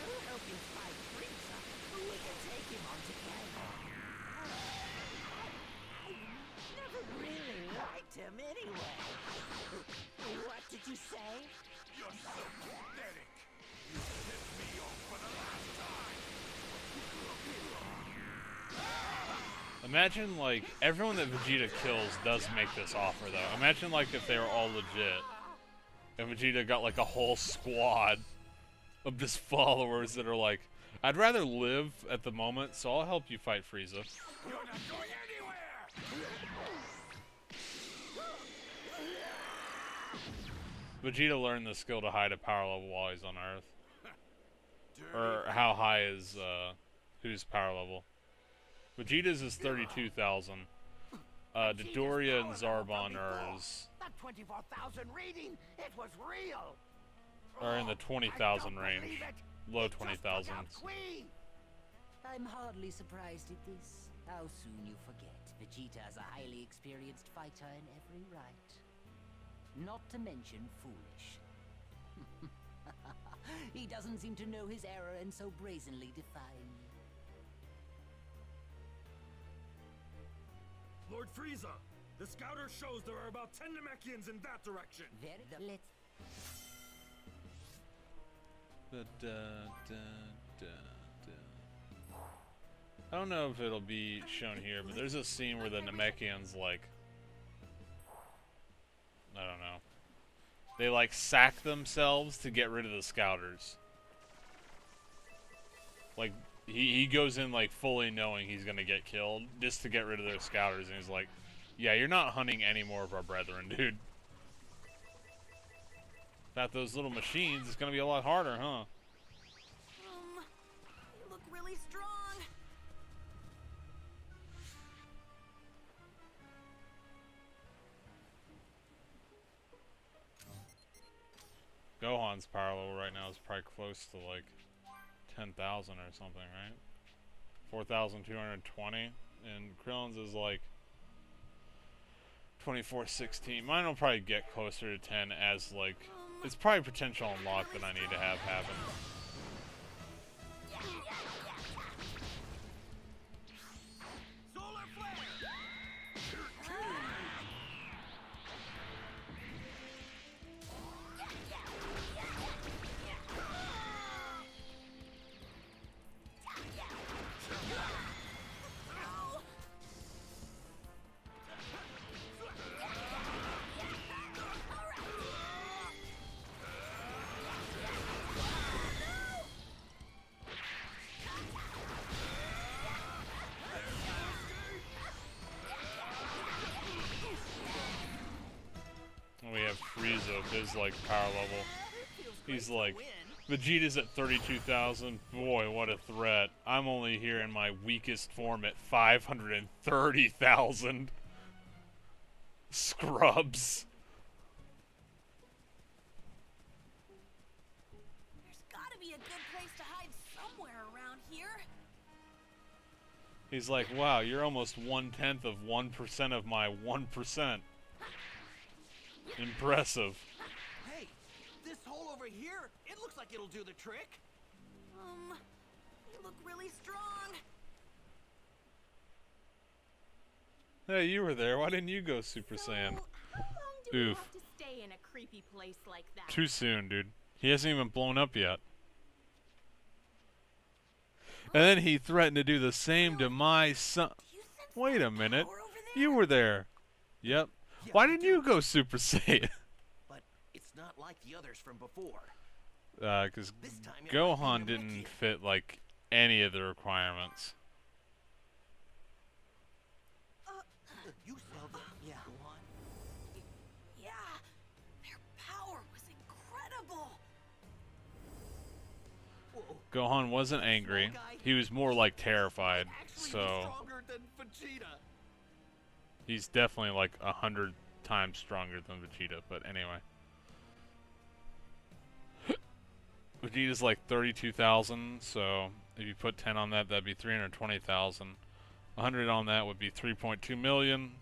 I'll help you fight Frieza. We can take him on together. I never really liked him anyway. What did you say? You're so pathetic. You pissed me off for the last time. Imagine, like, everyone that Vegeta kills does make this offer, though. Imagine, like, if they were all legit. And Vegeta got, like, a whole squad of just followers that are like, I'd rather live at the moment, so I'll help you fight Frieza. You're not going anywhere! Vegeta learned the skill to hide a power level while he's on Earth. Or how high is, whose power level? Vegeta's is 32,000. Dodoria and Zarbon That 24,000 reading, it was real. are in the 20,000 range. Low 20,000s. I'm hardly surprised at this. How soon you forget. Vegeta is a highly experienced fighter in every right. Not to mention foolish. He doesn't seem to know his error and so brazenly defy me. Lord Frieza, the scouter shows there are about 10 Namekians in that direction. Let's... I don't know if it'll be shown here, but there's a scene where the Namekians, like, I don't know. They, like, sack themselves to get rid of the scouters. Like, he goes in, like, fully knowing he's gonna get killed, just to get rid of those scouters, and he's like, yeah, you're not hunting any more of our brethren, dude. Without those little machines, it's gonna be a lot harder, huh? You look really strong. Gohan's power level right now is probably close to like 10,000 or something, right? 4,220, and Krillin's is like 2416. Mine will probably get closer to 10 as like it's probably potential unlock that I need to have happen. Solar flare! And we have Frieza with his like power level. He's like, Vegeta's at 32,000. Boy, what a threat. I'm only here in my weakest form at 530,000. Scrubs. There's gotta be a good place to hide somewhere around here. He's like, wow, you're almost 1/10 of 1% of my 1%. Impressive. Hey, this hole over here, it looks like it'll do the trick. You look really strong. Hey, you were there. Why didn't you go Super Saiyan? How long do we have to stay in a creepy place like that? Too soon, dude. He hasn't even blown up yet. And then he threatened to do the same to my son. Wait a minute. You were there. Yep. Why didn't you go Super Saiyan? But it's not like the others from before. Because Gohan didn't fit, like, any of the requirements. You sell them, yeah. Yeah, their power was incredible. Gohan wasn't angry. He was more like terrified. So Stronger than Vegeta. he's definitely like 100 times stronger than Vegeta. But anyway, Vegeta's like 32,000. So if you put 10 on that, that'd be 320,000. 100 on that would be 3.2 million.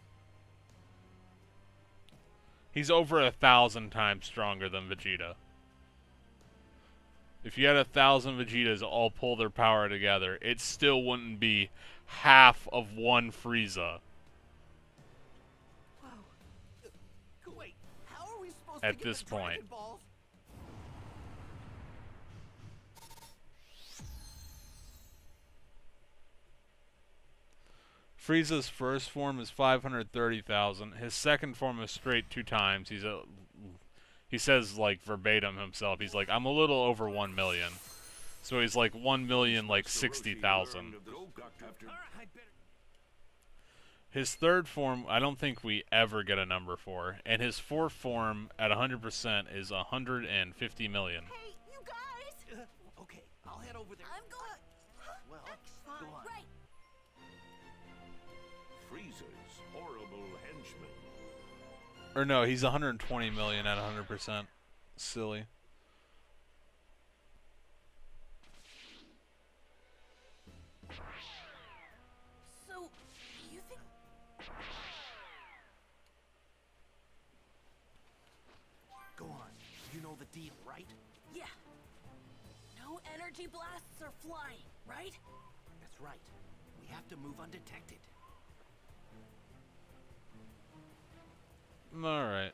He's over 1,000 times stronger than Vegeta. If you had 1,000 Vegetas all pull their power together, it still wouldn't be half of one Frieza. Wow. Wait, how are we supposed At to get this the Dragon point. Balls? Frieza's first form is 530,000. His second form is straight 2 times. He says like verbatim himself. He's like, I'm a little over 1 million. So he's like 1 million like 60,000. His third form, I don't think we ever get a number for, and his fourth form at 100% is 150 million. Hey, you guys! Okay, I'll head over there. I'm going. Well, Fine. go on. Right. Frieza's horrible henchman. Or no, he's 120 million at 100%. Silly. So, you think? Go on. You know the deal, right? Yeah. No energy blasts are flying, right? That's right. We have to move undetected. Alright.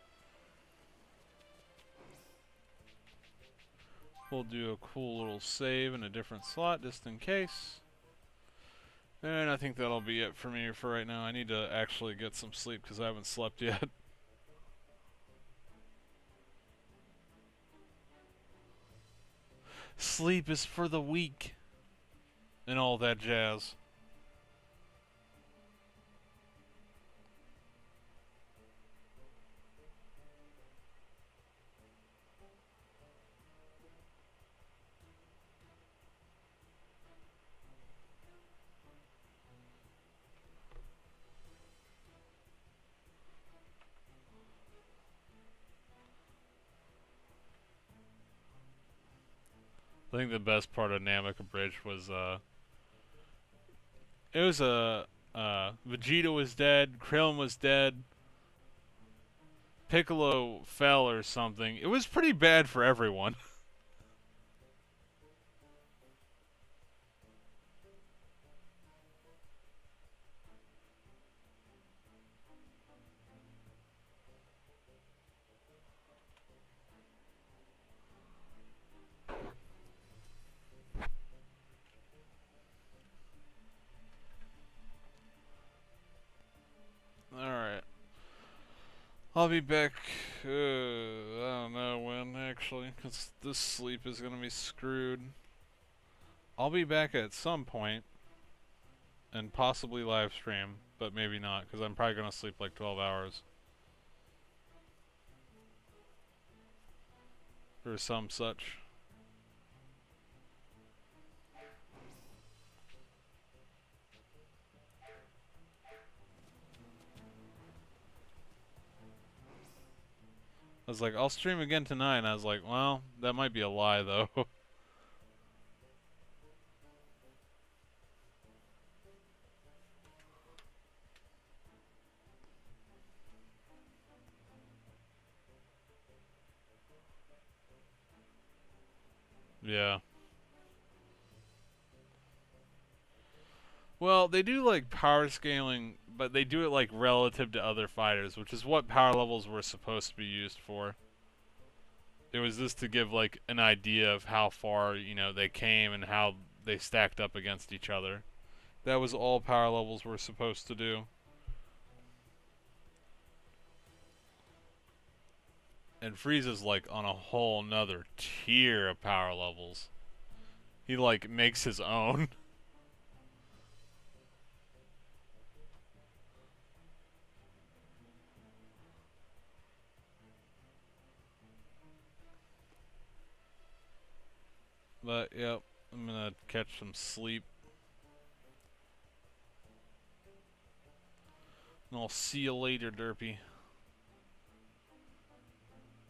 We'll do a cool little save in a different slot just in case. And I think that'll be it for me for right now. I need to actually get some sleep because I haven't slept yet. Sleep is for the weak. And all that jazz. I think the best part of Namek Bridge was it was Vegeta was dead, Krillin was dead, Piccolo fell or something. It was pretty bad for everyone. Alright. I'll be back, I don't know when, actually, because this sleep is going to be screwed. I'll be back at some point, and possibly live stream, but maybe not, because I'm probably going to sleep like 12 hours. Or some such. I was like, I'll stream again tonight, and I was like, well, that might be a lie, though. Yeah. Well, they do like power scaling, but they do it like relative to other fighters, which is what power levels were supposed to be used for. It was just to give like an idea of how far, you know, they came and how they stacked up against each other. That was all power levels were supposed to do. And Frieza's like on a whole nother tier of power levels. He like makes his own. But yep, I'm gonna catch some sleep. And I'll see you later, Derpy.